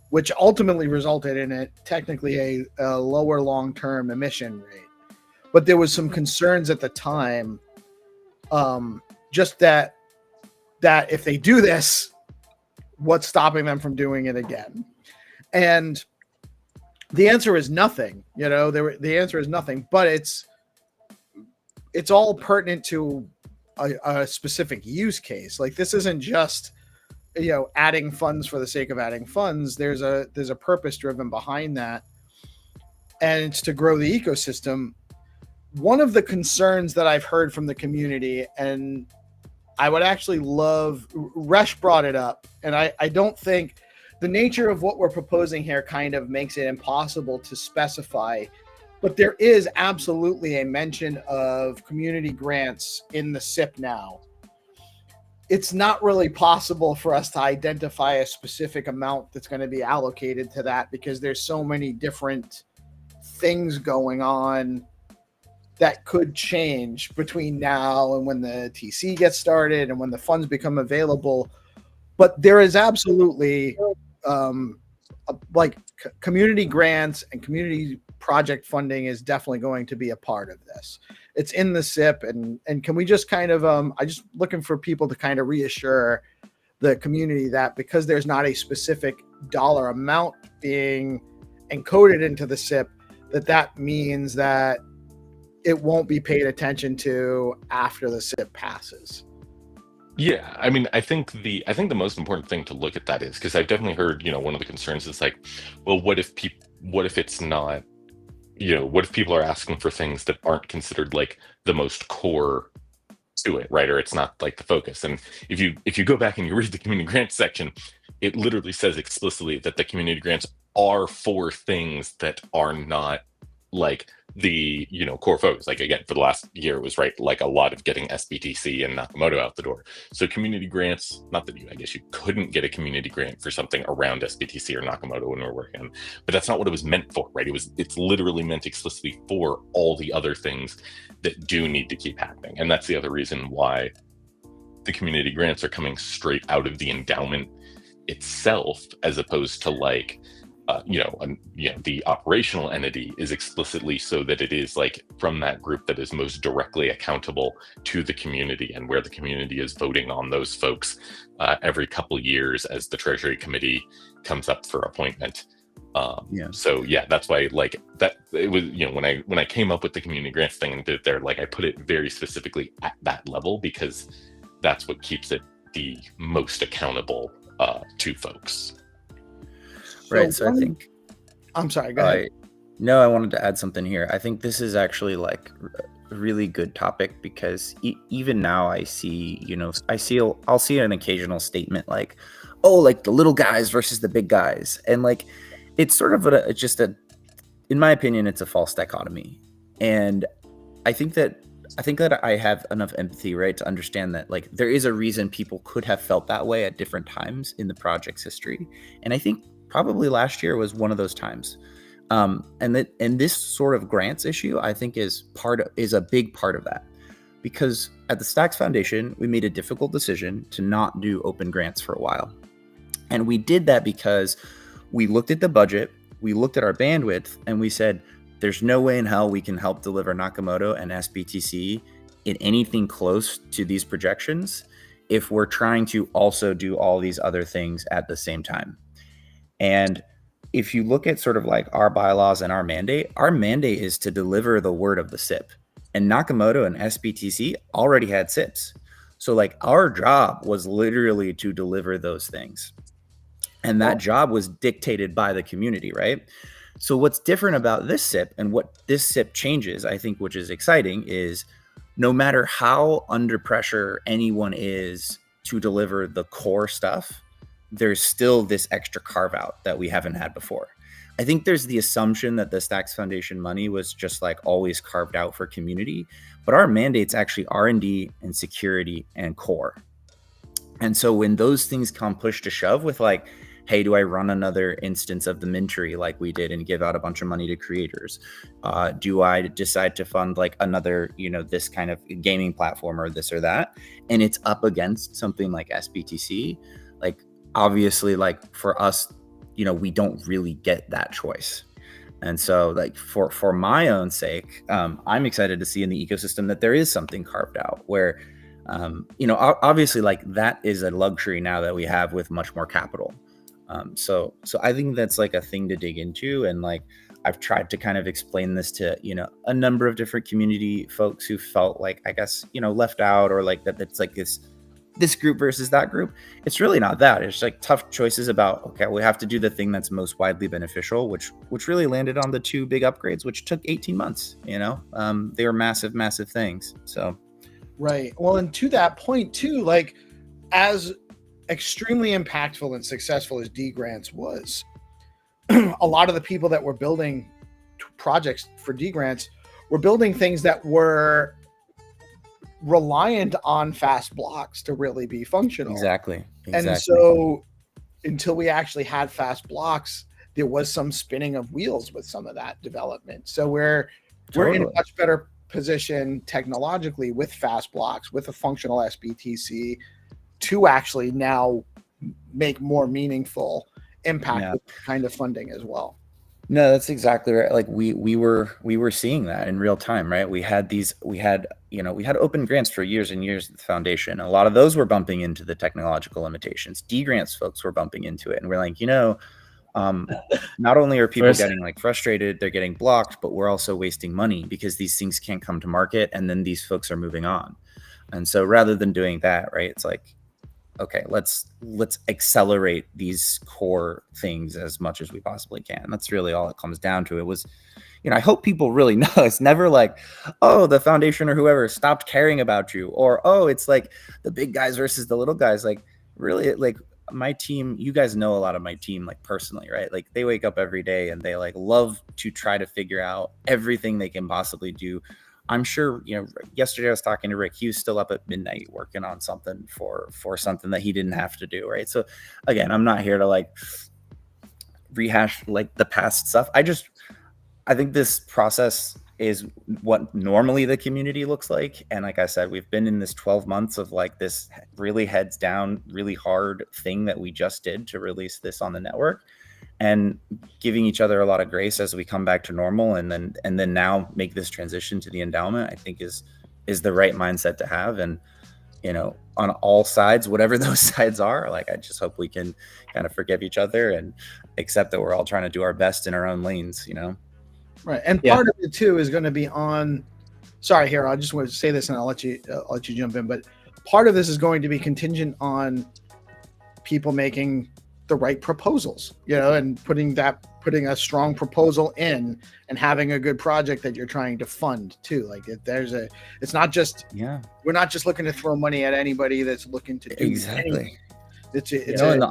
which ultimately resulted in it technically a lower long-term emission rate. But there was some concerns at the time, just that if they do this, what's stopping them from doing it again? And the answer is nothing. The answer is nothing. But it's all pertinent to a specific use case. Like, this isn't just adding funds for the sake of adding funds. There's a purpose driven behind that, and it's to grow the ecosystem. One of the concerns that I've heard from the community, and I would actually love, Resh brought it up, and I don't think the nature of what we're proposing here kind of makes it impossible to specify, but there is absolutely a mention of community grants in the SIP now. It's not really possible for us to identify a specific amount that's going to be allocated to that, because there's so many different things going on that could change between now and when the TC gets started and when the funds become available. But there is absolutely community grants and community project funding is definitely going to be a part of this. It's in the SIP, and can we just kind of I just looking for people to kind of reassure the community that because there's not a specific dollar amount being encoded into the SIP, that means that it won't be paid attention to after the SIP passes. Yeah, I mean, I think the most important thing to look at that is, because I've definitely heard, one of the concerns is like, well, what if it's not, what if people are asking for things that aren't considered like the most core to it, right? Or it's not like the focus. And if you go back and you read the community grants section, it literally says explicitly that the community grants are for things that are not like the core focus. Like, again, for the last year, it was like a lot of getting SBTC and Nakamoto out the door. So community grants, not that I guess you couldn't get a community grant for something around SBTC or Nakamoto when we were working on, but that's not what it was meant for, right? It's literally meant explicitly for all the other things that do need to keep happening. And that's the other reason why the community grants are coming straight out of the endowment itself, as opposed to like the operational entity is explicitly so that it is like from that group that is most directly accountable to the community, and where the community is voting on those folks every couple years as the Treasury Committee comes up for appointment. So yeah, that's why like that it was, when I came up with the community grants thing and did it there, like I put it very specifically at that level, because that's what keeps it the most accountable to folks. Right. So I think I'm sorry, go ahead. No, I wanted to add something here. I think this is actually like a really good topic, because even now I see, I'll see an occasional statement like, oh, like the little guys versus the big guys. And like, it's sort of in my opinion, it's a false dichotomy. And I think that I have enough empathy, right, to understand that like there is a reason people could have felt that way at different times in the project's history. And I think probably last year was one of those times. And this sort of grants issue, I think is a big part of that, because at the Stacks Foundation, we made a difficult decision to not do open grants for a while. And we did that because we looked at the budget, we looked at our bandwidth, and we said, there's no way in hell we can help deliver Nakamoto and SBTC in anything close to these projections if we're trying to also do all these other things at the same time. And if you look at sort of like our bylaws and our mandate is to deliver the word of the SIP. And Nakamoto and SBTC already had SIPs. So like our job was literally to deliver those things. And that job was dictated by the community, right? So what's different about this SIP and what this SIP changes, I think, which is exciting, is no matter how under pressure anyone is to deliver the core stuff, there's still this extra carve out that we haven't had before. I think there's the assumption that the Stacks Foundation money was just like always carved out for community, but our mandate's actually R&D and security and core. And so when those things come push to shove with like, hey, do I run another instance of the Mintery like we did and give out a bunch of money to creators? Do I decide to fund like another, this kind of gaming platform or this or that? And it's up against something like SBTC. Like, obviously, like for us, we don't really get that choice. And so like for my own sake, I'm excited to see in the ecosystem that there is something carved out where, obviously like that is a luxury now that we have with much more capital. So I think that's like a thing to dig into. And like, I've tried to kind of explain this to, a number of different community folks who felt like, I guess, left out, or like that it's like this group versus that group. It's really not that. It's like tough choices about, okay, we have to do the thing that's most widely beneficial, which really landed on the 2 big upgrades, which took 18 months, they were massive things. So. Right. Well, and to that point too, like as extremely impactful and successful as D grants was, a lot of the people that were building projects for D grants were building things that were reliant on fast blocks to really be functional. Exactly. And so until we actually had fast blocks, there was some spinning of wheels with some of that development. So we're in a much better position technologically with fast blocks, with a functional SBTC, to actually now make more meaningful impact with kind of funding as well. No, that's exactly right. Like we were seeing that in real time, right? We had open grants for years and years at the foundation. A lot of those were bumping into the technological limitations. D grants folks were bumping into it, and we're like, not only are people getting like frustrated, they're getting blocked, but we're also wasting money because these things can't come to market, and then these folks are moving on. And so rather than doing that, right, it's like, okay, let's accelerate these core things as much as we possibly can. That's really all it comes down to. It was, I hope people really know it's never like, oh, the foundation or whoever stopped caring about you, or, oh, it's like the big guys versus the little guys. Like, really, like my team, you guys know a lot of my team, like personally, right? Like they wake up every day and they like love to try to figure out everything they can possibly do. I'm sure, yesterday I was talking to Rick. He was still up at midnight working on something for something that he didn't have to do, right? So again, I'm not here to like rehash like the past stuff. I think this process is what normally the community looks like. And like I said, we've been in this 12 months of like this really heads down, really hard thing that we just did to release this on the network, and giving each other a lot of grace as we come back to normal, and then now make this transition to the endowment, I think is the right mindset to have. And on all sides, whatever those sides are, like I just hope we can kind of forgive each other and accept that we're all trying to do our best in our own lanes, Right. And part of it too is going to be on, sorry, here, I just want to say this and I'll let you jump in, but part of this is going to be contingent on people making the right proposals, and putting a strong proposal in and having a good project that you're trying to fund too. Like it's not just, we're not just looking to throw money at anybody that's looking to do exactly. Anything. And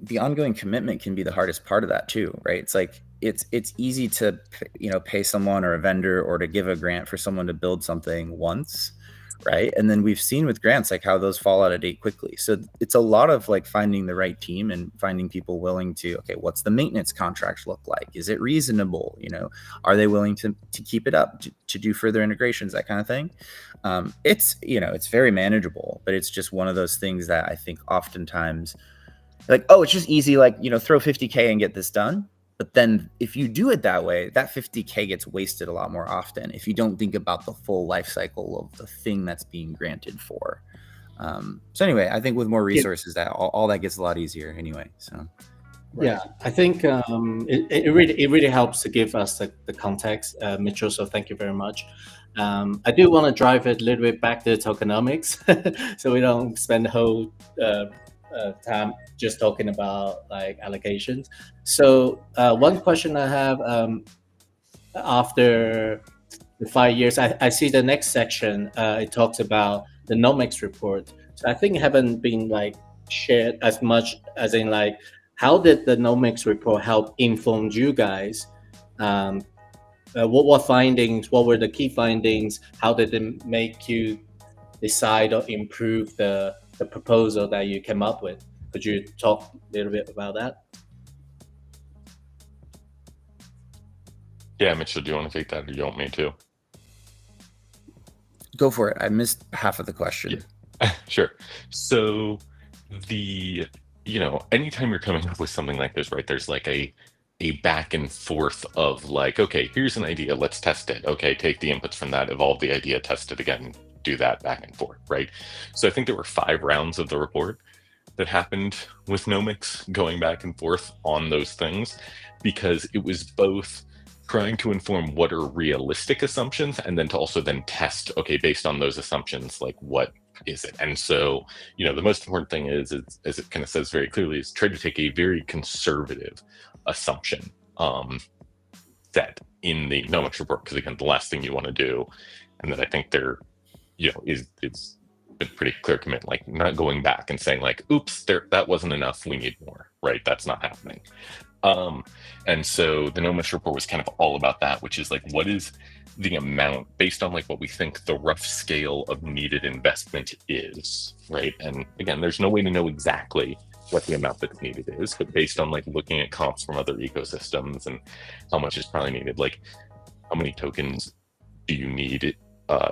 the ongoing commitment can be the hardest part of that too, right? It's like, it's easy to, pay someone or a vendor or to give a grant for someone to build something once, right? And then we've seen with grants like how those fall out of date quickly. So it's a lot of like finding the right team and finding people willing to, okay, what's the maintenance contract look like? Is it reasonable? Are they willing to keep it up, to do further integrations, that kind of thing? It's, it's very manageable, but it's just one of those things that I think oftentimes like, oh, it's just easy, like, throw 50K and get this done. But then if you do it that way, that 50K gets wasted a lot more often if you don't think about the full life cycle of the thing that's being granted for. So anyway, I think with more resources, that all that gets a lot easier anyway. So yeah, I think it really helps to give us the context, Mitchell. So thank you very much. I do want to drive it a little bit back to tokenomics, so we don't spend the whole time just talking about like allocations. So one question I have, after the 5 years, I see the next section, it talks about the nomics report. So I think it haven't been like shared as much as in like how did the Nomics report help inform you guys? What findings? What were the key findings? How did it make you decide or improve the proposal that you came up with? Could you talk a little bit about that? Yeah, Mitchell, do you want to take that, or do you want me to? Go for it. I missed half of the question. Yeah. Sure. So anytime you're coming up with something like this, right, there's like a back and forth of like, okay, here's an idea, let's test it. Okay, take the inputs from that, evolve the idea, test it again, do that back and forth, right? So I think there were 5 rounds of the report that happened with Nomics, going back and forth on those things, because it was both trying to inform what are realistic assumptions, and then to also then test, okay, based on those assumptions, like what is it? And so, the most important thing is, as it kind of says very clearly, is try to take a very conservative assumption set in the Nomics report, because again, the last thing you want to do, and that I think there, is been pretty clear commit, like not going back and saying like, oops, that wasn't enough, we need more, right? That's not happening. And so the Nomics report was kind of all about that, which is like, what is the amount based on like what we think the rough scale of needed investment is, right? And again, there's no way to know exactly what the amount that's needed is, but based on like looking at comps from other ecosystems and how much is probably needed, like how many tokens do you need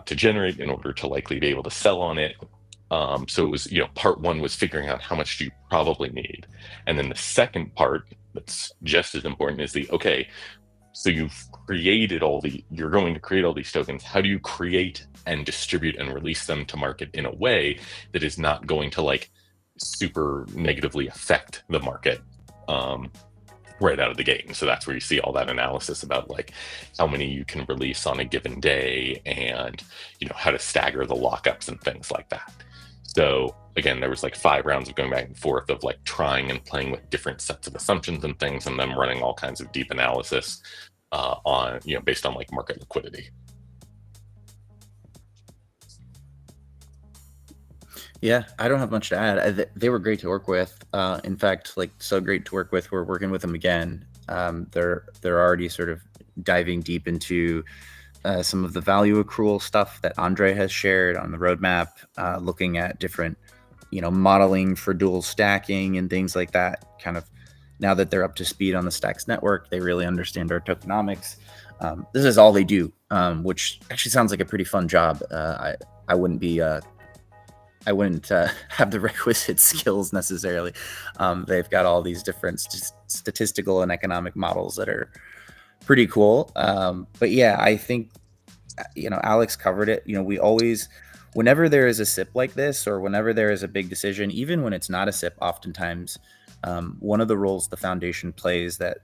to generate in order to likely be able to sell on it. So it was, part 1 was figuring out how much do you probably need. And then the second part that's just as important is okay, so you've created you're going to create all these tokens. How do you create and distribute and release them to market in a way that is not going to like super negatively affect the market right out of the gate? And so that's where you see all that analysis about like how many you can release on a given day, and how to stagger the lockups and things like that. So again, there was like 5 rounds of going back and forth of like trying and playing with different sets of assumptions and things, and then running all kinds of deep analysis on based on like market liquidity. Yeah, I don't have much to add. They were great to work with. In fact, like so great to work with. We're working with them again. They're already sort of diving deep into some of the value accrual stuff that Andre has shared on the roadmap, looking at different, modeling for dual stacking and things like that. Kind of now that they're up to speed on the Stacks network, they really understand our tokenomics. This is all they do, which actually sounds like a pretty fun job. I wouldn't be I wouldn't have the requisite skills necessarily. They've got all these different statistical and economic models that are pretty cool. But yeah, I think, Alex covered it. We always, whenever there is a SIP like this, or whenever there is a big decision, even when it's not a SIP, oftentimes one of the roles the foundation plays that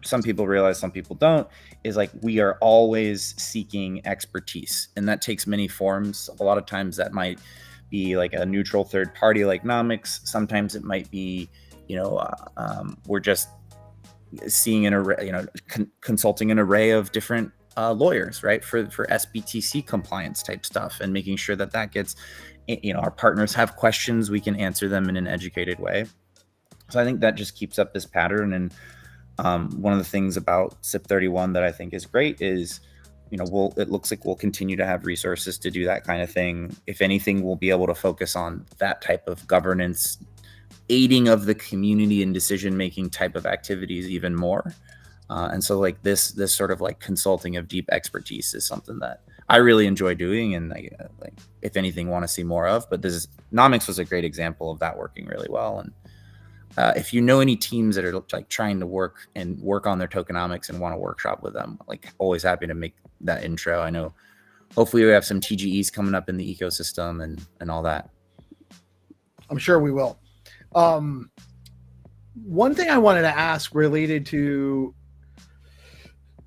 some people realize, some people don't, is like we are always seeking expertise, and that takes many forms. A lot of times that might be like a neutral third party like Nomics. Sometimes it might be, we're just seeing an array, consulting an array of different lawyers, right, for SBTC compliance type stuff, and making sure that gets, our partners have questions, we can answer them in an educated way. So I think that just keeps up this pattern. And one of the things about SIP31 that I think is great is, it looks like we'll continue to have resources to do that kind of thing. If anything, we'll be able to focus on that type of governance, aiding of the community and decision-making type of activities even more. And so like this sort of like consulting of deep expertise is something that I really enjoy doing, and like if anything, want to see more of. But Nomics was a great example of that working really well. And if you know any teams that are like trying to work on their tokenomics and want to workshop with them, like always happy to make that intro. I know hopefully we have some TGEs coming up in the ecosystem and all that. I'm sure we will. One thing I wanted to ask related to,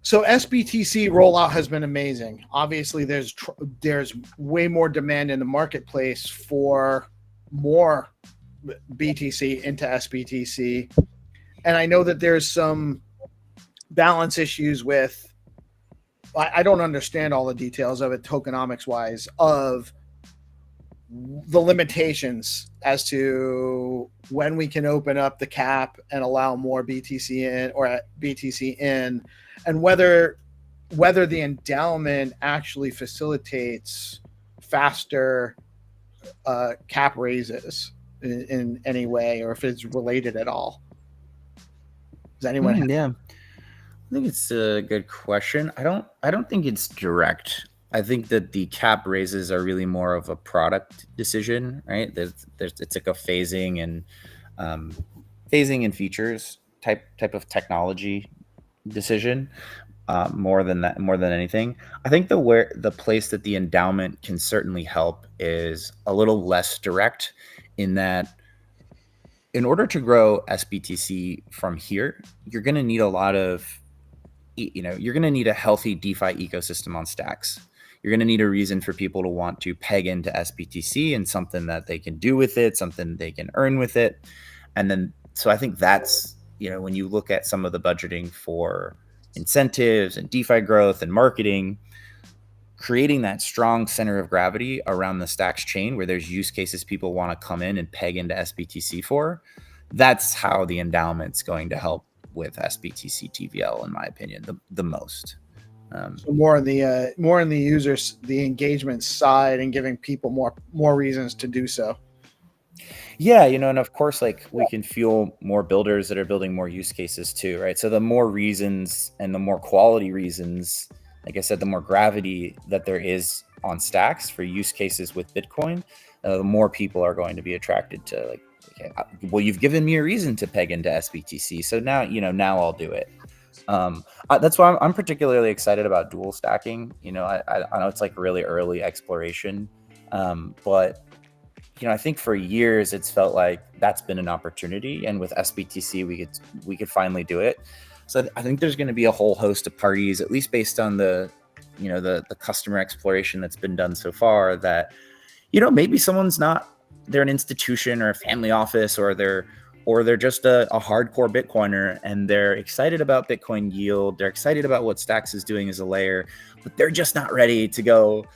so SBTC rollout has been amazing. Obviously, there's way more demand in the marketplace for more BTC into SBTC, and I know that there's some balance issues with. I don't understand all the details of it tokenomics wise, of the limitations as to when we can open up the cap and allow more BTC in or BTC in, and whether the endowment actually facilitates faster cap raises in any way, or if it's related at all. Does anyone? Yeah, I think it's a good question. I don't think it's direct. I think that the cap raises are really more of a product decision, right? It's like a phasing and features type of technology decision, more than anything. I think the place that the endowment can certainly help is a little less direct, in that in order to grow SBTC from here, you're going to need you're going to need a healthy DeFi ecosystem on Stacks. You're going to need a reason for people to want to peg into SBTC and something that they can do with it, something they can earn with it. And then, so I think that's, when you look at some of the budgeting for incentives and DeFi growth and marketing, creating that strong center of gravity around the Stacks chain where there's use cases people want to come in and peg into SBTC for, that's how the endowment's going to help with SBTC TVL, in my opinion, the most. So more in the users, the engagement side, and giving people more reasons to do so. Yeah, and of course, like, we can fuel more builders that are building more use cases too, right? So the more reasons and the more quality reasons, like I said, the more gravity that there is on Stacks for use cases with Bitcoin, the more people are going to be attracted to, like, okay, well, you've given me a reason to peg into SBTC, so now I'll do it. That's why I'm particularly excited about dual stacking. I know it's like really early exploration, but I think for years it's felt like that's been an opportunity, and with SBTC we could finally do it. So I think there's going to be a whole host of parties, at least based on the customer exploration that's been done so far, that maybe they're an institution or a family office, or they're just a hardcore Bitcoiner, and they're excited about Bitcoin yield. They're excited about what Stacks is doing as a layer, but they're just not ready to go,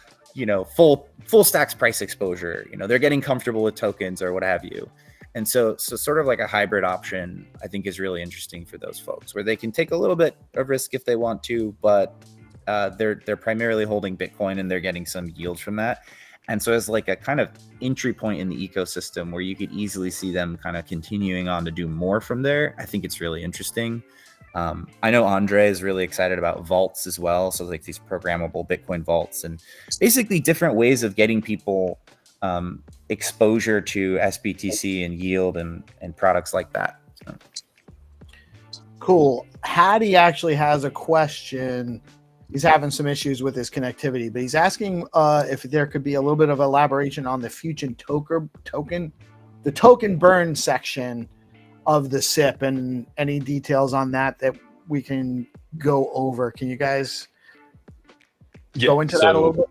full Stacks price exposure. They're getting comfortable with tokens or what have you. And so sort of like a hybrid option, I think, is really interesting for those folks, where they can take a little bit of risk if they want to, but they're primarily holding Bitcoin and they're getting some yield from that. And so as like a kind of entry point in the ecosystem where you could easily see them kind of continuing on to do more from there, I think it's really interesting. I know Andre is really excited about vaults as well. So like these programmable Bitcoin vaults, and basically different ways of getting people exposure to SBTC and yield and products like that. So. Cool. Hattie actually has a question. He's having some issues with his connectivity, but he's asking if there could be a little bit of elaboration on the future token, the token burn section of the SIP, and any details on that we can go over. Can you guys go into that a little bit?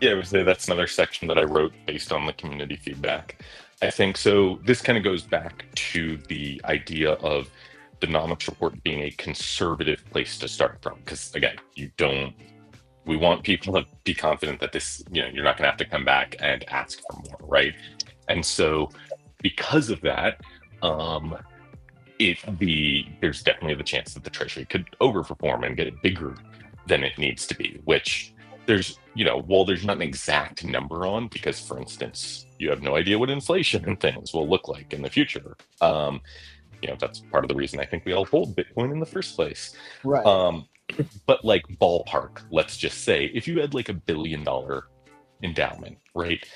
Yeah, I would say that's another section that I wrote based on the community feedback. I think so. This kind of goes back to the idea of the nomics report being a conservative place to start from, because again, we want people to be confident that this, you're not going to have to come back and ask for more, right? And so because of that, there's definitely the chance that the treasury could overperform and get it bigger than it needs to be, which there's, while there's not an exact number on, because for instance, you have no idea what inflation and things will look like in the future. That's part of the reason I think we all hold Bitcoin in the first place. Right. But like ballpark, let's just say if you had like $1 billion endowment, right,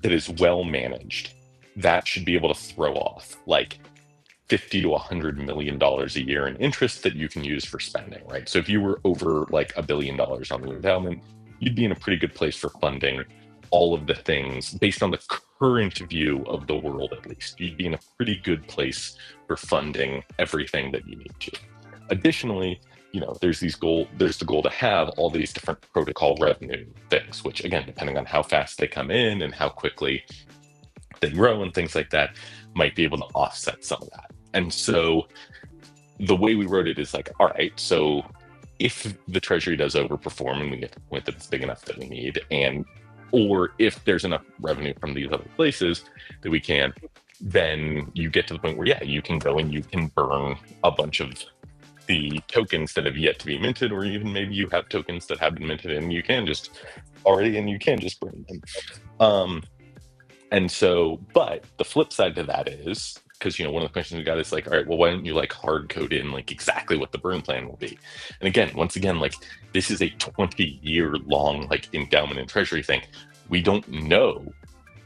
that is well managed, that should be able to throw off like $50 to $100 million a year in interest that you can use for spending, right? So if you were over like $1 billion on the endowment, you'd be in a pretty good place for funding all of the things based on the current view of the world. At least you'd be in a pretty good place for funding everything that you need to. Additionally, there's the goal to have all these different protocol revenue things, which again, depending on how fast they come in and how quickly they grow and things like that, might be able to offset some of that. And so the way we wrote it is like, all right, so if the treasury does overperform and we get to the point that's big enough that we need, and or if there's enough revenue from these other places that we can, then you get to the point where, yeah, you can go and you can burn a bunch of the tokens that have yet to be minted, or even maybe you have tokens that have been minted and you can just burn them. And so, but the flip side to that is, because, one of the questions we got is like, all right, well, why don't you like hard code in like exactly what the burn plan will be? And again, once again, like this is a 20-year long like endowment and treasury thing. We don't know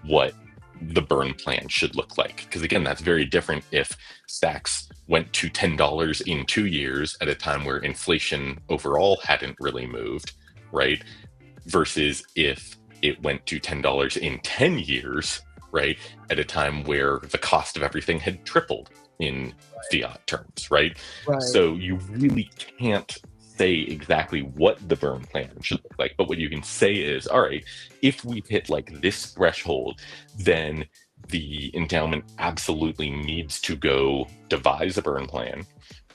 what the burn plan should look like, because again, that's very different if stacks went to $10 in 2 years at a time where inflation overall hadn't really moved, right? Versus if it went to $10 in 10 years, right, at a time where the cost of everything had tripled in fiat terms, right? So you really can't say exactly what the burn plan should look like, but what you can say is, all right, if we hit like this threshold, then the endowment absolutely needs to go devise a burn plan,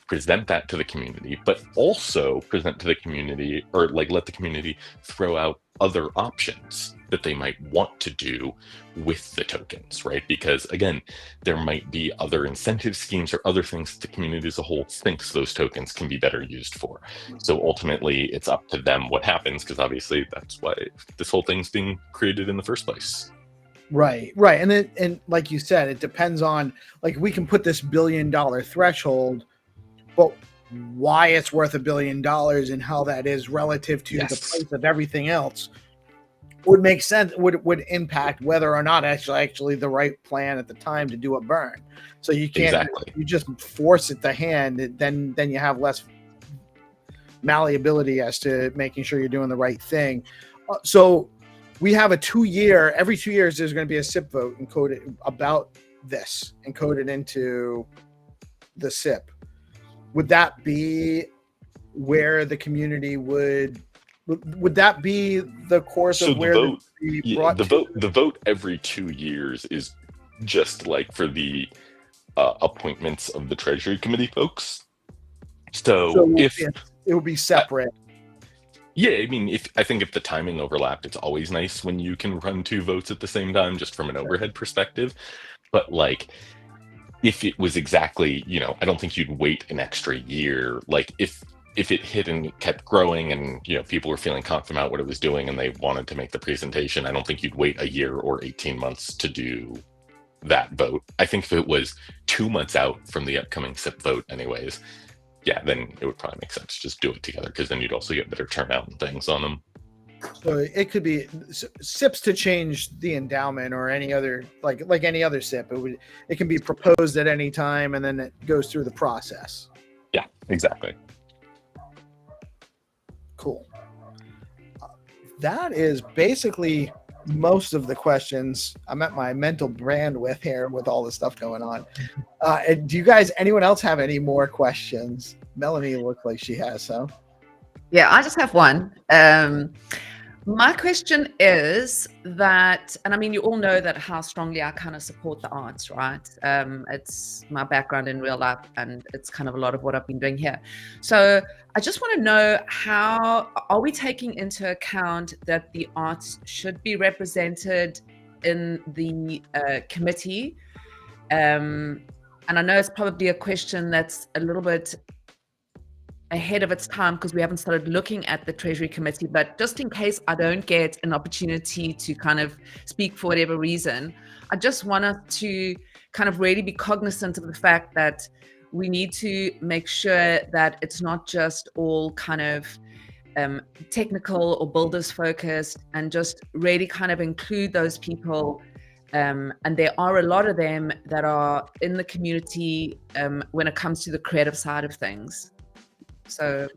present that to the community, but also present to the community, or like let the community throw out other options that they might want to do with the tokens, right? Because again, there might be other incentive schemes or other things that the community as a whole thinks those tokens can be better used for. So ultimately, it's up to them what happens, because obviously that's why this whole thing's being created in the first place. Right. And like you said, it depends on, like, we can put this $1 billion threshold, but why it's worth $1 billion and how that is relative to the price of everything else would make sense, would impact whether or not actually the right plan at the time to do a burn. So you can't, you just force it to hand, then you have less malleability as to making sure you're doing the right thing. So we have a 2-year, every 2 years, there's going to be a SIP vote encoded about this, encoded into the SIP. Would that be where the community would that be the course of where the vote every 2 years is just like for the appointments of the Treasury Committee folks. So if it would be separate. Yeah, I mean, I think if the timing overlapped, it's always nice when you can run 2 votes at the same time, just from an overhead perspective. But like, if it was exactly, I don't think you'd wait an extra year. Like if it hit and kept growing and, people were feeling confident about what it was doing and they wanted to make the presentation, I don't think you'd wait a year or 18 months to do that vote. I think if it was 2 months out from the upcoming SIP vote anyways, yeah, then it would probably make sense to just do it together, because then you'd also get better turnout and things on them. So it could be SIPs to change the endowment or any other, like any other SIP. It can be proposed at any time and then it goes through the process. Yeah, exactly. Cool. That is basically most of the questions I'm at my mental bandwidth here with all the stuff going on. Do you guys, anyone else have any more questions? Melanie looks like she has some. Yeah, I just have one. My question is that, and I mean, you all know that how strongly I kind of support the arts, right? It's my background in real life, and it's kind of a lot of what I've been doing here. So I just want to know, how are we taking into account that the arts should be represented in the committee? And I know it's probably a question that's a little bit ahead of its time because we haven't started looking at the Treasury Committee, but just in case I don't get an opportunity to kind of speak for whatever reason, I just want us to kind of really be cognizant of the fact that we need to make sure that it's not just all kind of technical or builders focused, and just really kind of include those people. And there are a lot of them that are in the community when it comes to the creative side of things. So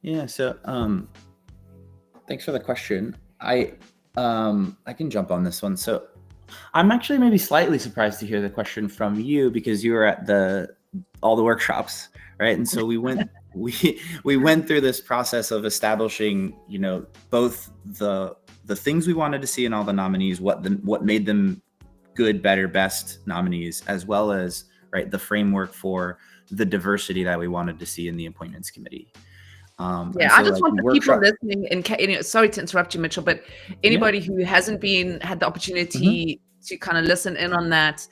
thanks for the question. I can jump on this one. So I'm actually maybe slightly surprised to hear the question from you, because you were at all the workshops, right? And so we went through this process of establishing, both the things we wanted to see in all the nominees, what made them good, better, best nominees, as well as the framework for the diversity that we wanted to see in the appointments committee. Yeah, I just want the people listening, sorry to interrupt you, Mitchell, but anybody who hasn't had the opportunity to kind of listen in on that,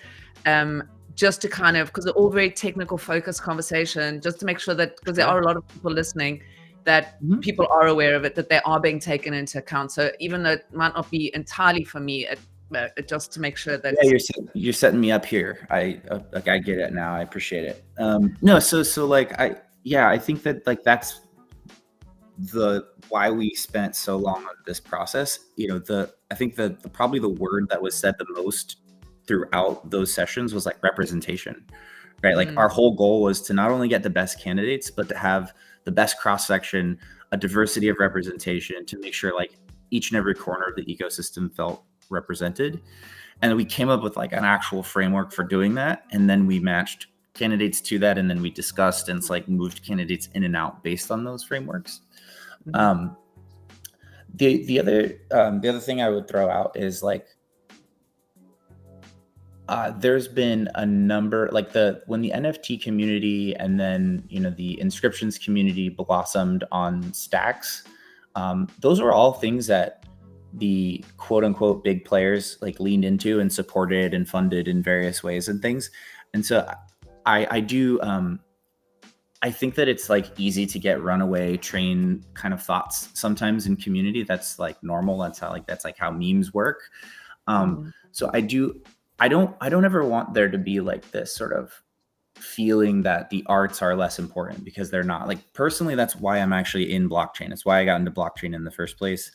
just to kind of, because they're all very technical focused conversation, just to make sure that, because there are a lot of people listening, that people are aware of it, that they are being taken into account. So even though it might not be entirely for me, just to make sure that you're setting me up here. I get it now. I appreciate it. No, so like I think that like that's why we spent so long on this process. I think that probably the word that was said the most throughout those sessions was like representation, right? Like our whole goal was to not only get the best candidates, but to have the best cross section, a diversity of representation, to make sure like each and every corner of the ecosystem felt represented. And we came up with like an actual framework for doing that, and then we matched candidates to that, and then we discussed and moved candidates in and out based on those frameworks. The other thing I would throw out is like there's been a number, like when the NFT community and then the inscriptions community blossomed on Stacks, those were all things that the quote unquote big players like leaned into and supported and funded in various ways and things. And so I think that it's like easy to get runaway train kind of thoughts sometimes in community. That's like normal. That's how memes work. So I don't ever want there to be like this sort of feeling that the arts are less important, because they're not. Like personally, that's why I'm actually in blockchain. It's why I got into blockchain in the first place.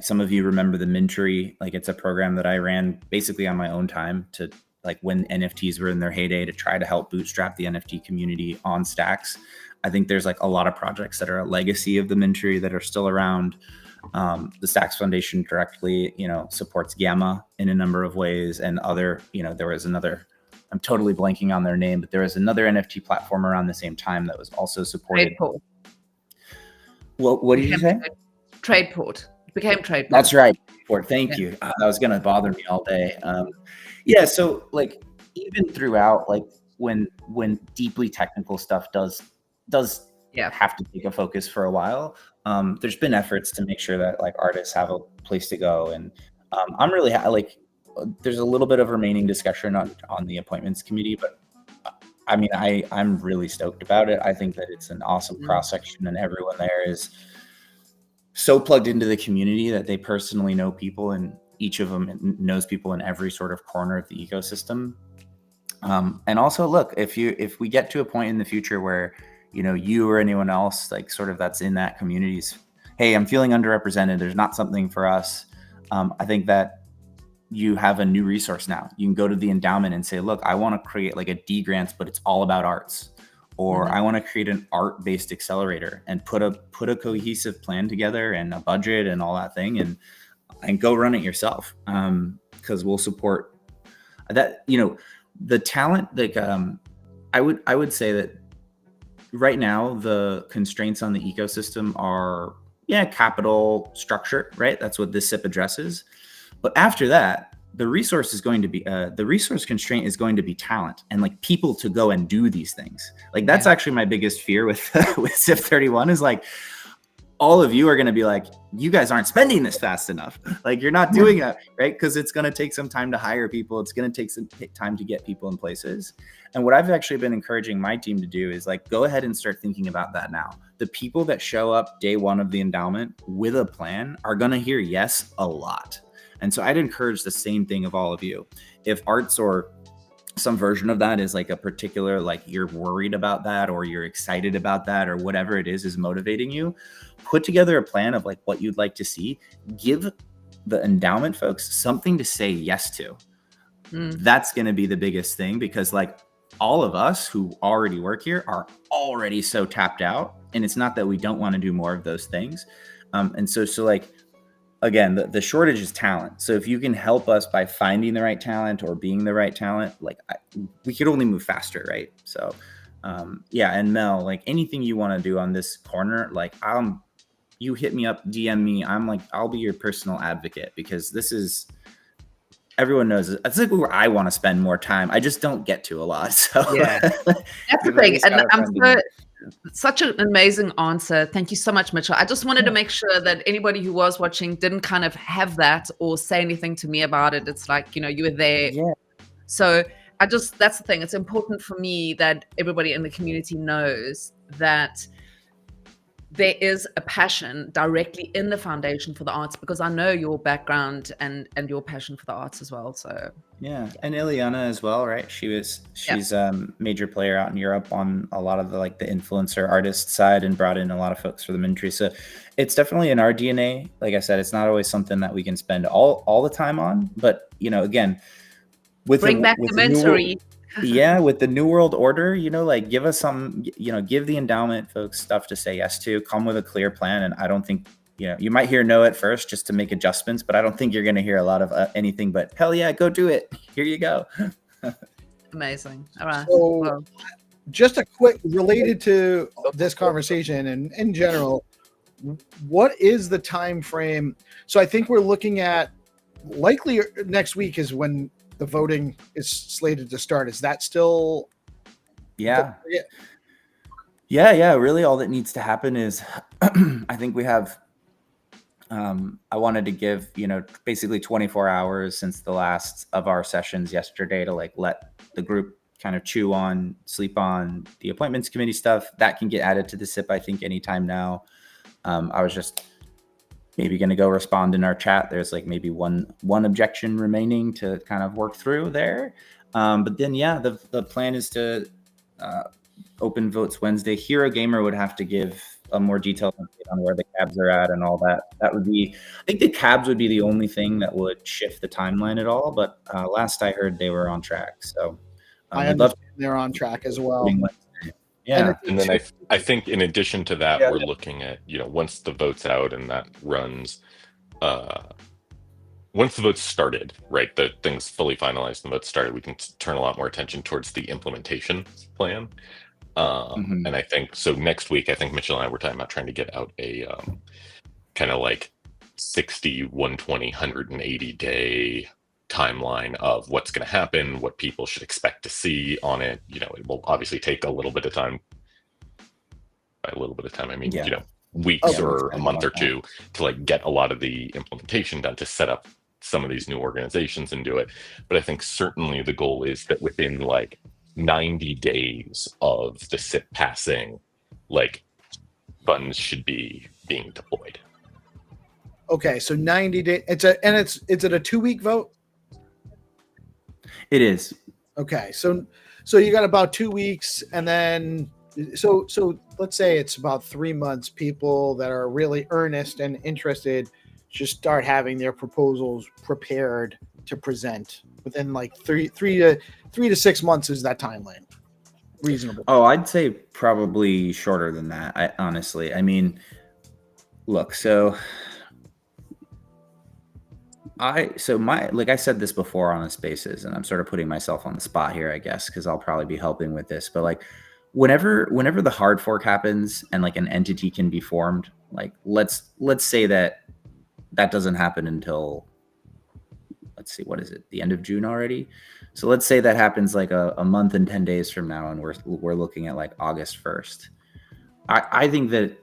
Some of you remember the Mintery. Like it's a program that I ran basically on my own time to like when NFTs were in their heyday, to try to help bootstrap the NFT community on Stacks. I think there's like a lot of projects that are a legacy of the Mintery that are still around. The Stacks Foundation directly, supports Gamma in a number of ways, and other, there was another, I'm totally blanking on their name, but there was another NFT platform around the same time that was also supported. Tradeport. What did you say? Tradeport. It became Tradeport. That's right. Thank you. That was going to bother me all day. So like even throughout, like when deeply technical stuff does have to take a focus for a while, there's been efforts to make sure that like artists have a place to go. And I'm really there's a little bit of remaining discussion on the appointments committee, but I mean, I'm really stoked about it. I think that it's an awesome cross section, and everyone there is so plugged into the community that they personally know people, and each of them knows people in every sort of corner of the ecosystem. And also, look, if we get to a point in the future where you or anyone else like sort of that's in that community's, hey, I'm feeling underrepresented, there's not something for us, I think that you have a new resource now. You can go to the endowment and say, look, I want to create like a D grants, but it's all about arts. Or I want to create an art-based accelerator and put a cohesive plan together and a budget and all that thing, and go run it yourself. Because we'll support that. The talent. Like I would say that right now the constraints on the ecosystem are capital structure, right? That's what this SIP addresses. But after that, the resource constraint is going to be talent and like people to go and do these things. Like that's actually my biggest fear with SIP 31 is like all of you are going to be like, you guys aren't spending this fast enough. Like you're not doing that, right? Because it's going to take some time to hire people. It's going to take some time to get people in places. And what I've actually been encouraging my team to do is like, go ahead and start thinking about that now. The people that show up day one of the endowment with a plan are going to hear yes a lot. And so I'd encourage the same thing of all of you. If arts or some version of that is like a particular, like you're worried about that or you're excited about that or whatever it is motivating you, put together a plan of like what you'd like to see. Give the endowment folks something to say yes to. That's going to be the biggest thing, because like all of us who already work here are already so tapped out, and it's not that we don't want to do more of those things. And so like, again, the shortage is talent. So if you can help us by finding the right talent or being the right talent, like we could only move faster, right? So and Mel, like anything you want to do on this corner, like you hit me up, DM me. I'm like, I'll be your personal advocate, because this is, everyone knows it. It's like where I want to spend more time. I just don't get to a lot. So that's the thing. And such an amazing answer. Thank you so much, Mitchell. I just wanted to make sure that anybody who was watching didn't kind of have that or say anything to me about it. It's like, you know, you were there. Yeah. So that's the thing. It's important for me that everybody in the community knows that there is a passion directly in the foundation for the arts, because I know your background and your passion for the arts as well. So yeah, and Ileana as well, right? She's a major player out in Europe on a lot of the influencer artist side, and brought in a lot of folks for the ministry. So it's definitely in our DNA. Like I said, it's not always something that we can spend all the time on, but you know, again, with bring back the mentoring. Yeah, with the New World Order, you know, like give us some, you know, give the endowment folks stuff to say yes to, come with a clear plan. And I don't think, you know, you might hear no at first just to make adjustments, but I don't think you're going to hear a lot of anything but hell yeah, go do it. Here you go. Amazing. All right. So, just a quick related to this conversation and in general, what is the time frame? So I think we're looking at likely next week is when the voting is slated to start. Is that still? Yeah. Really, all that needs to happen is, I think we have. I wanted to give, you know, basically 24 hours since the last of our sessions yesterday to let the group kind of sleep on the appointments committee stuff that can get added to the SIP. I think anytime now. I was just maybe going to go respond in our chat. There's maybe one objection remaining to kind of work through there. But then, yeah, the plan is to open votes Wednesday. Hero Gamer would have to give a more detailed update on where the cabs are at and all that. That would be, I think the cabs would be the only thing that would shift the timeline at all. But last I heard, they were on track. So I understand they're on track as well. Yeah. And then I think in addition to that, we're looking at, you know, once the vote's out and that runs, once the vote's started, right, the thing's fully finalized, the vote's started, we can turn a lot more attention towards the implementation plan. And I think, so next week, I think Mitchell and I were talking about trying to get out a kind of 60, 120, 180 day timeline of what's going to happen, what people should expect to see on it. You know, it will obviously take a little bit of time. By a little bit of time, I mean, you know, weeks or a month or two to get a lot of the implementation done, to set up some of these new organizations and do it. But I think certainly the goal is that within 90 days of the SIP passing, funds should be being deployed. Okay, so 90 days. Is it a 2-week vote? It is. Okay, so you got about 2 weeks, and then so let's say it's about 3 months. People that are really earnest and interested should start having their proposals prepared to present within 3 to 6 months. Is that timeline reasonable? Oh, I'd say probably shorter than that. Honestly, I mean, look, I said this before on the spaces, and I'm sort of putting myself on the spot here, I guess, because I'll probably be helping with this. But whenever the hard fork happens and an entity can be formed, let's say that doesn't happen until, let's see, what is it? The end of June already. So let's say that happens a month and 10 days from now, and we're looking at August 1st. I think that,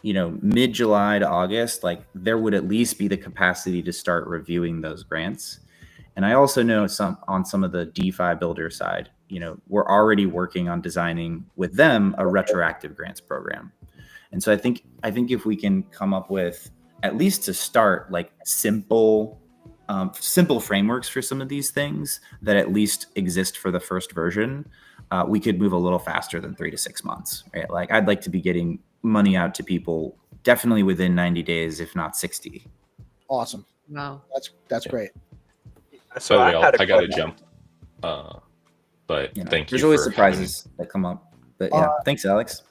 you know, mid-July to August, there would at least be the capacity to start reviewing those grants. And I also know on some of the DeFi builder side, you know, we're already working on designing with them a retroactive grants program. And so I think if we can come up with, at least to start, simple frameworks for some of these things that at least exist for the first version, we could move a little faster than 3 to 6 months, right? I'd like to be getting money out to people definitely within 90 days, if not 60. Awesome. Wow. That's great. So I got to jump. But thank you. There's always surprises that come up. But yeah, thanks, Alex.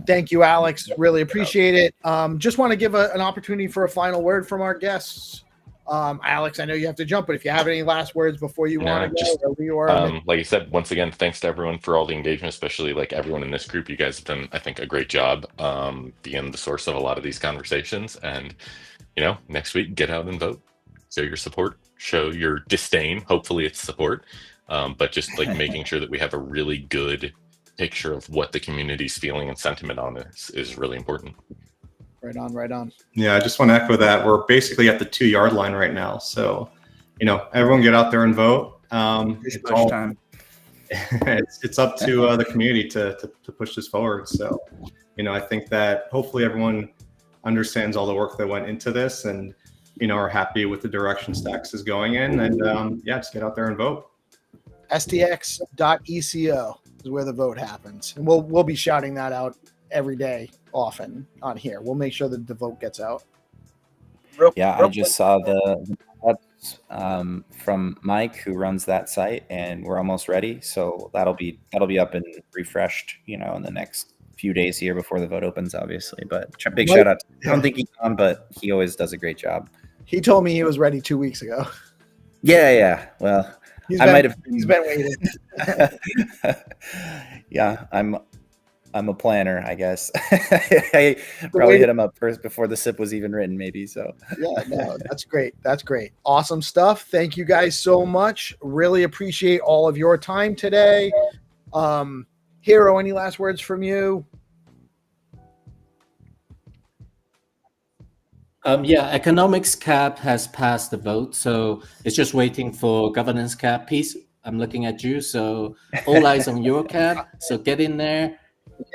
Thank you, Alex. Really appreciate it. Just want to give an opportunity for a final word from our guests. Alex, I know you have to jump, but if you have any last words before you want to go, like I said, once again, thanks to everyone for all the engagement, especially everyone in this group. You guys have done, I think, a great job being the source of a lot of these conversations. And, you know, next week, get out and vote. Show your support, show your disdain. Hopefully it's support, but just making sure that we have a really good picture of what the community's feeling and sentiment on this is really important. Right on, right on. Yeah, I just want to echo that. We're basically at the 2-yard line right now. So, everyone get out there and vote. It's all time. It's up to the community to push this forward. So, I think that hopefully everyone understands all the work that went into this and, are happy with the direction Stacks is going in. And just get out there and vote. stx.eco is where the vote happens. And we'll be shouting that out every day, often on here. We'll make sure that the vote gets out. I just saw the from Mike, who runs that site, and we're almost ready. So that'll be up and refreshed, in the next few days here before the vote opens, obviously. But big shout out. I don't think he's on, but he always does a great job. He told me he was ready 2 weeks ago. Yeah. Well, He's been waiting. Yeah, I'm a planner, I guess. I probably hit him up first before the SIP was even written, maybe. So yeah, no, that's great. That's great. Awesome stuff. Thank you guys so much. Really appreciate all of your time today. Hero, any last words from you? Economics cap has passed the vote, so it's just waiting for governance cap. Peace, I'm looking at you, so all eyes on your cap. So get in there.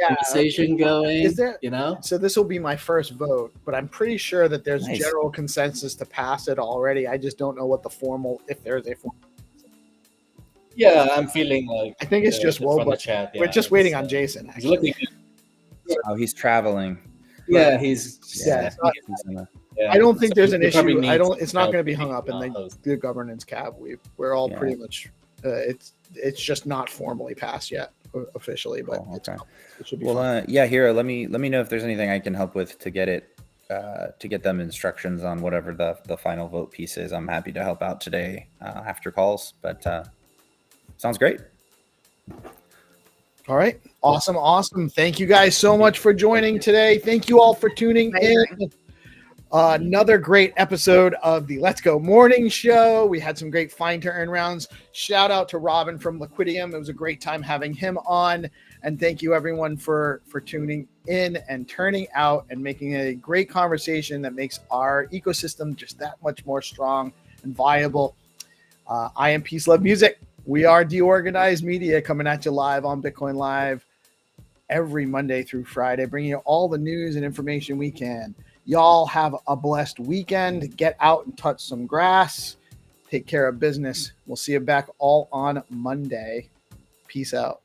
Conversation going. Is there, So this will be my first vote, but I'm pretty sure that there's general consensus to pass it already. I just don't know what if there's a formal. Yeah, I'm feeling like I think it's just Woe, but we're just waiting on Jason. Looking. He's traveling. Yeah, he's. I don't think there's an issue. It's not going to be hung up in the governance cap. We're all pretty much. It's just not formally passed yet officially, but it should be. Well, Hero, let me know if there's anything I can help with to get it to get them instructions on whatever the final vote piece is. I'm happy to help out today after calls, but sounds great. All right. Awesome. Thank you guys so much for joining today. Thank you all for tuning in. Another great episode of the Let's Go Morning Show. We had some great fine turn rounds. Shout out to Robin from Liquidium. It was a great time having him on. And thank you everyone for tuning in and turning out and making a great conversation that makes our ecosystem just that much more strong and viable. I am PeaceLoveMusic. We are DeOrganized Media, coming at you live on BitcoinLive every Monday through Friday, bringing you all the news and information we can. Y'all have a blessed weekend. Get out and touch some grass. Take care of business. We'll see you back all on Monday. Peace out.